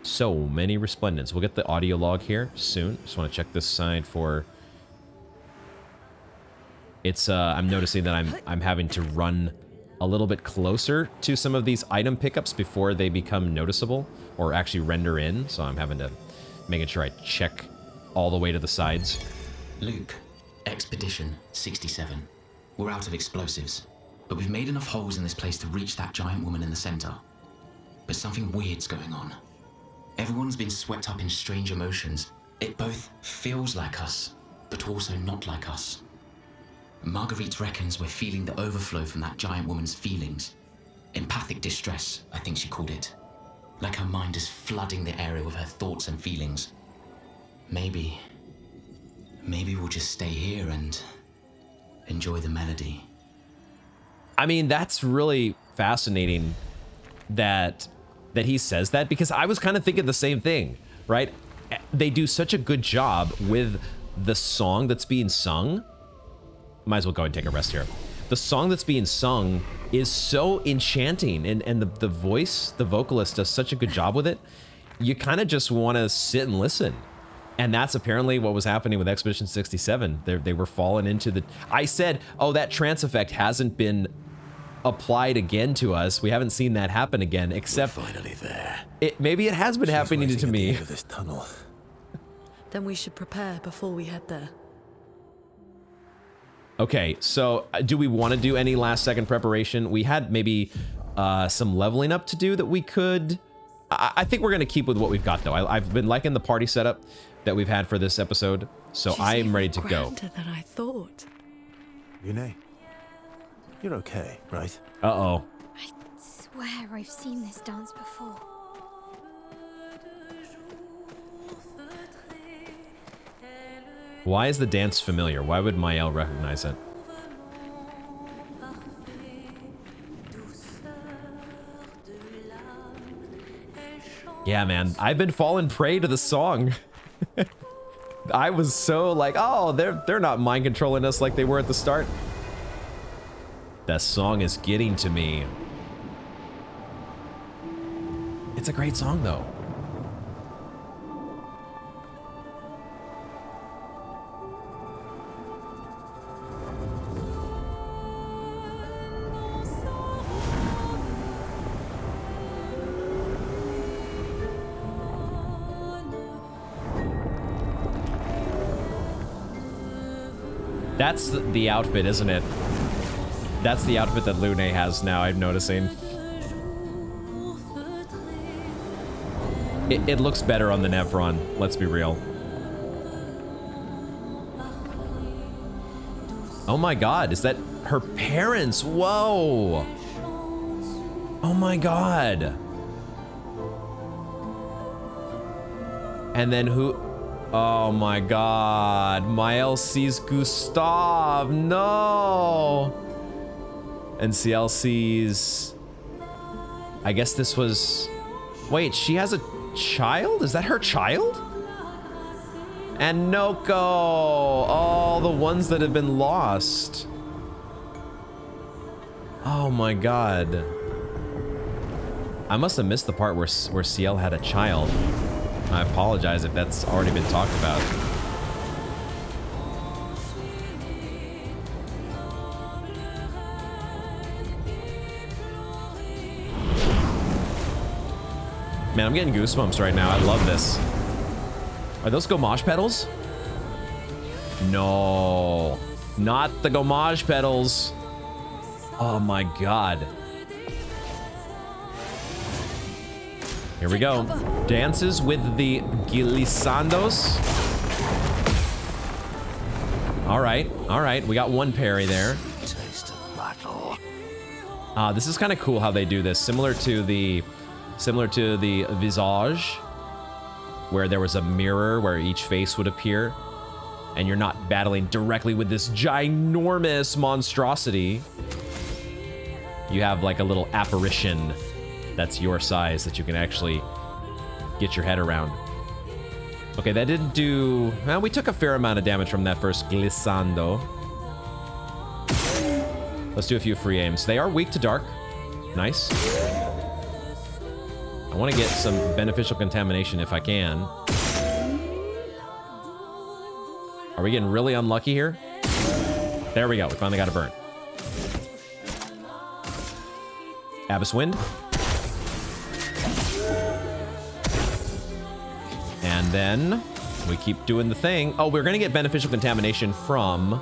So many resplendents. We'll get the audio log here soon. Just want to check this side for... It's, I'm noticing that I'm having to run a little bit closer to some of these item pickups before they become noticeable or actually render in. So I'm having to, making sure I check all the way to the sides. Luke, Expedition 67. We're out of explosives, but we've made enough holes in this place to reach that giant woman in the center. But something weird's going on. Everyone's been swept up in strange emotions. It both feels like us, but also not like us. Marguerite reckons we're feeling the overflow from that giant woman's feelings. Empathic distress, I think she called it. Like her mind is flooding the area with her thoughts and feelings. Maybe we'll just stay here and enjoy the melody. I mean, that's really fascinating that he says that, because I was kind of thinking the same thing, right? They do such a good job with the song that's being sung. Might as well go and take a rest here. The song that's being sung is so enchanting, and the voice, the vocalist does such a good job with it. You kind of just want to sit and listen. And that's apparently what was happening with Expedition 67. They were falling into the... I said, oh, that trance effect hasn't been applied again to us. We haven't seen that happen again, except... We're finally there. Maybe it has been happening to me. At the end of this tunnel. Then we should prepare before we head there. Okay, so do we want to do any last second preparation? We had maybe some leveling up to do that we could... I think we're going to keep with what we've got, though. I've been liking the party setup that we've had for this episode, so I'm ready to go. Grander than I thought. Yune, you're okay, right? Uh-oh. I swear I've seen this dance before. Why is the dance familiar? Why would Maël recognize it? Yeah, man, I've been falling prey to the song. I was so like, oh, they're not mind controlling us like they were at the start. That song is getting to me. It's a great song, though. That's the outfit, isn't it? That's the outfit that Lune has now, I'm noticing. It looks better on the Nevron, let's be real. Oh my god, is that her parents? Whoa! Oh my god. And then who? Oh my god. Mael sees Gustav. No! And Ciel sees... I guess this was... Wait, she has a child? Is that her child? And Noko! All the ones that have been lost. Oh my god. I must have missed the part where Ciel had a child. I apologize if that's already been talked about. Man, I'm getting goosebumps right now. I love this. Are those gommage pedals? No, not the gommage pedals. Oh my god. Here we go. Dances with the Glissandos. All right. We got one parry there. Taste of battle. This is kind of cool how they do this. Similar to the Visage, where there was a mirror where each face would appear, and you're not battling directly with this ginormous monstrosity. You have like a little apparition that's your size that you can actually get your head around. Okay, that didn't do... Well, we took a fair amount of damage from that first Glissando. Let's do a few free aims. They are weak to dark. Nice. I want to get some beneficial contamination if I can. Are we getting really unlucky here? There we go. We finally got a burn. Abyss Wind. And then we keep doing the thing. Oh, we're going to get beneficial contamination from...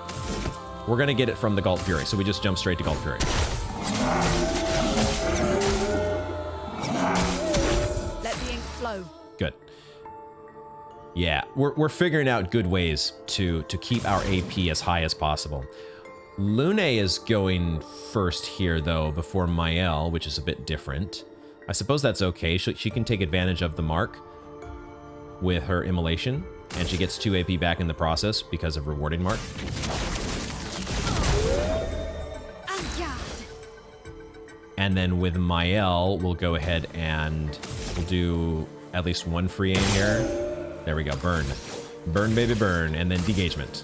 We're going to get it from the Galt Fury. So we just jump straight to Galt Fury. Let the ink flow. Good. Yeah, we're figuring out good ways to keep our AP as high as possible. Lune is going first here, though, before Mael, which is a bit different. I suppose that's okay. She can take advantage of the mark with her immolation, and she gets 2 AP back in the process because of rewarding mark. And then with Mael, we'll go ahead and we'll do at least 1 free aim here. There we go, burn. Burn, baby, burn, and then degagement.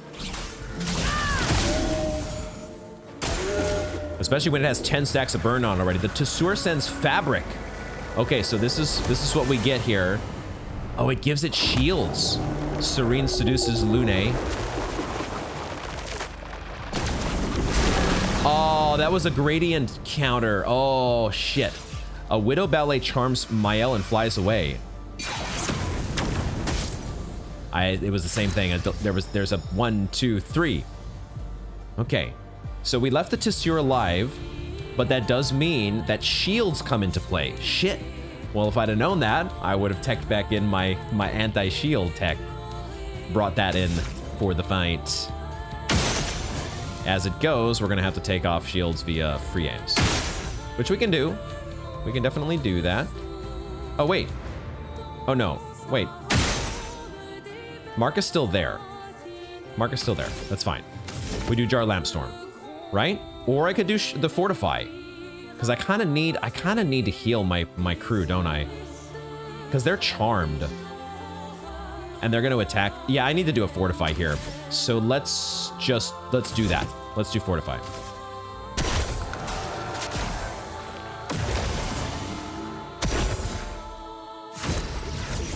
Especially when it has 10 stacks of burn on already. The Tessur sends fabric. Okay, so this is what we get here. Oh, it gives it shields. Serene seduces Lune. Oh, that was a gradient counter. Oh, shit. A Widow Ballet charms Mael and flies away. It was the same thing. There's a 1, 2, 3. Okay. So we left the Tessur alive, but that does mean that shields come into play. Shit. Well, if I'd have known that, I would have teched back in my anti-shield tech. Brought that in for the fight. As it goes, we're going to have to take off shields via free aims. Which we can do. We can definitely do that. Oh, wait. Oh, no. Wait. Mark is still there. Mark is still there. That's fine. We do Jar Lampstorm. Right? Or I could do the Fortify. Because I kind of need to heal my crew, don't I? Because they're charmed. And they're going to attack. Yeah, I need to do a Fortify here. So let's do that. Let's do Fortify.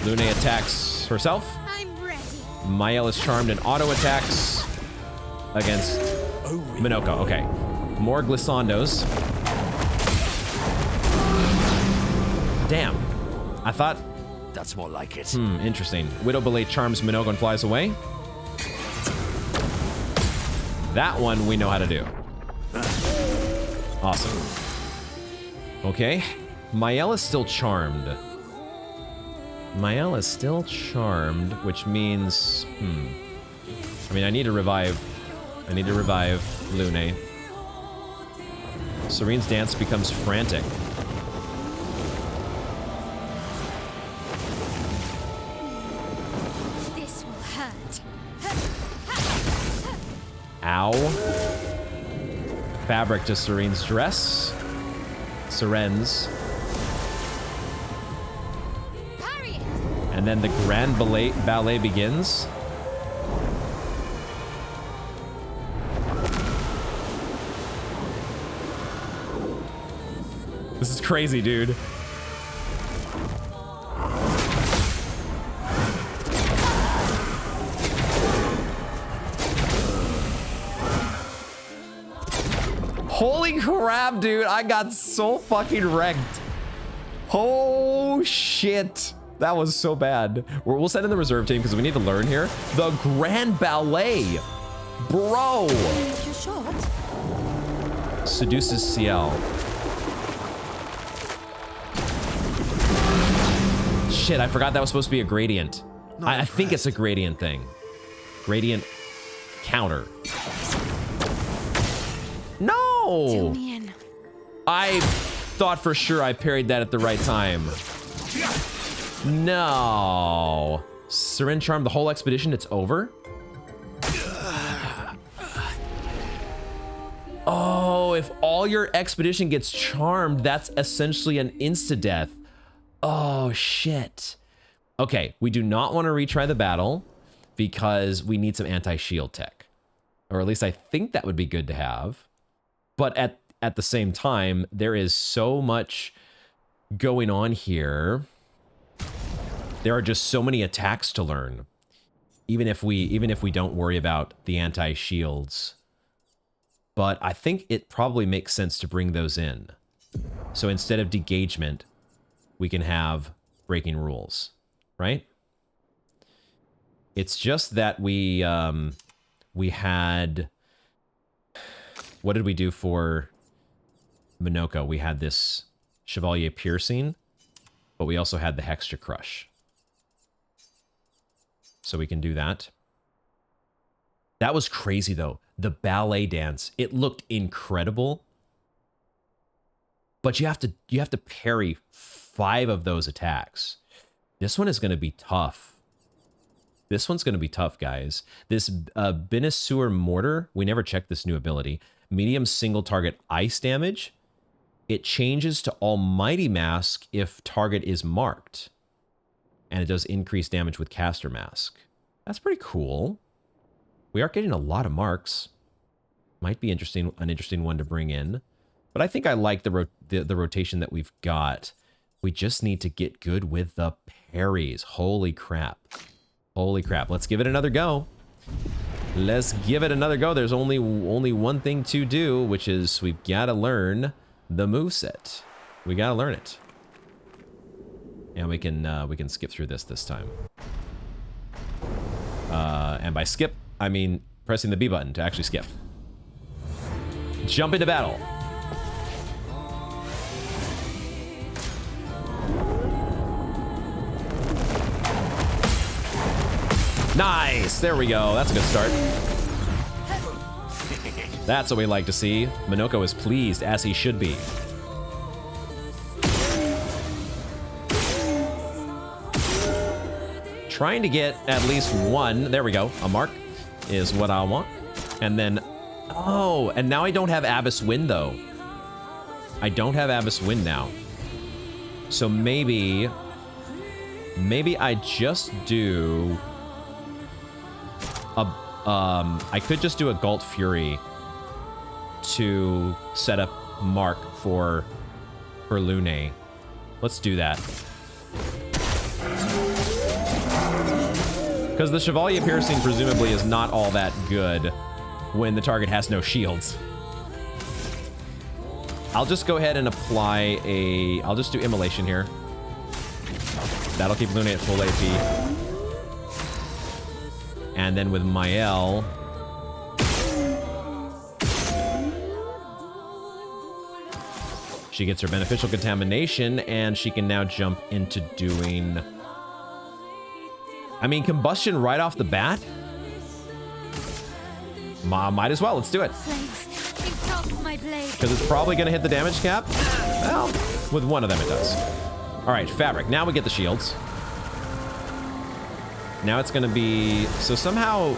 Lune attacks herself. I'm ready. Mael is charmed and auto attacks against Minoko. Okay. More Glissandos. Damn. I thought... That's more like it. Interesting. Widow Ballet charms Minoko and flies away. That one we know how to do. Awesome. Okay. Mael is still charmed. Mael is still charmed, which means... I mean, I need to revive Lune. Serene's dance becomes frantic. This will hurt. Ow. Fabric to Serene's dress. Serene's. Parry it. And then the grand ballet begins. This is crazy, dude. Holy crap, dude. I got so fucking wrecked. Oh, shit. That was so bad. We'll send in the reserve team because we need to learn here. The Grand Ballet. Bro. Your shot. Seduces CL. Shit, I forgot that was supposed to be a gradient. I think it's a gradient thing. Gradient counter. No! I thought for sure I parried that at the right time. No. Serene Charm, the whole expedition, it's over? Oh, if all your expedition gets charmed, that's essentially an insta-death. Oh, shit. Okay, we do not want to retry the battle because we need some anti-shield tech. Or at least I think that would be good to have. But at the same time, there is so much going on here. There are just so many attacks to learn. Even if we don't worry about the anti-shields. But I think it probably makes sense to bring those in. So instead of degagement, we can have breaking rules, right? It's just that we had... What did we do for Minoko? We had this Chevalier Piercing, but we also had the Hextra Crush. So we can do that. That was crazy, though. The ballet dance, it looked incredible. But you have to parry 5 of those attacks. This one is going to be tough. This one's going to be tough, guys. This Benisur Mortar, we never checked this new ability. Medium single target ice damage. It changes to Almighty Mask if target is marked. And it does increased damage with Caster Mask. That's pretty cool. We are getting a lot of marks. Might be an interesting one to bring in. But I think I like the rotation that we've got. We just need to get good with the parries. Holy crap. Holy crap. Let's give it another go. Let's give it another go. There's only one thing to do, which is we've got to learn the moveset. We got to learn it. And we can skip through this time. And by skip, I mean pressing the B button to actually skip. Jump into battle. Nice! There we go. That's a good start. That's what we like to see. Minoko is pleased, as he should be. Trying to get at least one, there we go, a mark is what I want. And then, oh, and now I don't have Abyss Wind, though. I don't have Abyss Wind now. So maybe I just do... I could just do a Galt Fury to set up mark for Lune. Let's do that. Because the Chevalier Piercing presumably is not all that good when the target has no shields. I'll just go ahead and apply a... I'll just do Immolation here. That'll keep Lune at full AP. And then with Mael... She gets her beneficial contamination, and she can now jump into doing... I mean, combustion right off the bat? Might as well. Let's do it. Because it's probably going to hit the damage cap. Well, with one of them it does. All right, fabric. Now we get the shields. Now it's going to be... So somehow...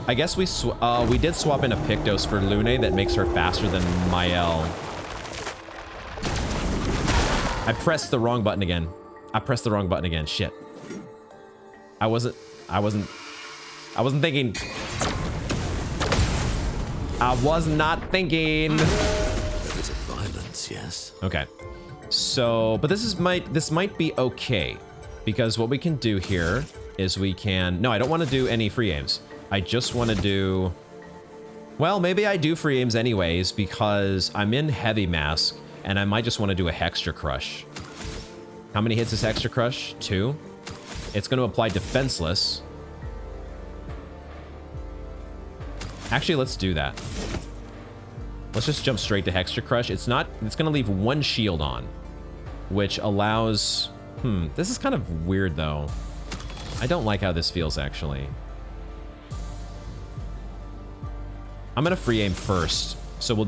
I guess we did swap in a Pictos for Lune that makes her faster than Mael. I pressed the wrong button again. Shit. I wasn't thinking. I was not thinking. There is a violence, yes. Okay. So, but this might be okay, because what we can do here is we can... No, I don't want to do any free aims. I just want to do... Well, maybe I do free aims anyways, because I'm in Heavy Mask, and I might just want to do a Hextra Crush. How many hits is Hextra Crush? 2. It's going to apply Defenseless. Actually, let's do that. Let's just jump straight to Hextra Crush. It's going to leave 1 shield on, which allows... this is kind of weird, though. I don't like how this feels, actually. I'm going to free aim first. So we'll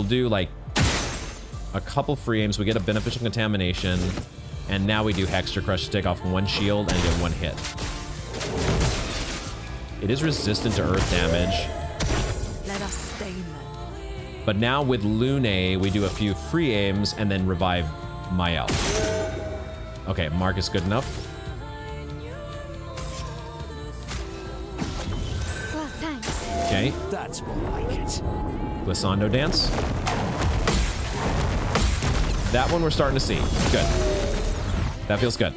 do like a couple free aims. We get a beneficial contamination. And now we do Hextra Crush to take off 1 shield and get 1 hit. It is resistant to earth damage. Let us stain them. But now with Lune, we do a few free aims and then revive Mael. Okay, Mark is good enough. Well, thanks. Okay. That's more like it. Glissando dance. That one we're starting to see. Good. That feels good.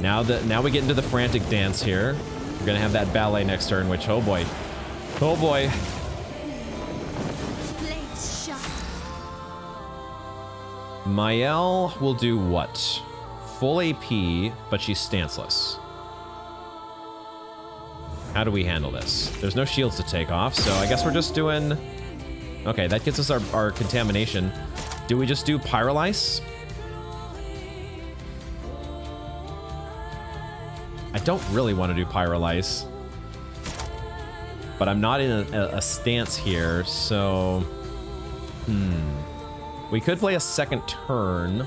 Now we get into the frantic dance here. We're gonna have that ballet next turn, which, oh boy. Oh boy. Blades shut. Mael will do what? Full AP, but she's stanceless. How do we handle this? There's no shields to take off, so I guess we're just doing... Okay, that gets us our contamination. Do we just do Pyrolyse? I don't really want to do Pyrolyse. But I'm not in a stance here, so... We could play a second turn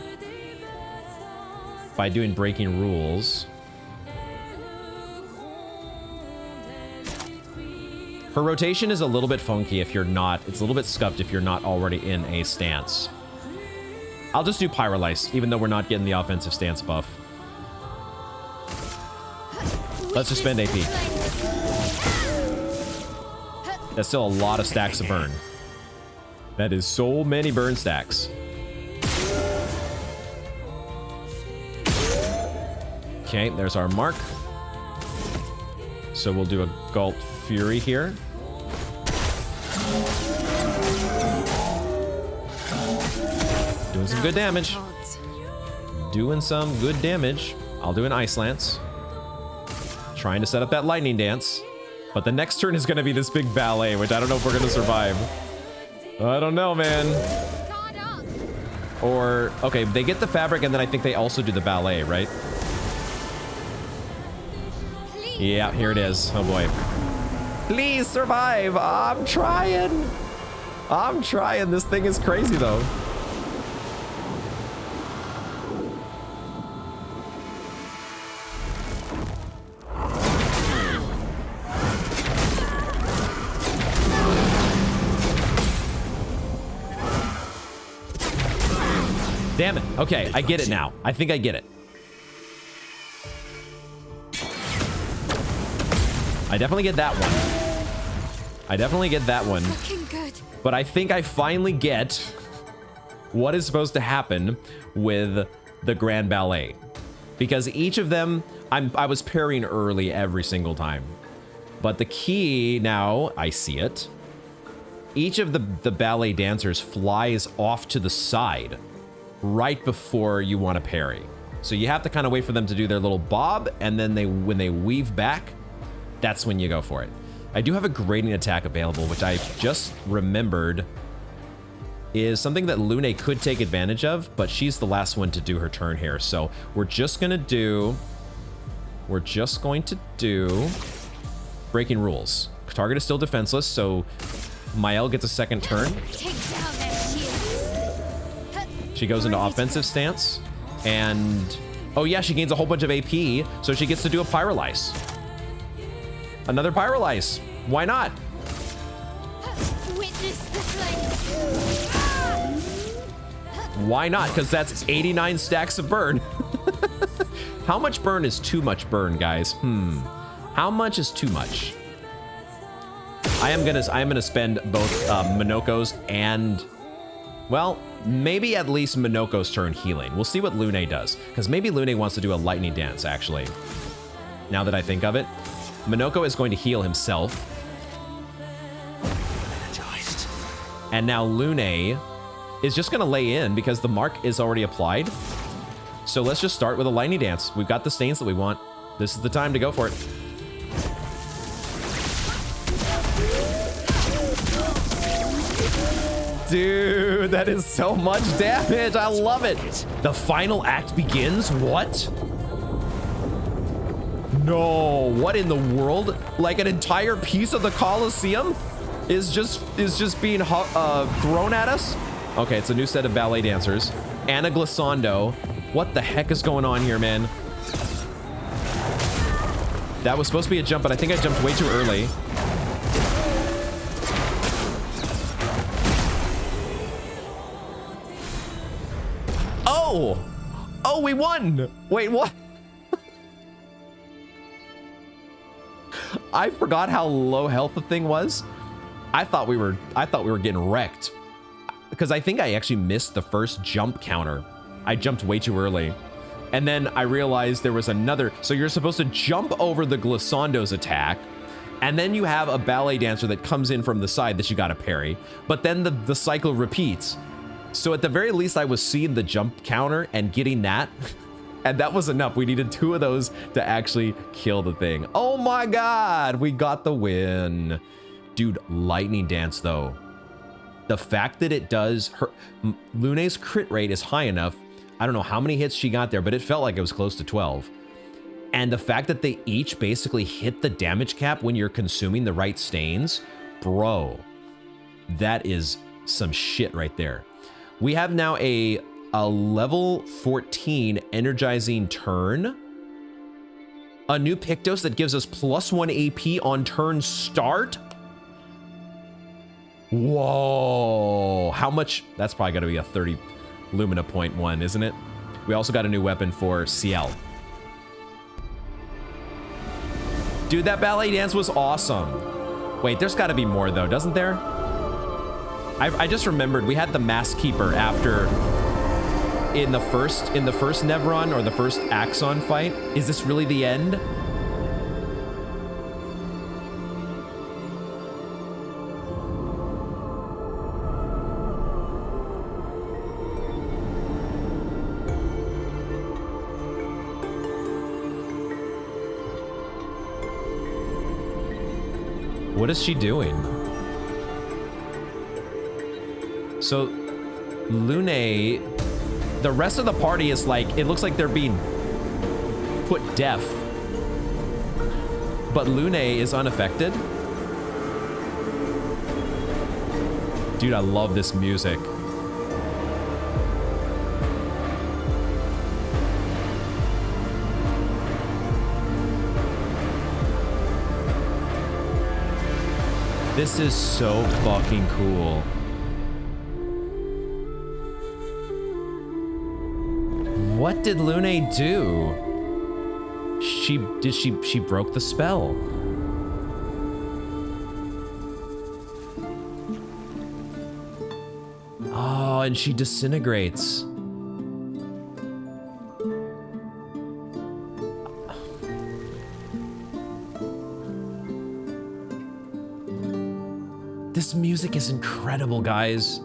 by doing Breaking Rules. Her rotation is a little bit funky if you're not... It's a little bit scuffed if you're not already in a stance. I'll just do Pyrolyse, even though we're not getting the offensive stance buff. Let's just spend AP. That's still a lot of stacks to burn. That is so many burn stacks. Okay, there's our mark. So we'll do a Galt Fury here. Doing some good damage. Doing some good damage. I'll do an Ice Lance. Trying to set up that lightning dance. But the next turn is going to be this big ballet, which I don't know if we're going to survive. I don't know, man. Or, okay, they get the fabric and then I think they also do the ballet, right? Yeah, here it is. Oh boy. Please survive. I'm trying. I'm trying. This thing is crazy though. Damn it. Okay, I get it now. I think I get it. I definitely get that one. I definitely get that one. Looking good. But I think I finally get what is supposed to happen with the Grand Ballet. Because each of them, I was parrying early every single time. But the key now, I see it. Each of the ballet dancers flies off to the side right before you want to parry. So you have to kind of wait for them to do their little bob, and then when they weave back, that's when you go for it. I do have a grading attack available, which I just remembered is something that Lune could take advantage of, but she's the last one to do her turn here. So we're just going to do breaking rules. Target is still defenseless, so Mael gets a second turn. Take down their shields. She goes into offensive stance, and oh yeah, she gains a whole bunch of AP, so she gets to do a Pyrolyse. Another Pyrolyse. Why not? Witness the flames. Why not? Because that's 89 stacks of burn. How much burn is too much burn, guys? How much is too much? I am gonna spend both Minoko's and, well, maybe at least Minoko's turn healing. We'll see what Lune does, because maybe Lune wants to do a lightning dance, actually. Now that I think of it. Minoko is going to heal himself. And now Lune is just gonna lay in because the mark is already applied. So let's just start with a lightning dance. We've got the stains that we want. This is the time to go for it. Dude, that is so much damage. I love it. The final act begins? What? No, what in the world? Like an entire piece of the Colosseum is just being thrown at us? Okay, it's a new set of ballet dancers. Anna Glissando. What the heck is going on here, man? That was supposed to be a jump, but I think I jumped way too early. Oh! Oh, we won! Wait, what? I forgot how low health the thing was. I thought we were getting wrecked. Because I think I actually missed the first jump counter. I jumped way too early. And then I realized there was another. So you're supposed to jump over the Glissando's attack. And then you have a ballet dancer that comes in from the side that you gotta parry. But then the cycle repeats. So at the very least, I was seeing the jump counter and getting that. And that was enough. We needed 2 of those to actually kill the thing. Oh my God, we got the win. Dude, lightning dance though. The fact that it does, Lune's crit rate is high enough. I don't know how many hits she got there, but it felt like it was close to 12. And the fact that they each basically hit the damage cap when you're consuming the right stains, bro, that is some shit right there. We have now a level 14 energizing turn. A new Pictos that gives us +1 AP on turn start. Whoa, how much? That's probably gotta be a 30 Lumina point one, isn't it? We also got a new weapon for CL. Dude, that ballet dance was awesome. Wait, there's gotta be more though, doesn't there? I just remembered we had the Mask Keeper after in the first Nevron or the first Axon fight. Is this really the end? What is she doing? So, Lune, the rest of the party is like, it looks like they're being put deaf. But Lune is unaffected. Dude, I love this music. This is so fucking cool. What did Lune do? She broke the spell. Oh, and she disintegrates. This music is incredible, guys.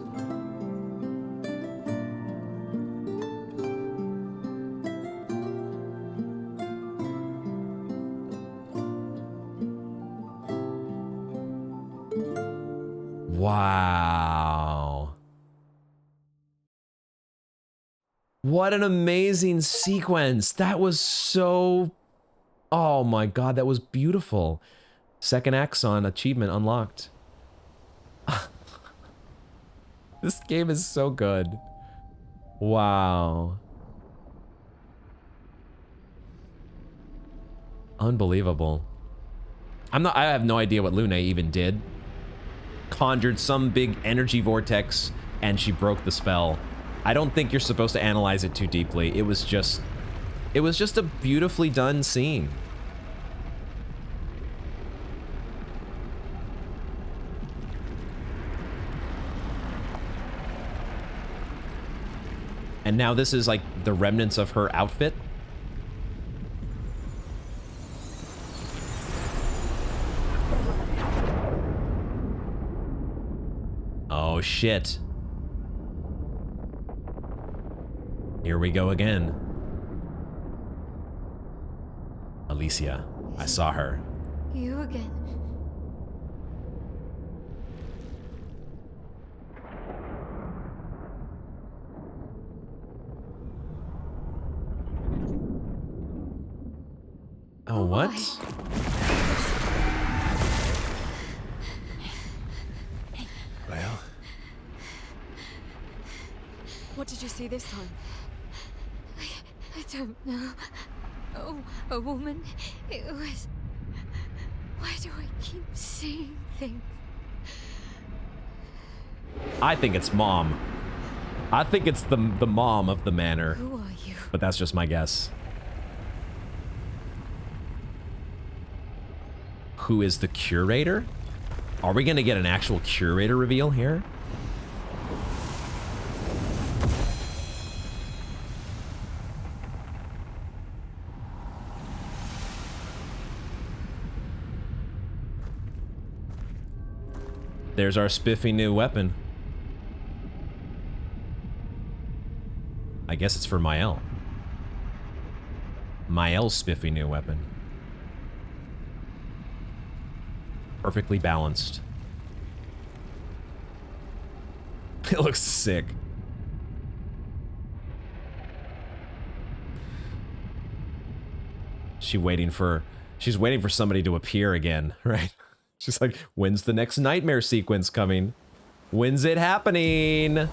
Wow. What an amazing sequence. That was so... Oh my god, that was beautiful. Second Axon achievement unlocked. This game is so good. Wow. Unbelievable. I have no idea what Lune even did. Conjured some big energy vortex and she broke the spell. I don't think you're supposed to analyze it too deeply. It was just a beautifully done scene. And now this is like the remnants of her outfit. Oh shit. Here we go again. Alicia, I saw her. You again. Oh, what? Well, What did you see this time? I don't know. Oh, a woman. It was... Why do I keep seeing things? I think it's Mom. I think it's the mom of the manor. Who are you? But that's just my guess. Who is the curator? Are we gonna get an actual curator reveal here? There's our spiffy new weapon. I guess it's for Mael. Mael's spiffy new weapon. Perfectly balanced. It looks sick. She's waiting for somebody to appear again, right? She's like, when's the next nightmare sequence coming? When's it happening?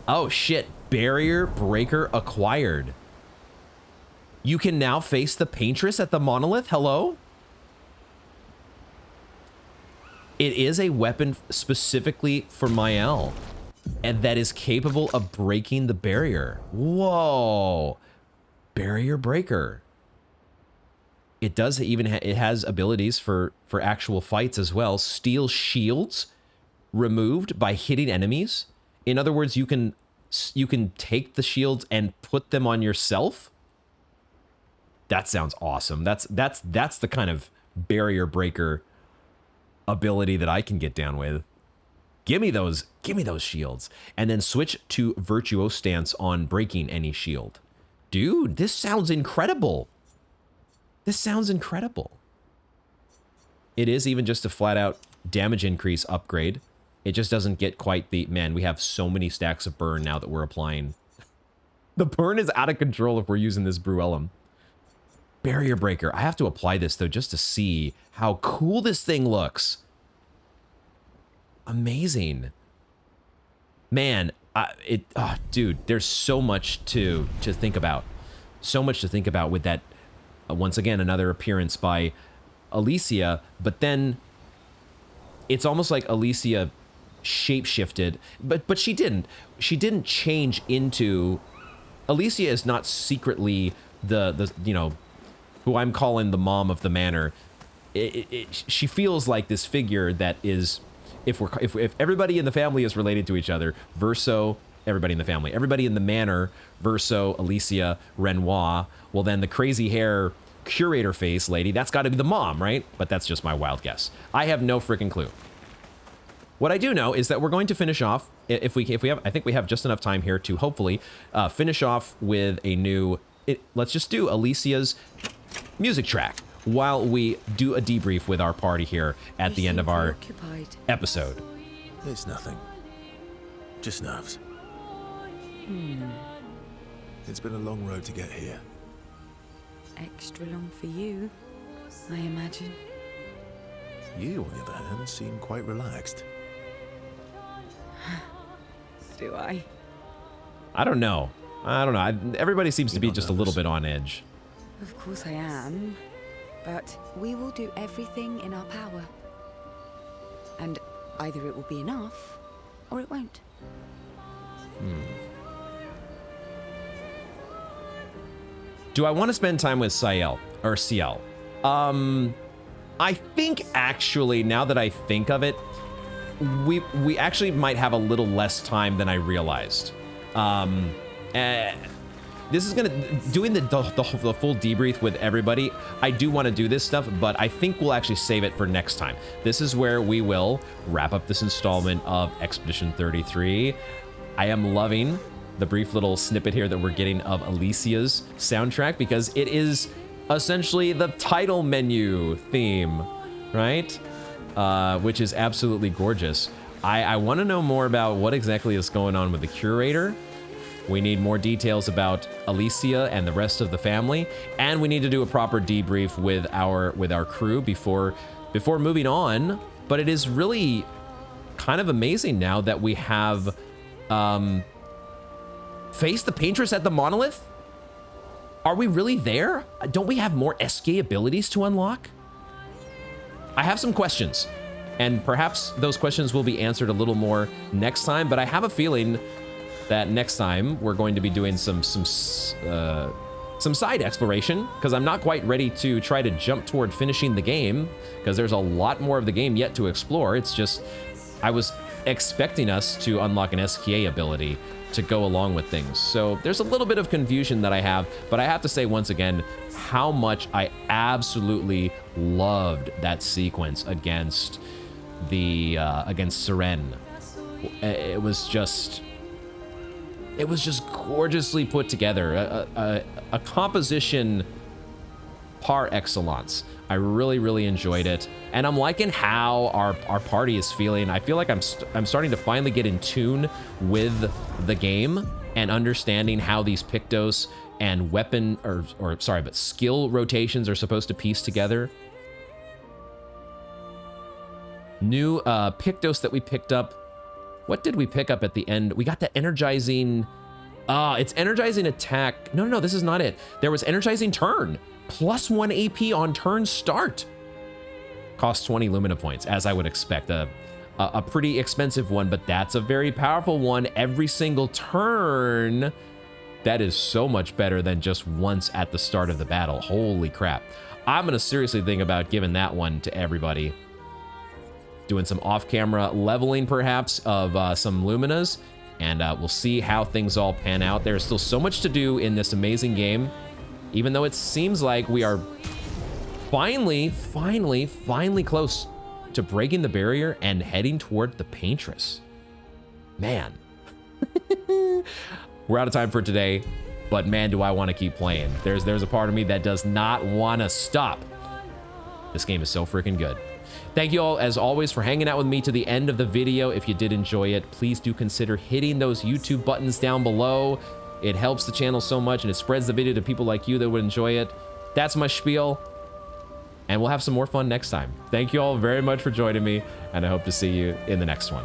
Oh shit, barrier breaker acquired. You can now face the paintress at the monolith, hello? It is a weapon specifically for Mael, and that is capable of breaking the barrier. Whoa, barrier breaker. It does even it has abilities for actual fights as well. Steel shields removed by hitting enemies. In other words, you can take the shields and put them on yourself. That sounds awesome. That's the kind of barrier breaker ability that I can get down with. Give me those shields. And then switch to virtuose stance on breaking any shield. Dude, this sounds incredible. This sounds incredible. It is even just a flat out damage increase upgrade. It just doesn't get quite the... Man, we have so many stacks of burn now that we're applying. The burn is out of control if we're using this Bruellum. Barrier breaker. I have to apply this though just to see how cool this thing looks. Amazing. Man, dude, there's so much to think about. So much to think about with that. Once again, another appearance by Alicia, but then it's almost like Alicia shapeshifted, but she didn't. She didn't change into... Alicia is not secretly the you know, who I'm calling the mom of the manor. She feels like this figure that is, if everybody in the family is related to each other, verso everybody in the family, everybody in the manor, verso Alicia Renoir, well then the crazy hair curator face lady, that's got to be the mom, right? But that's just my wild guess. I have no freaking clue. What I do know is that we're going to finish off, if we have, I think we have just enough time here to hopefully finish off with a new, let's just do Alicia's music track while we do a debrief with our party here at the end of our episode. it's nothing. Just nerves. It's been a long road to get here. Extra long for you, I imagine. You, on the other hand, seem quite relaxed. Do I? I don't know. Everybody seems to be just a little bit on edge. Of course I am. But we will do everything in our power. And either it will be enough, or it won't. Do I want to spend time with Ciel or Ciel? I think actually, now that I think of it, we actually might have a little less time than I realized. This is doing the full debrief with everybody. I do want to do this stuff, but I think we'll actually save it for next time. This is where we will wrap up this installment of Expedition 33. I am loving the brief little snippet here that we're getting of Alicia's soundtrack, because it is essentially the title menu theme, right? Which is absolutely gorgeous. I want to know more about what exactly is going on with the curator. We need more details about Alicia and the rest of the family, and we need to do a proper debrief with our crew before moving on. But it is really kind of amazing now that we have faced the Paintress at the Monolith. Are we really there? Don't we have more SK abilities to unlock? I have some questions, and perhaps those questions will be answered a little more next time, but I have a feeling that next time we're going to be doing some side exploration, because I'm not quite ready to try to jump toward finishing the game, because there's a lot more of the game yet to explore. It's just, I was expecting us to unlock an SKA ability to go along with things. So there's a little bit of confusion that I have, but I have to say once again how much I absolutely loved that sequence against the against Seren. It was just gorgeously put together, a composition par excellence. I really enjoyed it, and I'm liking how our party is feeling. I feel like I'm starting to finally get in tune with the game and understanding how these Pictos and weapon but skill rotations are supposed to piece together. New Pictos that we picked up. What did we pick up at the end? We got the energizing, it's energizing attack. No, this is not it. There was energizing turn, +1 AP on turn start. Costs 20 Lumina points, as I would expect. A pretty expensive one, but that's a very powerful one every single turn. That is so much better than just once at the start of the battle. Holy crap. I'm gonna seriously think about giving that one to everybody. Doing some off-camera leveling, perhaps, of some Luminas, and we'll see how things all pan out. There's still so much to do in this amazing game, even though it seems like we are finally close to breaking the barrier and heading toward the Paintress. Man. We're out of time for today, but man, do I want to keep playing. There's a part of me that does not want to stop. This game is so freaking good. Thank you all, as always, for hanging out with me to the end of the video. If you did enjoy it, please do consider hitting those YouTube buttons down below. It helps the channel so much, and it spreads the video to people like you that would enjoy it. That's my spiel, and we'll have some more fun next time. Thank you all very much for joining me, and I hope to see you in the next one.